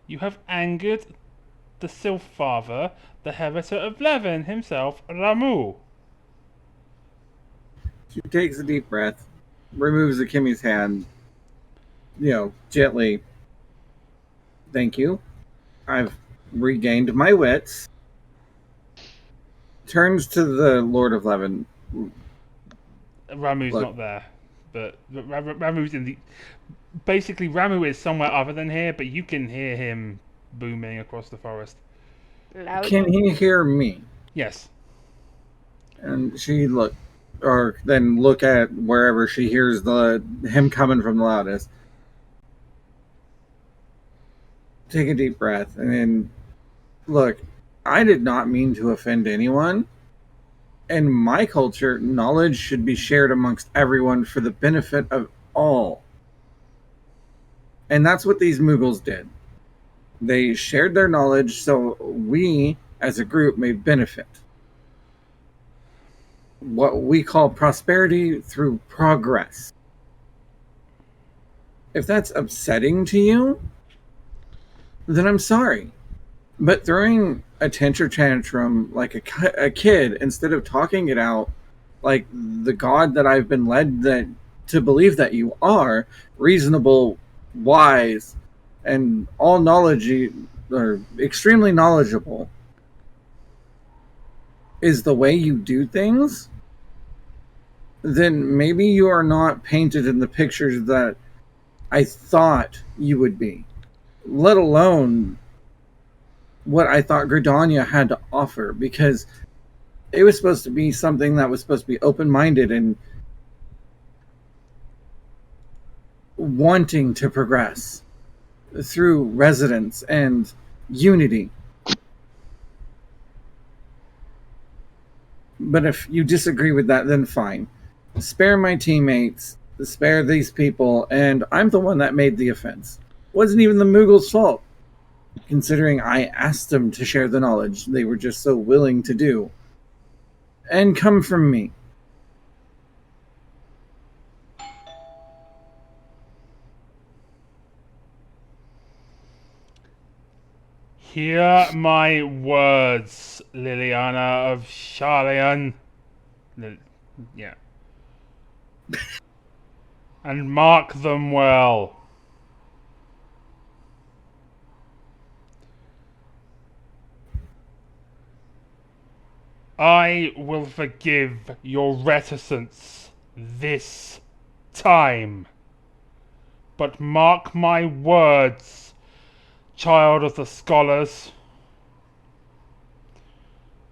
You have angered the Sylph Father, the Heretor of Levin himself, Ramu. She takes a deep breath, removes Akimi's hand, gently. Thank you. I've regained my wits. Turns to the Lord of Levin. Ramu's not there, but Ramu's in the. Basically, Ramu is somewhere other than here, but you can hear him booming across the forest. Can he hear me? Yes. And she look at wherever she hears him coming from the loudest. Take a deep breath and then look. I did not mean to offend anyone. In my culture, knowledge should be shared amongst everyone for the benefit of all. And that's what these Mughals did. They shared their knowledge so we, as a group, may benefit. What we call prosperity through progress. If that's upsetting to you, then I'm sorry. But throwing a temper tantrum like a kid instead of talking it out like the God that I've been led to believe that you are, reasonable, wise, and all knowledge or extremely knowledgeable, is the way you do things, then maybe you are not painted in the pictures that I thought you would be, let alone what I thought Gridania had to offer, because it was supposed to be something that was supposed to be open-minded and wanting to progress through residence and unity. But if you disagree with that, then fine. Spare my teammates, spare these people, and I'm the one that made the offense. It wasn't even the Mughals' fault, considering I asked them to share the knowledge they were just so willing to do. And come from me. Hear my words, Liliana of Charleon. Yeah. And mark them well. I will forgive your reticence this time. But mark my words, child of the scholars.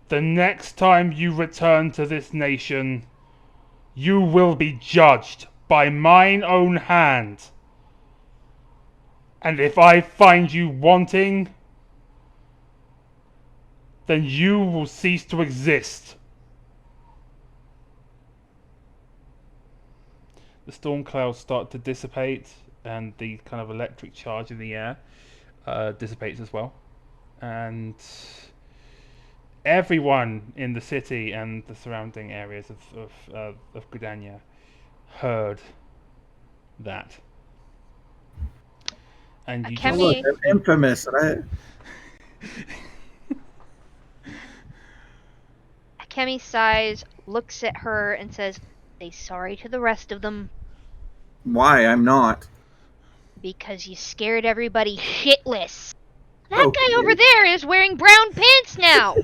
The next time you return to this nation, you will be judged by mine own hand. And if I find you wanting, then you will cease to exist. The storm clouds start to dissipate, and the kind of electric charge in the air dissipates as well. And everyone in the city and the surrounding areas of Gridania heard that. And you just look, I'm infamous, right? Akemi sighs, looks at her, and says, "Say sorry to the rest of them." Why? I'm not. Because you scared everybody shitless. That guy over there is wearing brown pants now.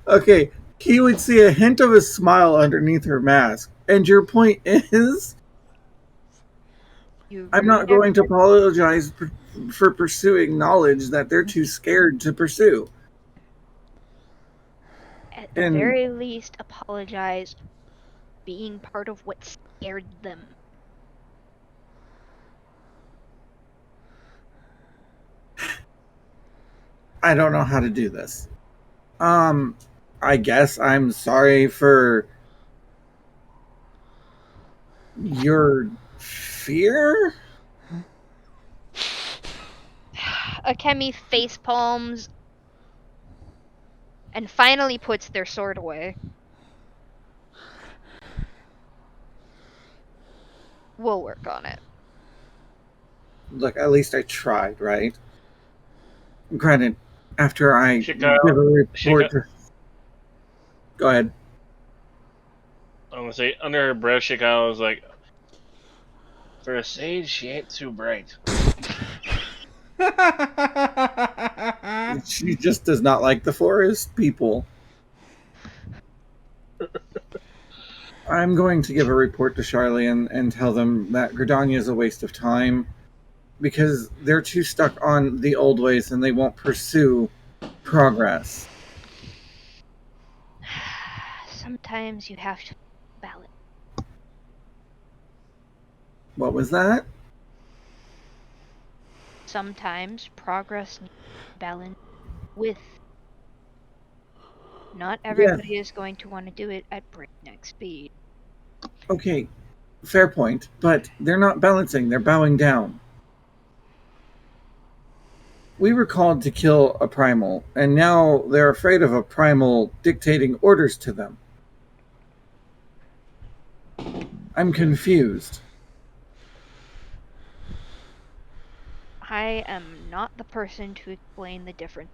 Okay, he would see a hint of a smile underneath her mask. And your point is? I'm not going to apologize for pursuing knowledge that they're too scared to pursue. At the very least, apologize being part of what scared them. I don't know how to do this. I guess I'm sorry for your fear? Akemi face palms and finally puts their sword away. We'll work on it. Look, at least I tried, right? Granted, after I give a report to... Go ahead. I'm gonna say, under her breath, Shikao was like, for a sage, she ain't too bright. She just does not like the forest people. I'm going to give a report to Charlie and tell them that Gridania is a waste of time because they're too stuck on the old ways and they won't pursue progress. Sometimes you have to balance. What was that? Sometimes progress needs balance with. Not everybody is going to want to do it at breakneck speed. Okay, fair point, but they're not balancing, they're bowing down. We were called to kill a primal, and now they're afraid of a primal dictating orders to them. I'm confused. I am not the person to explain the difference.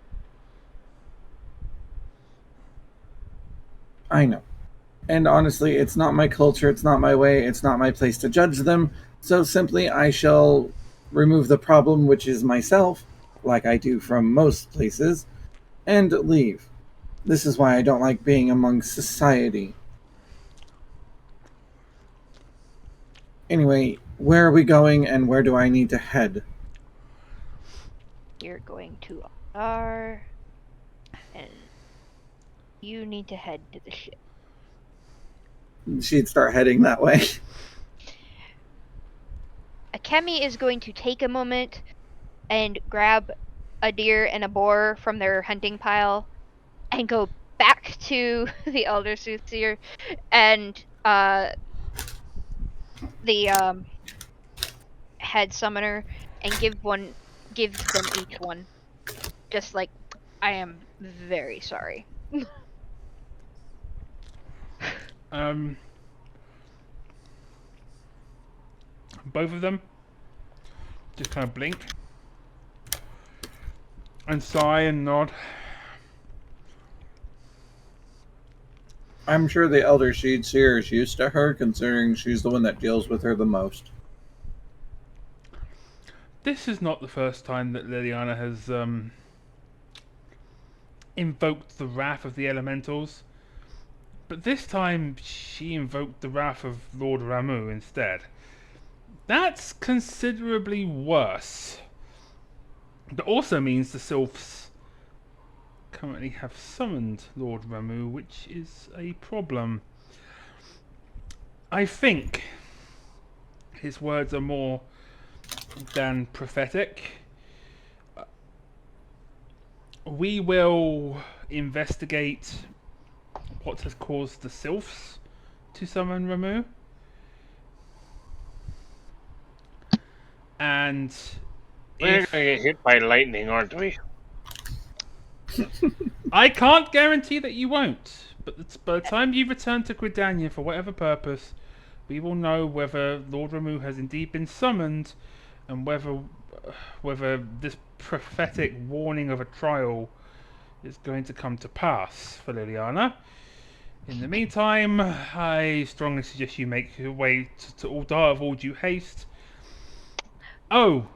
I know. And honestly, it's not my culture, it's not my way, it's not my place to judge them, so simply I shall remove the problem, which is myself, like I do from most places, and leave. This is why I don't like being among society. Anyway, where are we going and where do I need to head? You're going to Ul'dah, and you need to head to the ship. She'd start heading that way. Akemi is going to take a moment and grab a deer and a boar from their hunting pile and go back to the Elder Soothseer and the head summoner and give them each one. Just like, I am very sorry. Both of them just kind of blink and sigh and nod. I'm sure the Elder Sheets here is used to her, considering she's the one that deals with her the most. This is not the first time that Liliana has invoked the wrath of the elementals, but this time she invoked the wrath of Lord Ramu instead. That's considerably worse. That also means the Sylphs currently have summoned Lord Ramu, which is a problem. I think his words are more than prophetic. We will investigate what has caused the Sylphs to summon Ramu. And we're gonna get hit by lightning, aren't we? I can't guarantee that you won't, but by the time you return to Gridania for whatever purpose, we will know whether Lord Ramu has indeed been summoned, and whether this prophetic warning of a trial is going to come to pass for Liliana. In the meantime, I strongly suggest you make your way to Ul'dah of all due haste. Oh!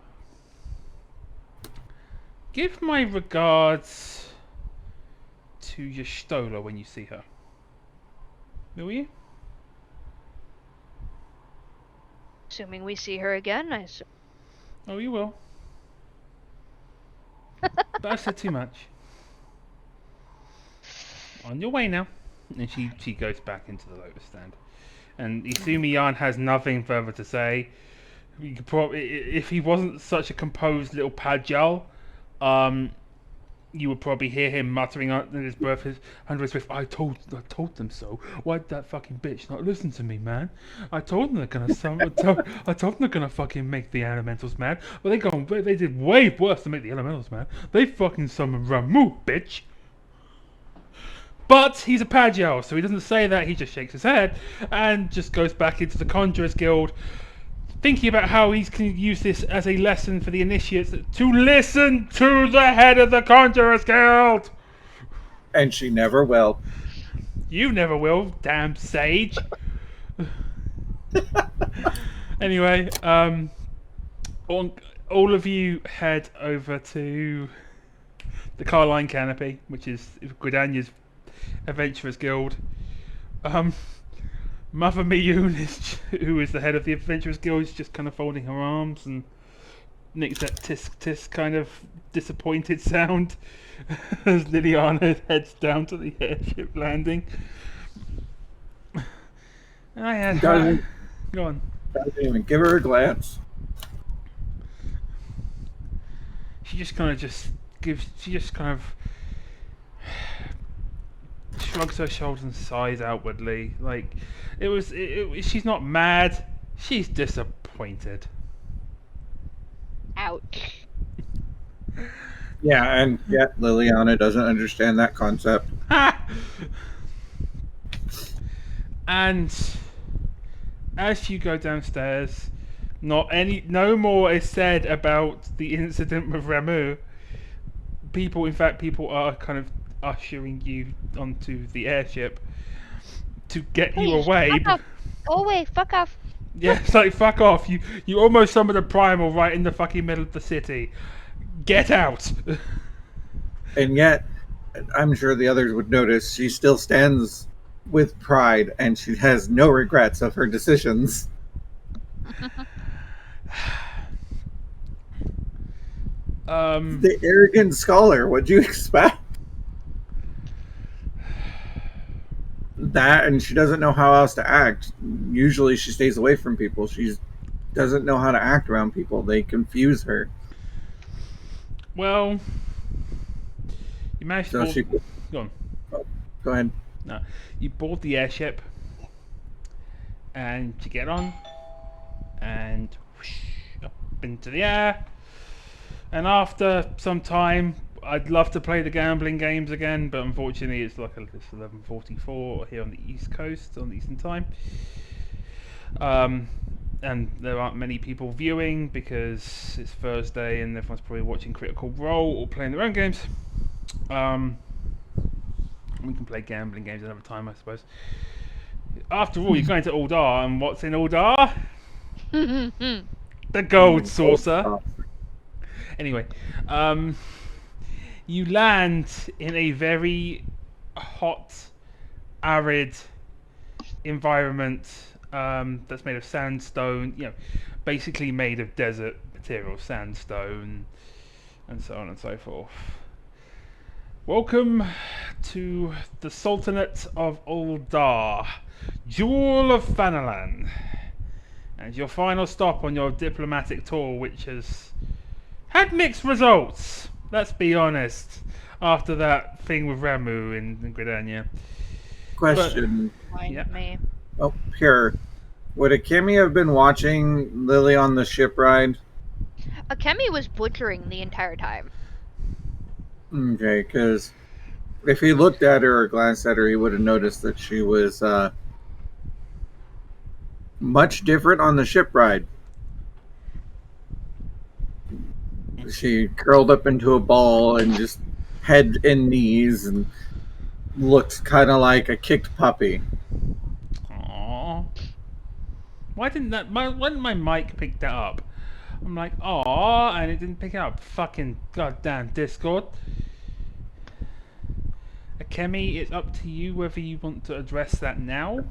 Give my regards to Y'shtola when you see her. Will you? Assuming we see her again, I assume. Oh, you will. But I've said too much. On your way now. And she goes back into the lotus stand. And Izumi Yan has nothing further to say. You could probably, if he wasn't such a composed little pajal, you would probably hear him muttering under his breath, under his breath, I told them so. Why'd that fucking bitch not listen to me, man? I told them they're gonna I told them they're gonna fucking make the elementals mad. But they did way worse than make the elementals mad. They fucking summoned Ramu, bitch. But he's a Pagel, so he doesn't say that, he just shakes his head and just goes back into the Conjurers Guild, thinking about how he can use this as a lesson for the initiates to listen to the head of the Conjurers Guild! And she never will. You never will, damn sage. Anyway, all of you head over to the Carline Canopy, which is Gridania's Adventurers Guild. Mother Miyun, who is the head of the Adventurers Guild, is just kind of folding her arms and makes that tisk tisk kind of disappointed sound as Liliana heads down to the airship landing. I had her. Go on. Doesn't even give her a glance. She just kind of shrugs her shoulders and sighs outwardly. Like, she's not mad, she's disappointed. Ouch. Yeah, and yet Liliana doesn't understand that concept. And as you go downstairs, no more is said about the incident with Ramu. People are kind of ushering you onto the airship to get you away. Fuck off. Go away, fuck off. Yeah, it's like, fuck off. You almost summoned a primal right in the fucking middle of the city. Get out. And yet, I'm sure the others would notice, she still stands with pride and she has no regrets of her decisions. The arrogant scholar, what'd you expect? That, and she doesn't know how else to act. Usually she stays away from people. She doesn't know how to act around people. They confuse her. Well, you managed to go on. Oh, go ahead. No, you board the airship and you get on and whoosh, up into the air. And after some time, I'd love to play the gambling games again, but unfortunately it's 11:44 here on the East Coast, on the Eastern Time. And there aren't many people viewing because it's Thursday and everyone's probably watching Critical Role or playing their own games. We can play gambling games another time, I suppose. After all, you're going to Ul'dah, and what's in Ul'dah? The gold saucer. Anyway, you land in a very hot, arid environment that's made of sandstone, basically made of desert material, sandstone, and so on and so forth. Welcome to the Sultanate of Ul'dah, Jewel of Fanalan, and your final stop on your diplomatic tour, which has had mixed results, let's be honest, after that thing with Ramu in Gridania. Question. Me. Oh, here. Would Akemi have been watching Lily on the ship ride? Akemi was butchering the entire time. Okay, because if he looked at her or glanced at her, he would have noticed that she was much different on the ship ride. She curled up into a ball and just head and knees and looked kind of like a kicked puppy. Aww. Why didn't my mic pick that up? I'm like, aww, and it didn't pick it up. Fucking goddamn Discord. Akemi, it's up to you whether you want to address that now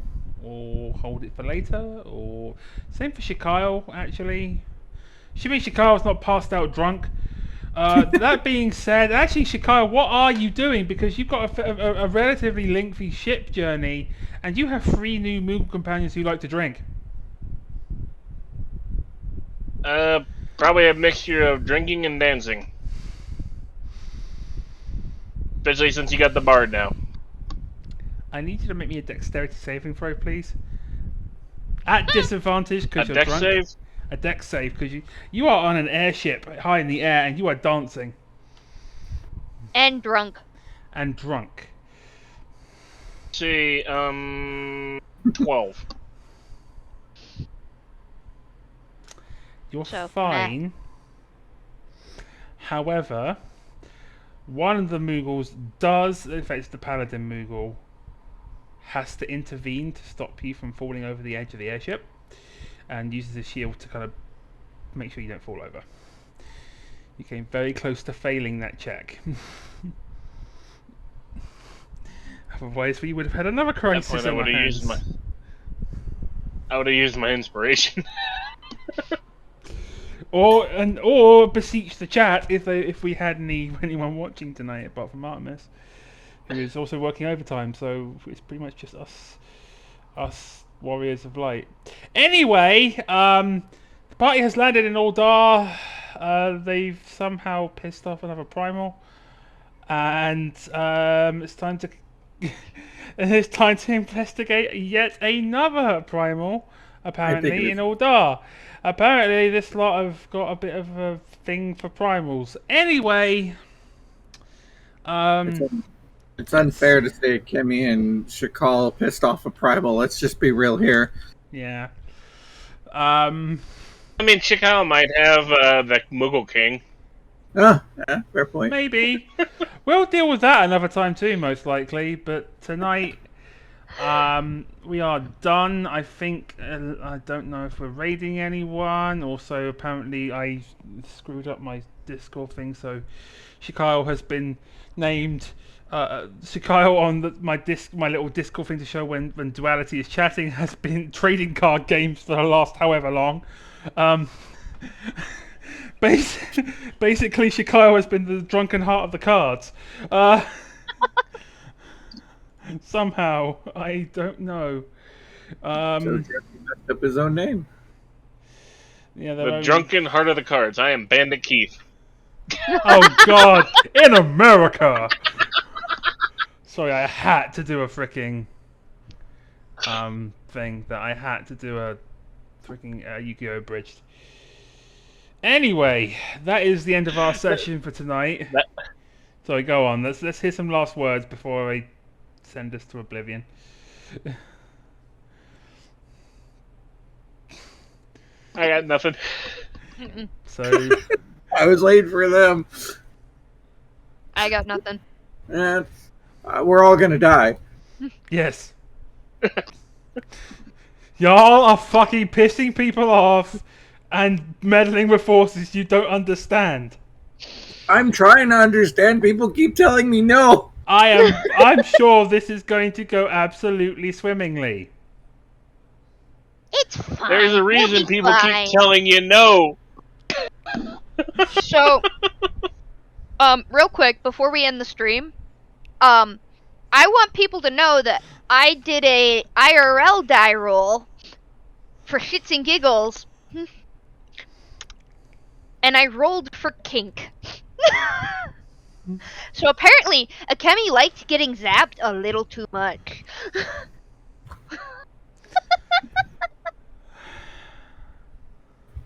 or hold it for later, or same for Shikyle, actually. Shikayle's not passed out drunk. That being said, actually, Shikyle, what are you doing? Because you've got a relatively lengthy ship journey, and you have 3 new Moogle companions who like to drink. Probably a mixture of drinking and dancing. Especially since you got the bard now. I need you to make me a dexterity saving throw, please. At disadvantage because A you're dex drunk. save? A dex save because you are on an airship high in the air and you are dancing. And drunk. And drunk. Let's see, 12. You're So, fine. However, one of the Moogles does, in fact it's the Paladin Moogle, has to intervene to stop you from falling over the edge of the airship and uses a shield to kind of make sure you don't fall over. You came very close to failing that check. Otherwise we would have had another crisis on our hands. I would have used my inspiration. or beseech the chat if we had anyone watching tonight apart from Artemis, who is also working overtime, so it's pretty much just us warriors of light. Anyway, the party has landed in Ul'dah. They've somehow pissed off another primal, and it's time to investigate yet another primal, apparently in Ul'dah. Apparently this lot have got a bit of a thing for primals. Anyway, it's unfair to say Kimmy and Shakal pissed off a primal. Let's just be real here. Yeah. I mean, Shakal might have the Moogle King. Yeah, fair point. Maybe. We'll deal with that another time too, most likely. But tonight, we are done. I think, I don't know if we're raiding anyone. Also, apparently I screwed up my Discord thing, so Shikyle has been named Shikyle on my little Discord thing to show when Duality is chatting has been trading card games for the last however long. Basically, Shikyle has been the drunken heart of the cards. Somehow, I don't know. So he messed up his own name. Yeah, the drunken heart of the cards. I am Bandit Keith. Oh God! In America. Sorry, I had to do a freaking thing that I had to do a freaking Yu-Gi-Oh! Abridged. Anyway, that is the end of our session for tonight. Sorry, go on. Let's hear some last words before I send us to oblivion. I got nothing. So I was late for them. I got nothing. And we're all gonna die. Yes. Y'all are fucking pissing people off and meddling with forces you don't understand. I'm trying to understand. People keep telling me no. I'm sure this is going to go absolutely swimmingly. It's fine. There's a reason we'll people fine. keep telling you no. So, real quick before we end the stream, I want people to know that I did a IRL die roll for shits and giggles, and I rolled for kink. So apparently, Akemi liked getting zapped a little too much.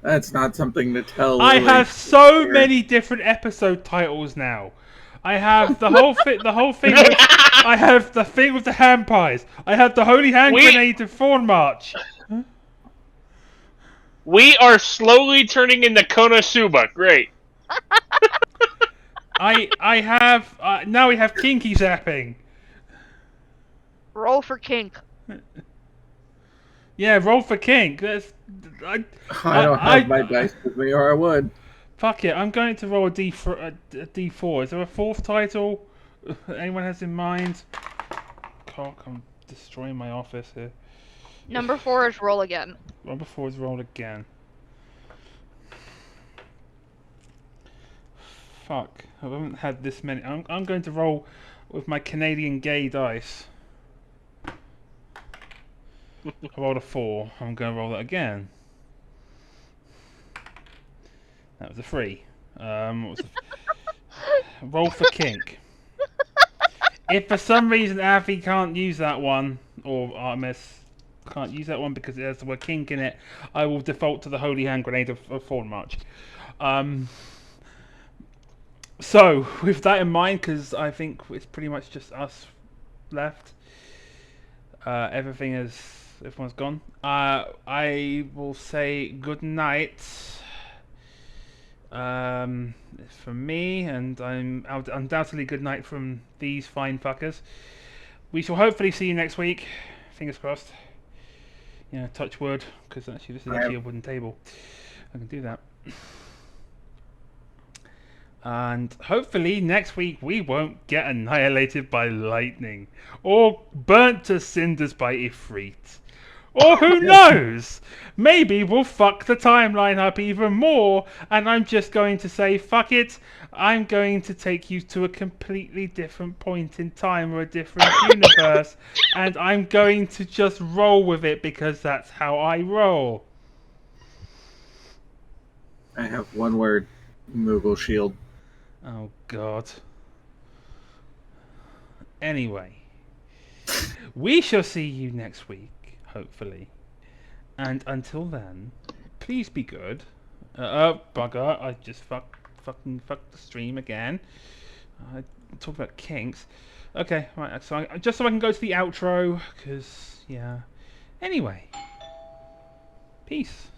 That's not something to tell. I Lily. have so many different episode titles now. I have the whole thing. I have the thing with the hand pies. I have the holy hand grenade to Fawn March. We are slowly turning into Konosuba. Great. I have now we have kinky zapping. Roll for kink. Yeah, roll for kink. I don't have my dice with me, or I would. Fuck it, I'm going to roll a D4. Is there a fourth title anyone has in mind? Cock, I'm destroying my office here. Number 4 is roll again. Number 4 is roll again. Fuck, I haven't had this many. I'm going to roll with my Canadian gay dice. I rolled a 4. I'm going to roll that again. That was a 3. What was roll for kink. If for some reason Avi can't use that one, or Artemis can't use that one because it has the word kink in it, I will default to the Holy Hand Grenade of Fallen March. So, with that in mind, because I think it's pretty much just us left, everyone's gone. I will say good night. It's from me, and I'm undoubtedly good night from these fine fuckers. We shall hopefully see you next week. Fingers crossed. Yeah, touch wood, because actually this is actually a wooden table. I can do that. And hopefully next week we won't get annihilated by lightning, or burnt to cinders by Ifrit. Or who knows? Maybe we'll fuck the timeline up even more, and I'm just going to say, fuck it, I'm going to take you to a completely different point in time or a different universe, and I'm going to just roll with it because that's how I roll. I have one word, Moogle Shield. Oh, God. Anyway, we shall see you next week, hopefully. And until then, please be good. Bugger, I just fucking fucked the stream again. I talk about kinks. Okay, right, so just so I can go to the outro, because, yeah. Anyway, peace.